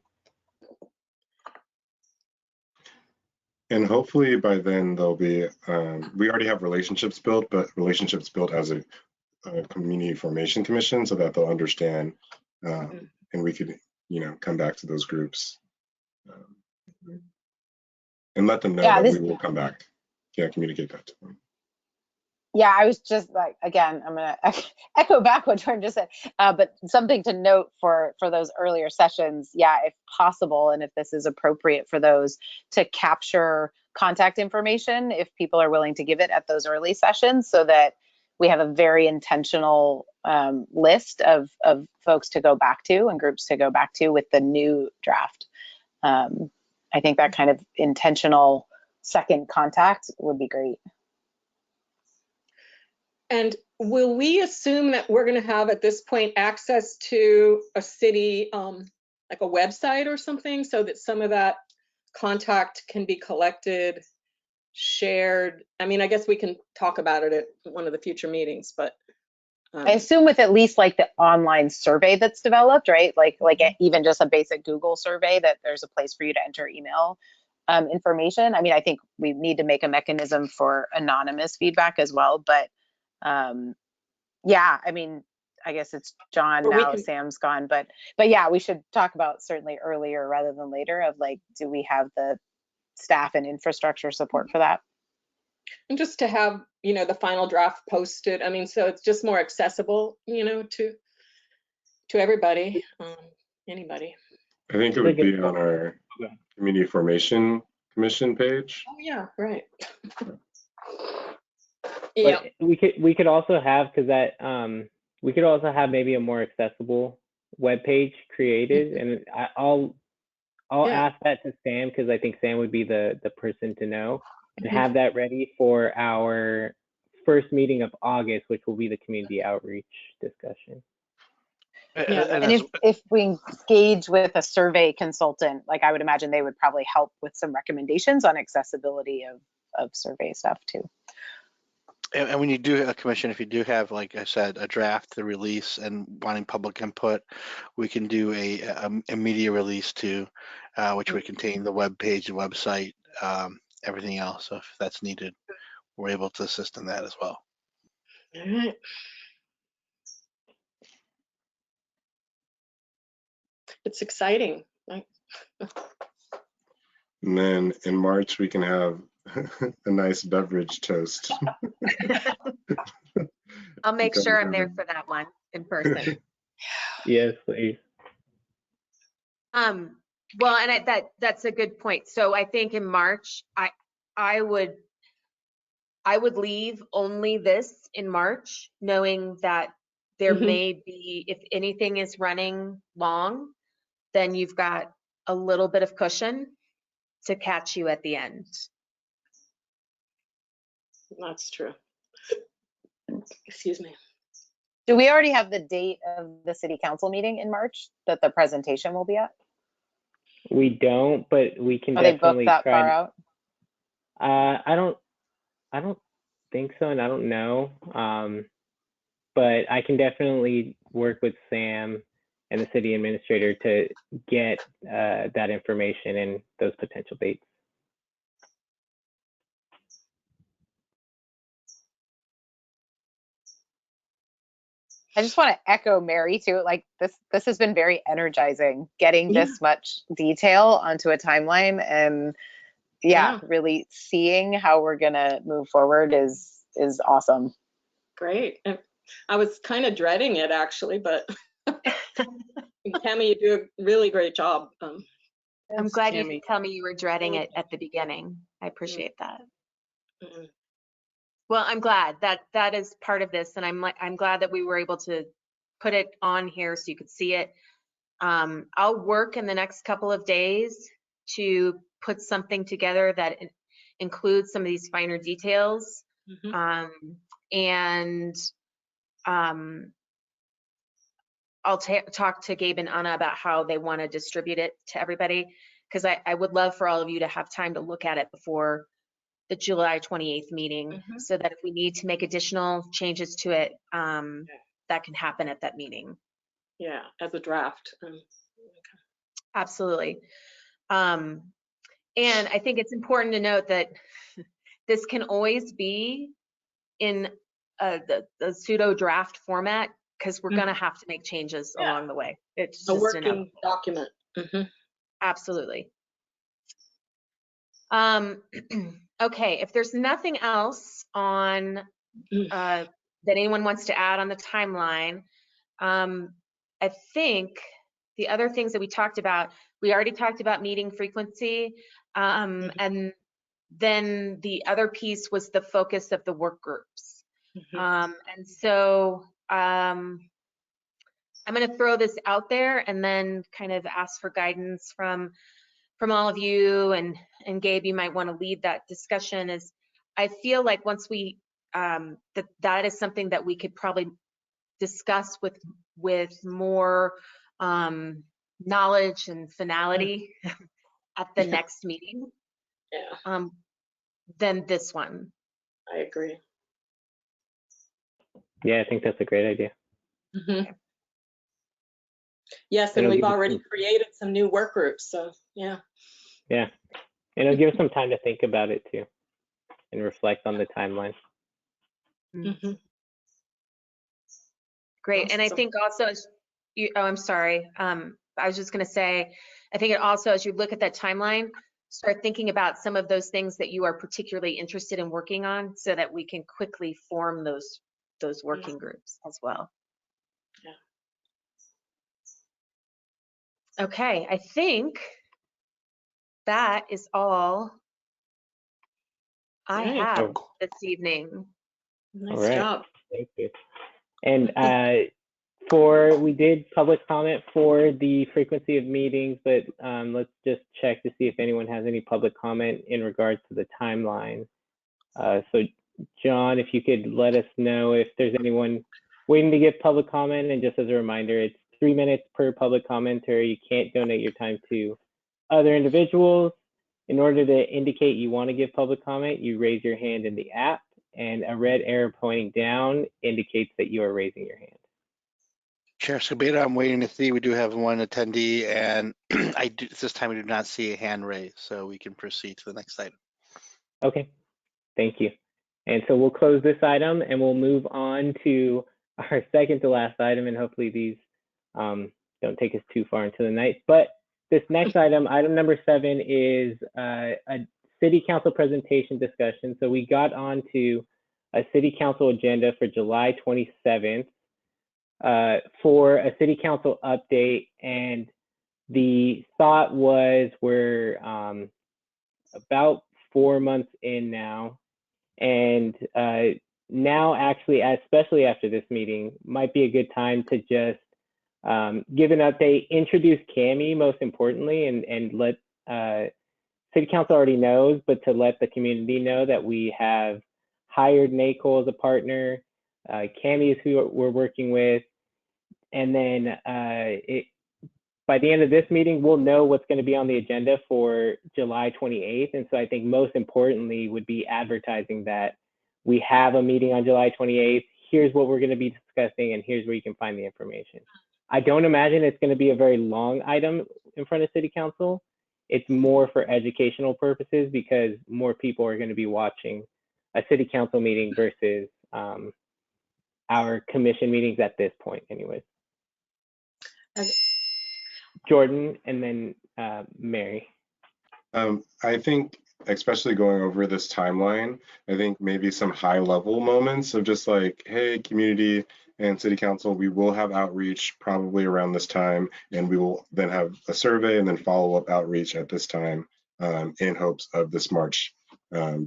And hopefully by then there'll be, we already have relationships built, but relationships built as a community formation commission so that they'll understand, and we could, come back to those groups and let them know that we will come back. Communicate that to them. Yeah, I was just like, again, I'm going to echo back what Jordan just said, but something to note for those earlier sessions, if possible, and if this is appropriate for those, to capture contact information if people are willing to give it at those early sessions, so that we have a very intentional list of folks to go back to and groups to go back to with the new draft. I think that kind of intentional second contact would be great. And will we assume that we're going to have at this point access to a city, like a website or something, so that some of that contact can be collected, shared? I mean, I guess we can talk about it at one of the future meetings, but I assume with at least like the online survey that's developed, right? Like even just a basic Google survey, that there's a place for you to enter email information. I mean, I think we need to make a mechanism for anonymous feedback as well, but I mean, I guess it's John now, Sam's gone, but yeah, we should talk about certainly earlier rather than later of like, do we have the staff and infrastructure support for that? And just to have, the final draft posted. I mean, so it's just more accessible, to everybody, anybody. I think it would be on our community formation commission page. Oh yeah, right. Yeah. We could also have, because that we could also have maybe a more accessible web page created, and I'll ask that to Sam, because I think Sam would be the person to know, and have that ready for our first meeting of August, which will be the community outreach discussion. And if we engage with a survey consultant, like I would imagine they would probably help with some recommendations on accessibility of survey stuff too. And when you do a commission, if you do have, like I said, a draft to release and wanting public input, we can do a media release too, which would contain the web page, the website, everything else. So if that's needed, we're able to assist in that as well. All right. It's exciting. And then in March, we can have a nice beverage toast. I'll make sure I'm there for that one in person. Yes, please. Well, and that's a good point. So I think in March, I would leave only this in March, knowing that there may be, if anything is running long, then you've got a little bit of cushion to catch you at the end. That's true. Excuse me. Do we already have the date of the city council meeting in March that the presentation will be at? We don't, but we can Are they booked definitely that try. far out? I don't think so, and I don't know. But I can definitely work with Sam and the city administrator to get that information and those potential dates. I just want to echo Mary too. Like this has been very energizing, getting this much detail onto a timeline, and really seeing how we're gonna move forward is awesome. Great. And I was kind of dreading it actually, but Tammy, you do a really great job. I'm glad you didn't tell me you were dreading it at the beginning. I appreciate that. Well, I'm glad that is part of this, and I'm glad that we were able to put it on here so you could see it. I'll work in the next couple of days to put something together that includes some of these finer details, and I'll talk to Gabe and Anna about how they want to distribute it to everybody, because I would love for all of you to have time to look at it before the July 28th meeting, so that if we need to make additional changes to it, that can happen at that meeting. Yeah, as a draft. Absolutely. And I think it's important to note that this can always be in the pseudo draft format, because we're going to have to make changes along the way. It's just a working document. Absolutely. Okay, if there's nothing else on that anyone wants to add on the timeline, I think the other things that we talked about, we already talked about meeting frequency, and then the other piece was the focus of the work groups. And so I'm going to throw this out there and then kind of ask for guidance from all of you, and Gabe, you might want to lead that discussion. Is I feel like once we that is something that we could probably discuss with more knowledge and finality at the next meeting. Than this one. I agree. Yeah, I think that's a great idea. Yes, and we've already created some new work groups, so yeah. Yeah, and it'll give us some time to think about it too, and reflect on the timeline. Great, and I think also, as you, I'm sorry, I was just going to say, I think it also, as you look at that timeline, start thinking about some of those things that you are particularly interested in working on, so that we can quickly form those working groups as well. Okay, I think that is all I have this evening. Nice job. Thank you. And we did public comment for the frequency of meetings, but let's just check to see if anyone has any public comment in regards to the timeline. So John, if you could let us know if there's anyone waiting to give public comment, and just as a reminder, it's 3 minutes per public commenter. You can't donate your time to other individuals. In order to indicate you want to give public comment, you raise your hand in the app, and a red arrow pointing down indicates that you are raising your hand. Chair Escobedo, I'm waiting to see. We do have one attendee, and this time we do not see a hand raised, so we can proceed to the next item. Okay, thank you. And so we'll close this item, and we'll move on to our second to last item, and hopefully these don't take us too far into the night. But this next item, item number 7, is a city council presentation discussion. So we got onto a city council agenda for July 27th. for a city council update. And the thought was we're about 4 months in now. And now actually, especially after this meeting, might be a good time to just give an update, introduce Cami most importantly, and let City Council already knows, but to let the community know that we have hired NACOL as a partner. Cami is who we're working with. And then by the end of this meeting, we'll know what's going to be on the agenda for July 28th. And so I think most importantly would be advertising that we have a meeting on July 28th. Here's what we're going to be discussing, and here's where you can find the information. I don't imagine it's going to be a very long item in front of City Council. It's more for educational purposes because more people are going to be watching a City Council meeting versus our commission meetings at this point anyways. Jordan, and then Mary. I think, especially going over this timeline, I think maybe some high level moments of just like, hey, community and city council, we will have outreach probably around this time, and we will then have a survey and then follow up outreach at this time in hopes of this March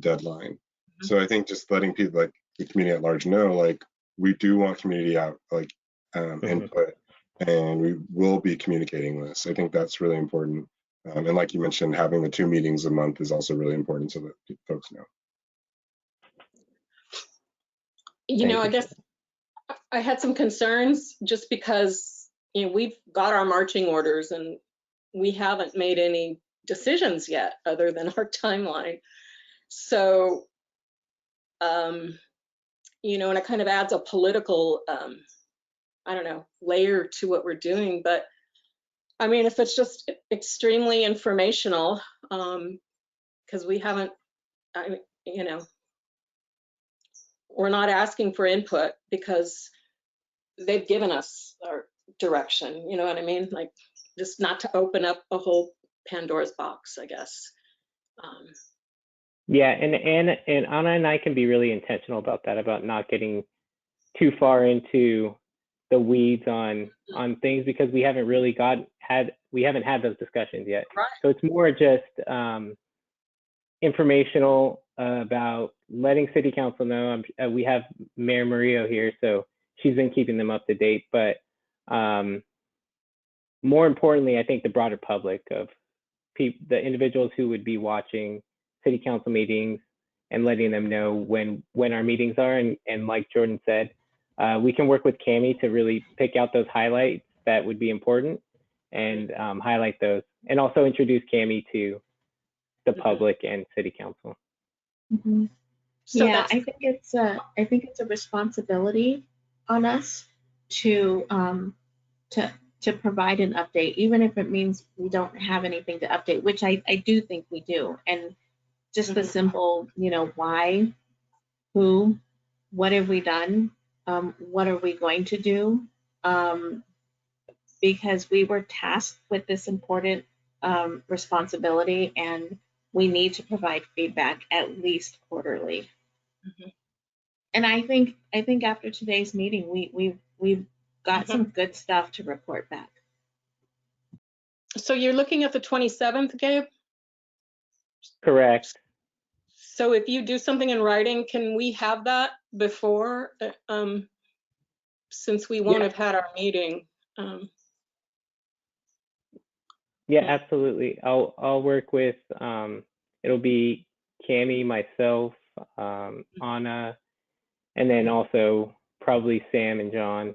deadline. So I think just letting people, like the community at large, know, like, we do want community out, like input, and we will be communicating this. I think that's really important. And like you mentioned, having the 2 meetings a month is also really important so that folks know. You know, I guess I had some concerns just because, you know, we've got our marching orders and we haven't made any decisions yet other than our timeline. So, you know, and it kind of adds a political, I don't know, layer to what we're doing. But I mean, if it's just extremely informational, because we haven't, you know, we're not asking for input because they've given us our direction, you know what I mean? Like, just not to open up a whole Pandora's box, I guess. Yeah, and Anna and I can be really intentional about that, about not getting too far into the weeds on things because we haven't really had those discussions yet. Right. So it's more just informational about letting City Council know. We have Mayor Murillo here, so she's been keeping them up to date. But more importantly, I think the broader public of the individuals who would be watching City Council meetings and letting them know when our meetings are. And like Jordan said, we can work with Cami to really pick out those highlights that would be important and highlight those, and also introduce Cami to the public and City Council. So yeah, I think it's a responsibility on us to provide an update, even if it means we don't have anything to update, which I do think we do. And just the simple, you know, why, who, what have we done, what are we going to do, because we were tasked with this important responsibility, and we need to provide feedback at least quarterly. And I think after today's meeting, we've got some good stuff to report back. So you're looking at the 27th, Gabe? Correct. So if you do something in writing, can we have that before, since we won't have had our meeting? Yeah, absolutely. I'll work with, it'll be Cami, myself, Anna, and then also probably Sam and John.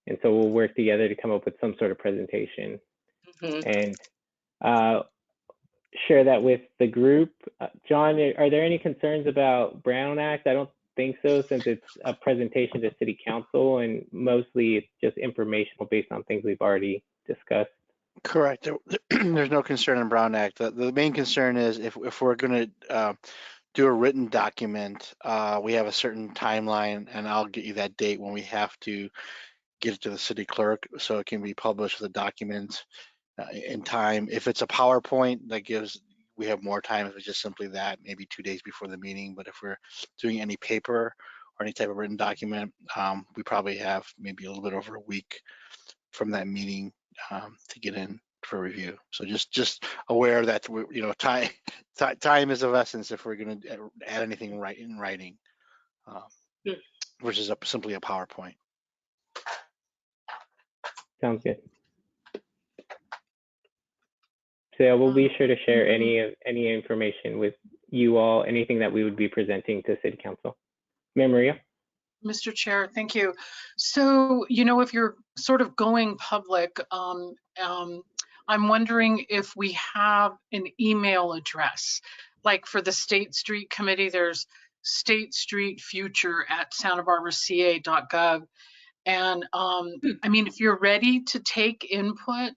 And so we'll work together to come up with some sort of presentation and share that with the group. John, are there any concerns about Brown Act? I don't think so, since it's a presentation to City Council and mostly it's just informational based on things we've already discussed. Correct. There's no concern in Brown Act. The main concern is if we're going to do a written document, we have a certain timeline, and I'll get you that date when we have to get it to the city clerk so it can be published with the documents in time. If it's a PowerPoint, we have more time. If it's just simply that, maybe 2 days before the meeting. But if we're doing any paper or any type of written document. We probably have maybe a little bit over a week from that meeting to get in for review. So just aware that time is of essence if we're going to add anything in writing, versus simply a PowerPoint. Sounds good. So we'll be sure to share any information with you all, anything that we would be presenting to City Council. Maria? Mr. Chair, thank you. So, if you're sort of going public, I'm wondering if we have an email address. Like for the State Street Committee, there's statestreetfuture@santabarbaraca.gov. And I mean, if you're ready to take input,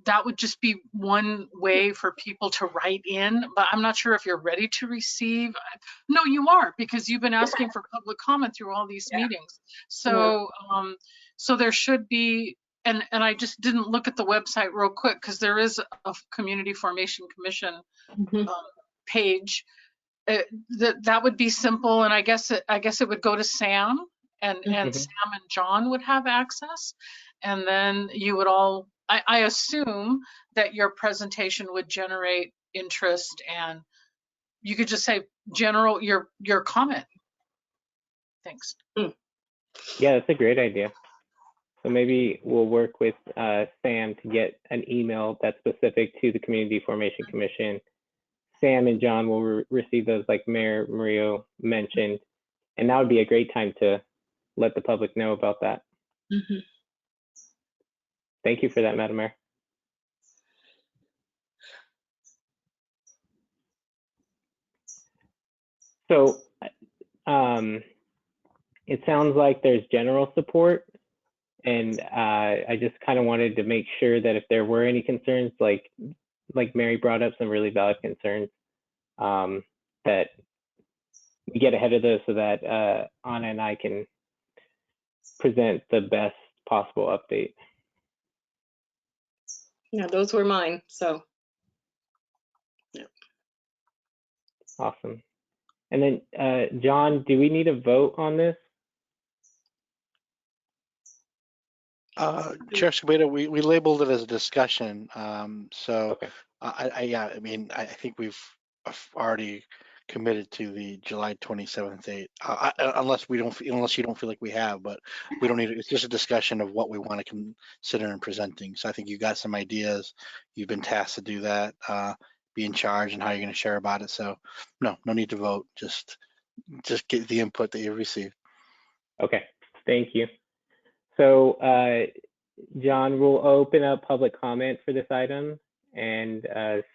that would just be one way for people to write in, but I'm not sure if you're ready to receive. No, you are, because you've been asking for public comment through all these meetings. So, so there should be, and I just didn't look at the website real quick because there is a Community Formation Commission page. That would be simple, and I guess it would go to Sam, and Sam and John would have access, and then you would all. I assume that your presentation would generate interest, and you could just say general your comment. Thanks. Yeah, that's a great idea. So maybe we'll work with Sam to get an email that's specific to the Community Formation Commission. Sam and John will receive those, like Mayor Murillo mentioned, and that would be a great time to let the public know about that. Thank you for that, Madam Mayor. So it sounds like there's general support, and I just kind of wanted to make sure that if there were any concerns, like Mary brought up some really valid concerns, that we get ahead of those so that Anna and I can present the best possible update. Yeah, those were mine. So, yeah. Awesome. And then, John, do we need a vote on this? Chair Escobedo, we labeled it as a discussion. So Okay. I mean, I think we've already committed to the July 27th date, unless you don't feel like we have, but we don't need it. It's just a discussion of what we want to consider in presenting. So I think you got some ideas. You've been tasked to do that, be in charge and how you're going to share about it. So no need to vote. Just get the input that you received. Okay, thank you. So, John, we'll open up public comment for this item, and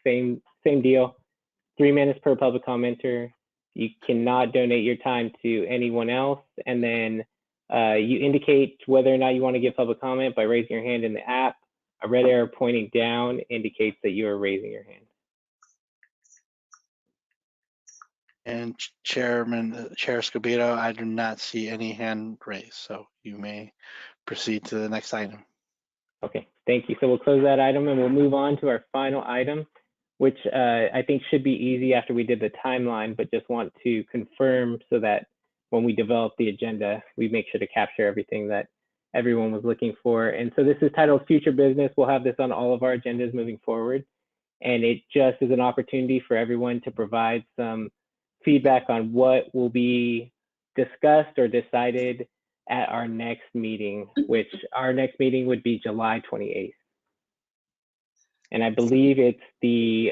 same deal. 3 minutes per public commenter. You cannot donate your time to anyone else, and then you indicate whether or not you want to give public comment by raising your hand in the app. A red arrow pointing down indicates that you are raising your hand. And Chair Escobedo, I do not see any hand raised, so you may proceed to the next item. Okay, thank you. So we'll close that item and we'll move on to our final item, which I think should be easy after we did the timeline, but just want to confirm so that when we develop the agenda, we make sure to capture everything that everyone was looking for. And so this is titled Future Business. We'll have this on all of our agendas moving forward. And it just is an opportunity for everyone to provide some feedback on what will be discussed or decided at our next meeting, which our next meeting would be July 28th. And I believe it's the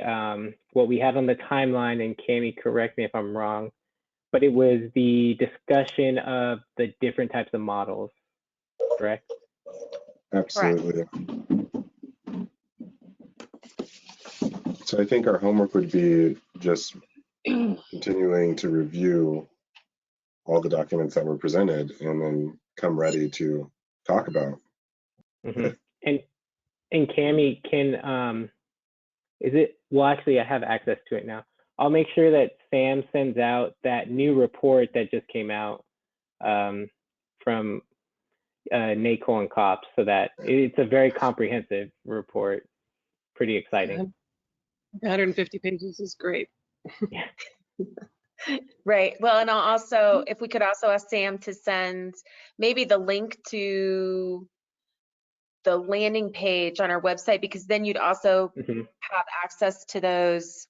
what we had on the timeline, and Cami, correct me if I'm wrong, but it was the discussion of the different types of models, correct? Absolutely. So I think our homework would be just continuing to review all the documents that were presented and then come ready to talk about. And Cami, can is it, well, actually I have access to it now. I'll make sure that Sam sends out that new report that just came out from NACOL and COPS, so that it's a very comprehensive report. Pretty exciting. 150 pages is great. Yeah. Right. Well, and I'll also, if we could also ask Sam to send maybe the link to the landing page on our website, because then you'd also Mm-hmm. have access to those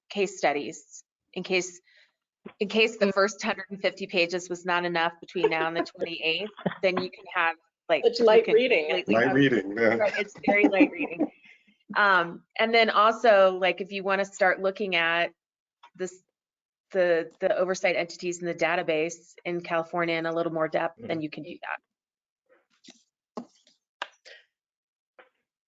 case studies in case the first 150 pages was not enough between now and the 28th, then you can have like It's light you can reading. completely Light have- reading. Yeah. Right, it's very light reading. And then also, like, if you want to start looking at this, the oversight entities in the database in California in a little more depth, then you can do that.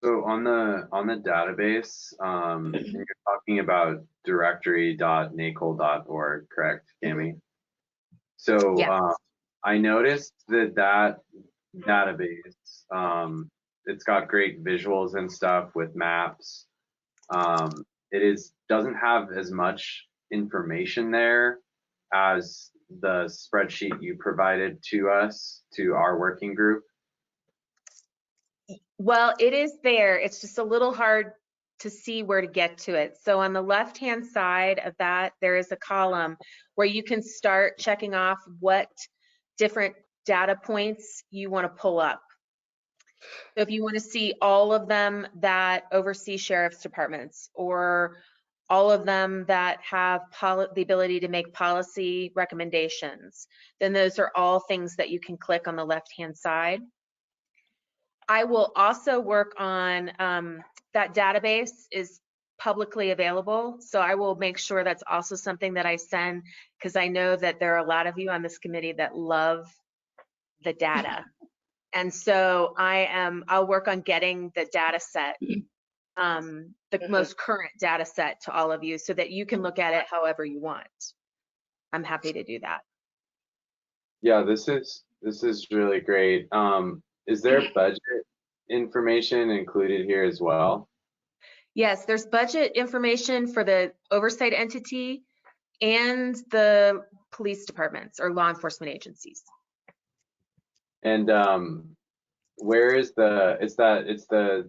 So on the database, and you're talking about directory.nacol.org, correct, Cami? So Yes. I noticed that database, it's got great visuals and stuff with maps. It doesn't have as much information there as the spreadsheet you provided to us, to our working group. Well, it is there. It's just a little hard to see where to get to it. So on the left-hand side of that, there is a column where you can start checking off what different data points you want to pull up. So if you want to see all of them that oversee sheriff's departments, or all of them that have the ability to make policy recommendations, then those are all things that you can click on the left-hand side. I will also work on that database is publicly available, so I will make sure that's also something that I send, because I know that there are a lot of you on this committee that love the data. And so I'll work on getting the data set, the most current data set to all of you, so that you can look at it however you want. I'm happy to do that. Yeah, this is really great. Is there budget information included here as well? Yes, there's budget information for the oversight entity and the police departments or law enforcement agencies. And where is it's the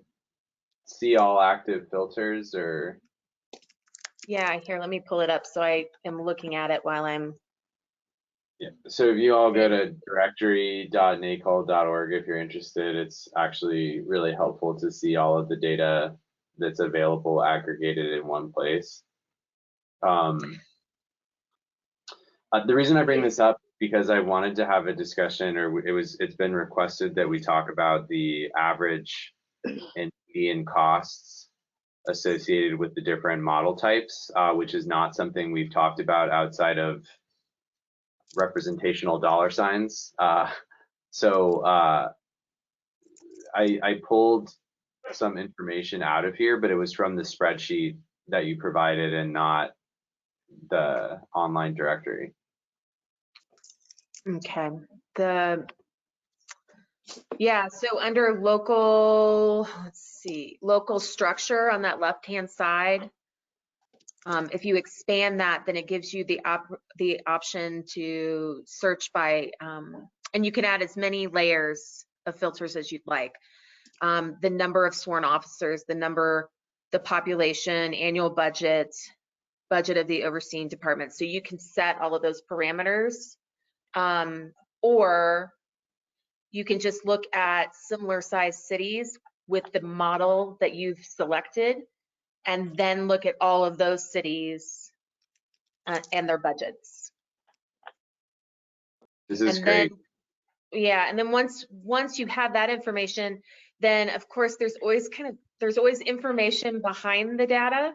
see all active filters, or? Yeah, here, let me pull it up so I am looking at it while I'm. Yeah. So if you all go to directory.nacol.org if you're interested, it's actually really helpful to see all of the data that's available aggregated in one place. The reason I bring this up is because I wanted to have a discussion, or it's been requested that we talk about the average and median costs associated with the different model types, which is not something we've talked about outside of representational dollar signs. So I pulled some information out of here, but it was from the spreadsheet that you provided and not the online directory. Okay. Yeah, so under local, let's see, local structure on that left-hand side, if you expand that, then it gives you the option to search by, and you can add as many layers of filters as you'd like. The number of sworn officers, the population, annual budget of the overseeing department. So you can set all of those parameters, or you can just look at similar sized cities with the model that you've selected, and then look at all of those cities and their budgets. This is great. Yeah, and then once you have that information, then of course there's always information behind the data.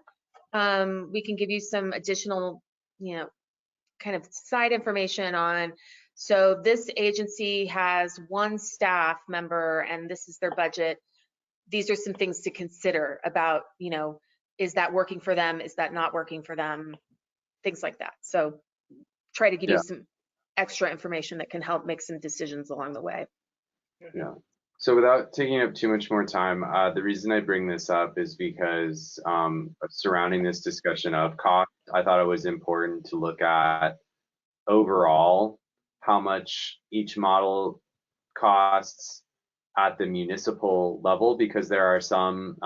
We can give you some additional, kind of side information on. So this agency has one staff member and this is their budget. These are some things to consider about, is that working for them? Is that not working for them? Things like that. So try to give you some extra information that can help make some decisions along the way. Yeah. So without taking up too much more time, the reason I bring this up is because surrounding this discussion of cost, I thought it was important to look at overall how much each model costs at the municipal level, because there are some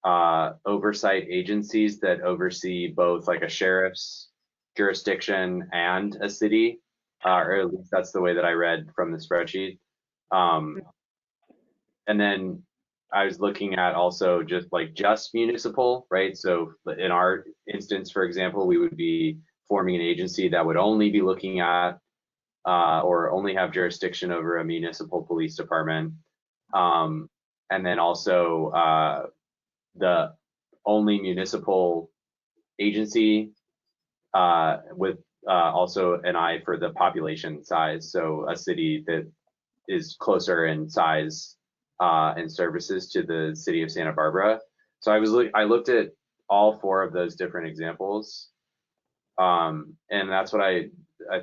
oversight agencies that oversee both like a sheriff's jurisdiction and a city, or at least that's the way that I read from the spreadsheet. And then I was looking at also just municipal, right? So in our instance, for example, we would be forming an agency that would only be looking at or only have jurisdiction over a municipal police department. And then also the only municipal agency with also an eye for the population size. So a city that is closer in size and services to the city of Santa Barbara. So I looked at all 4 of those different examples, and that's what I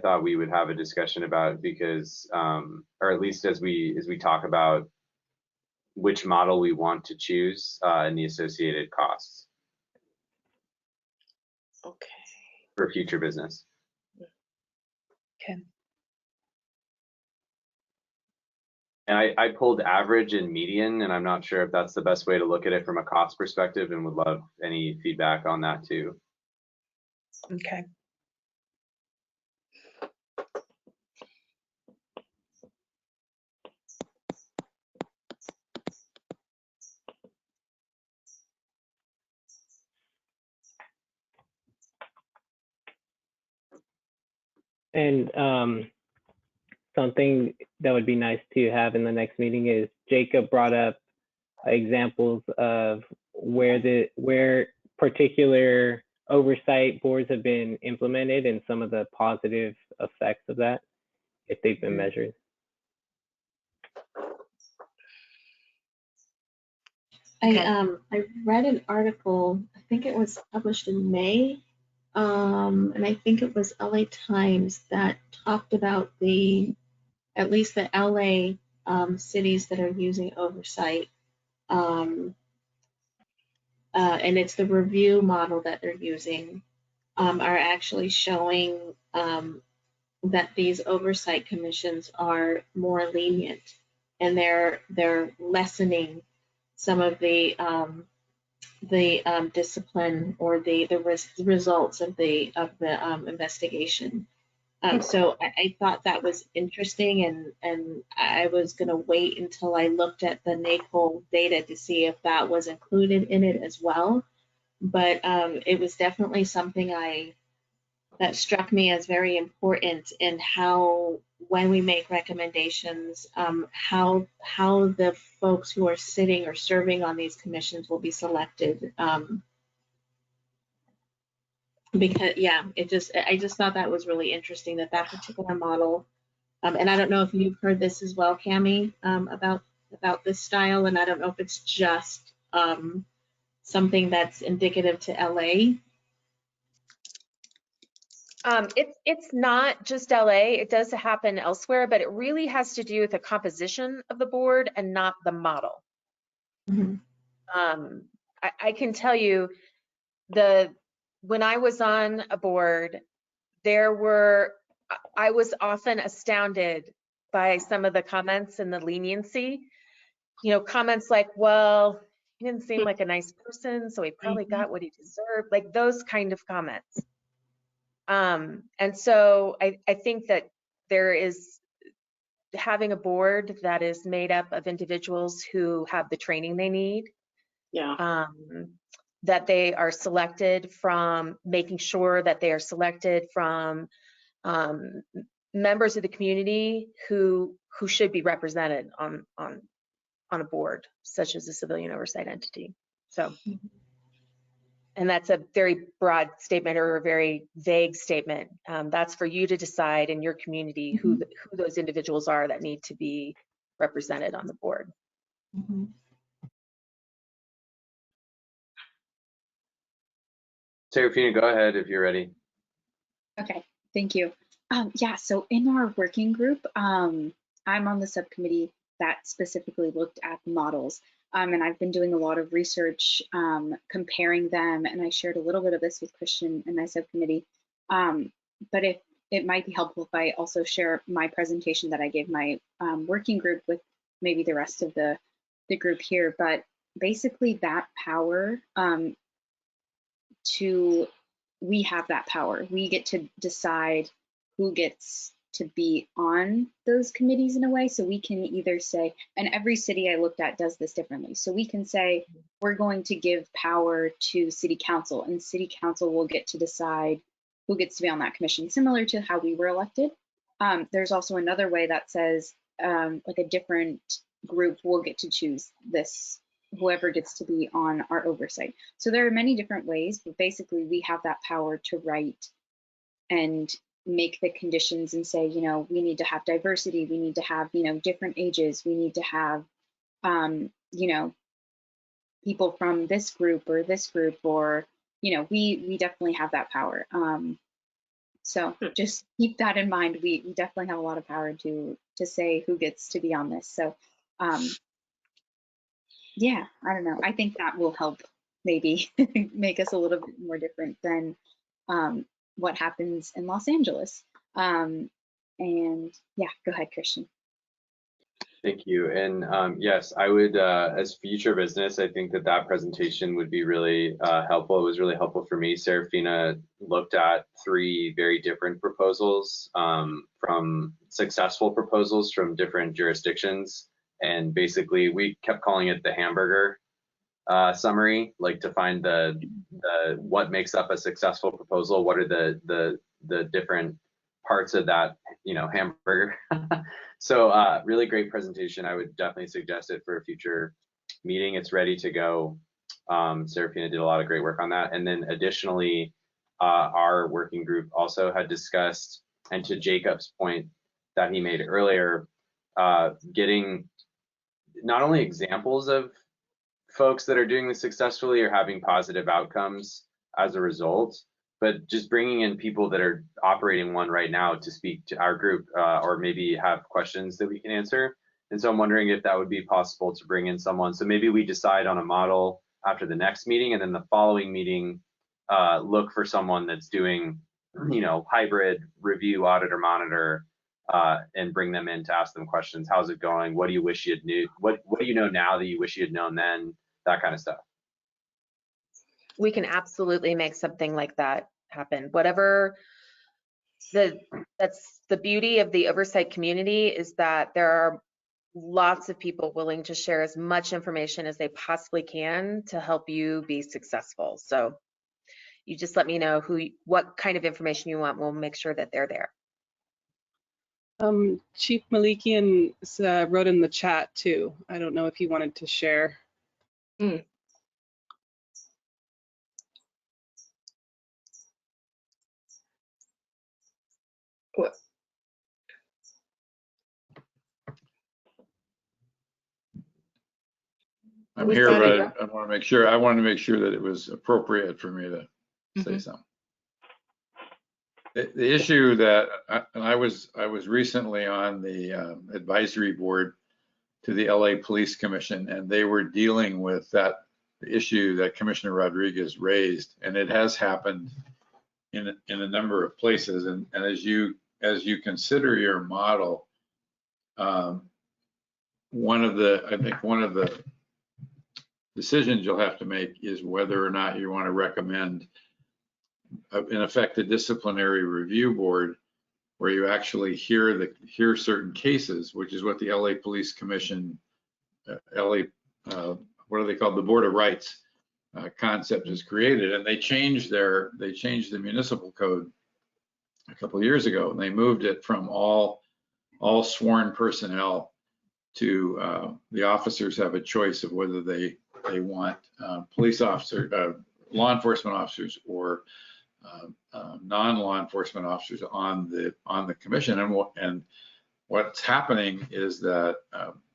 thought we would have a discussion about, because or at least as we talk about which model we want to choose and the associated costs. Okay. For future business. Okay. And I pulled average and median, and I'm not sure if that's the best way to look at it from a cost perspective, and would love any feedback on that too. Okay. And something that would be nice to have in the next meeting is Jacob brought up examples of where particular oversight boards have been implemented and some of the positive effects of that, if they've been measured. I read an article, I think it was published in May, and I think it was LA Times, that talked about at least the LA cities that are using oversight. And it's the review model that they're using, are actually showing that these oversight commissions are more lenient, and they're lessening some of the discipline or the results of the investigation. So I thought that was interesting, and I was going to wait until I looked at the NACOL data to see if that was included in it as well. But it was definitely something that struck me as very important in how, when we make recommendations, how the folks who are sitting or serving on these commissions will be selected. Because I just thought that was really interesting, that particular model. And I don't know if you've heard this as well, Cami, about this style, and I don't know if it's just something that's indicative to LA. It's not just LA, it does happen elsewhere, but it really has to do with the composition of the board and not the model. Mm-hmm. I can tell you, when I was on a board, I was often astounded by some of the comments and the leniency. Comments like, well, he didn't seem like a nice person, so he probably got what he deserved, like those kind of comments. And so I think that there is having a board that is made up of individuals who have the training they need. Yeah. That they are selected from, making sure that they are selected from members of the community who should be represented on a board, such as a civilian oversight entity. So. And that's a very broad statement or a very vague statement. That's for you to decide in your community who those individuals are that need to be represented on the board. Mm-hmm. Serafina, go ahead if you're ready. Okay, thank you. Yeah, so in our working group, I'm on the subcommittee that specifically looked at the models. And I've been doing a lot of research comparing them, and I shared a little bit of this with Christian in my subcommittee. But it might be helpful if I also share my presentation that I gave my working group with maybe the rest of the group here. But basically that power we have that power. We get to decide who gets to be on those committees in a way. So we can either say, and every city I looked at does this differently. So we can say, we're going to give power to city council, and city council will get to decide who gets to be on that commission, similar to how we were elected. There's also another way that says like a different group will get to choose this, whoever gets to be on our oversight. So there are many different ways, but basically we have that power to write and make the conditions and say, you know, we need to have diversity, we need to have, you know, different ages, we need to have, you know, people from this group, or, you know, we definitely have that power. So just keep that in mind. We definitely have a lot of power to say who gets to be on this. So yeah, I don't know. I think that will help maybe make us a little bit more different than what happens in Los Angeles. And yeah, go ahead, Christian. Thank you. And yes, I would, as future business, I think that presentation would be really helpful. It was really helpful for me. Serafina looked at 3 very different proposals, from successful proposals from different jurisdictions. And basically we kept calling it the hamburger summary, like to find the what makes up a successful proposal. What are the different parts of that, you know, hamburger. So really great presentation. I would definitely suggest it for a future meeting. It's ready to go. Serafina did a lot of great work on that. And then additionally, our working group also had discussed, and to Jacob's point that he made earlier, getting not only examples of folks that are doing this successfully or having positive outcomes as a result, but just bringing in people that are operating one right now to speak to our group, or maybe have questions that we can answer. And so I'm wondering if that would be possible to bring in someone. So maybe we decide on a model after the next meeting, and then the following meeting, look for someone that's doing, you know, hybrid review, audit, or monitor, and bring them in to ask them questions. How's it going? What do you wish you'd knew? What do you know now that you wish you had known then? That kind of stuff. We can absolutely make something like that happen. Whatever that's the beauty of the oversight community, is that there are lots of people willing to share as much information as they possibly can to help you be successful. So you just let me know what kind of information you want. We'll make sure that they're there. Chief Malikian wrote in the chat too. I don't know if he wanted to share. What? I'm here, but I want to make sure. I wanted to make sure that it was appropriate for me to say something. The issue that I was recently on the advisory board to the LA Police Commission, and they were dealing with that issue that Commissioner Rodriguez raised, and it has happened in a number of places. And as you consider your model, I think one of the decisions you'll have to make is whether or not you want to recommend, in effect, a disciplinary review board where you actually hear certain cases, which is what the LA Police Commission, what are they called? The Board of Rights concept is created. And they changed the municipal code a couple of years ago, and they moved it from all sworn personnel to the officers have a choice of whether they want police officer, law enforcement officers, or non-law enforcement officers on the commission. And what's happening is that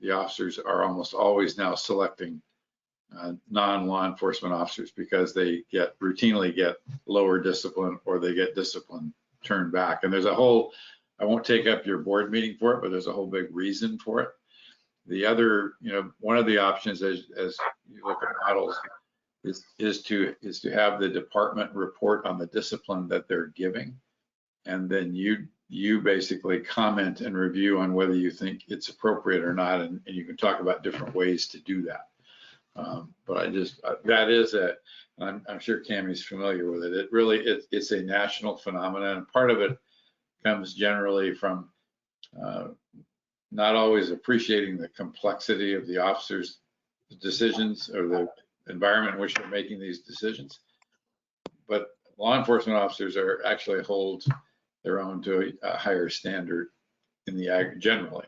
the officers are almost always now selecting non-law enforcement officers because they routinely get lower discipline, or they get discipline turned back. And there's a whole, I won't take up your board meeting for it, but there's a whole big reason for it. The other, one of the options as you look at models is to have the department report on the discipline that they're giving, and then you basically comment and review on whether you think it's appropriate or not, and you can talk about different ways to do that. But that is I'm sure Cammie's familiar with it. It really, it's a national phenomenon. And part of it comes generally from not always appreciating the complexity of the officers' decisions or the environment in which they're making these decisions. But law enforcement officers are actually hold their own to a higher standard in the generally.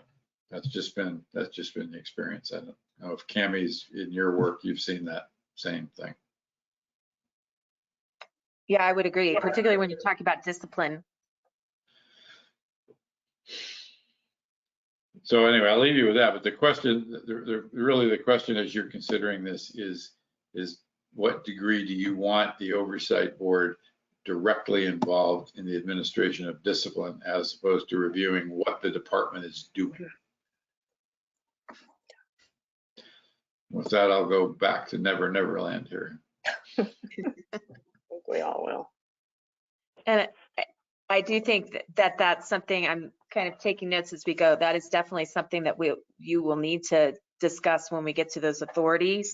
That's just been the experience. I don't know if Cammie's in your work, you've seen that same thing. Yeah, I would agree, particularly when you're talking about discipline. So anyway, I'll leave you with that. But the question, really the question as you're considering this is what degree do you want the oversight board directly involved in the administration of discipline as opposed to reviewing what the department is doing? With that, I'll go back to Never Never Land here. I think we all will. And I do think that that's something, I'm kind of taking notes as we go. That is definitely something that you will need to discuss when we get to those authority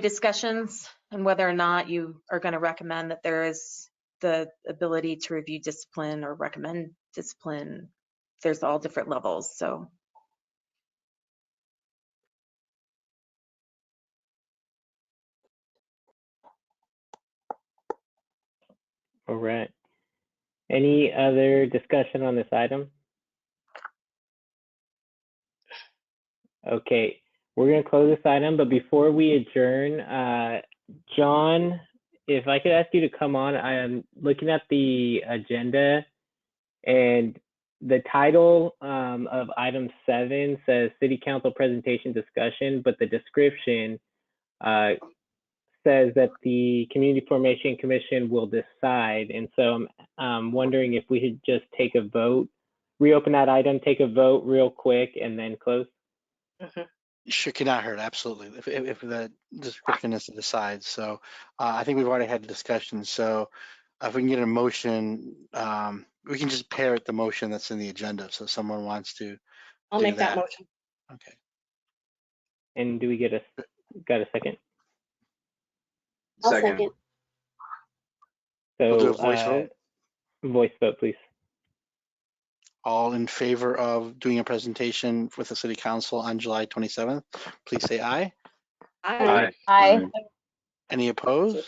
discussions, and whether or not you are going to recommend that there is the ability to review discipline or recommend discipline. There's all different levels. So. All right. Any other discussion on this item? Okay, we're going to close this item, but before we adjourn, John, if I could ask you to come on. I am looking at the agenda, and the title of item 7 says City Council Presentation Discussion, but the description says that the Community Formation Commission will decide. And so I'm wondering if we should just take a vote, reopen that item, take a vote real quick, and then close. Sure, cannot hurt, absolutely. If the description is to decide. So I think we've already had a discussion. So if we can get a motion, we can just parrot the motion that's in the agenda. So if someone wants to I'll do make that motion. Okay. And do we got a second? Second. So We'll do a voice vote. Voice vote, please. All in favor of doing a presentation with the City Council on July 27th, please say aye. Aye. Aye. Any opposed?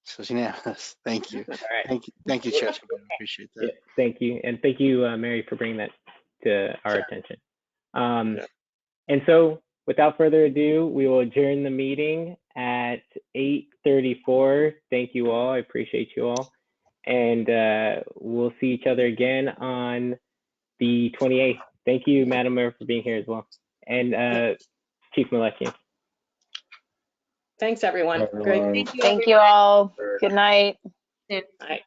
So it's unanimous. Thank you. All right. Thank you, Chair. Appreciate that. Yeah, thank you. And thank you, Mary, for bringing that to our attention. And so without further ado, we will adjourn the meeting at 8:34. Thank you all. I appreciate you all. And we'll see each other again on the 28th. Thank you, Madam Mayor, for being here as well. And Chief Malekian. Thanks, everyone. Great. Thank you all. Good night. Bye.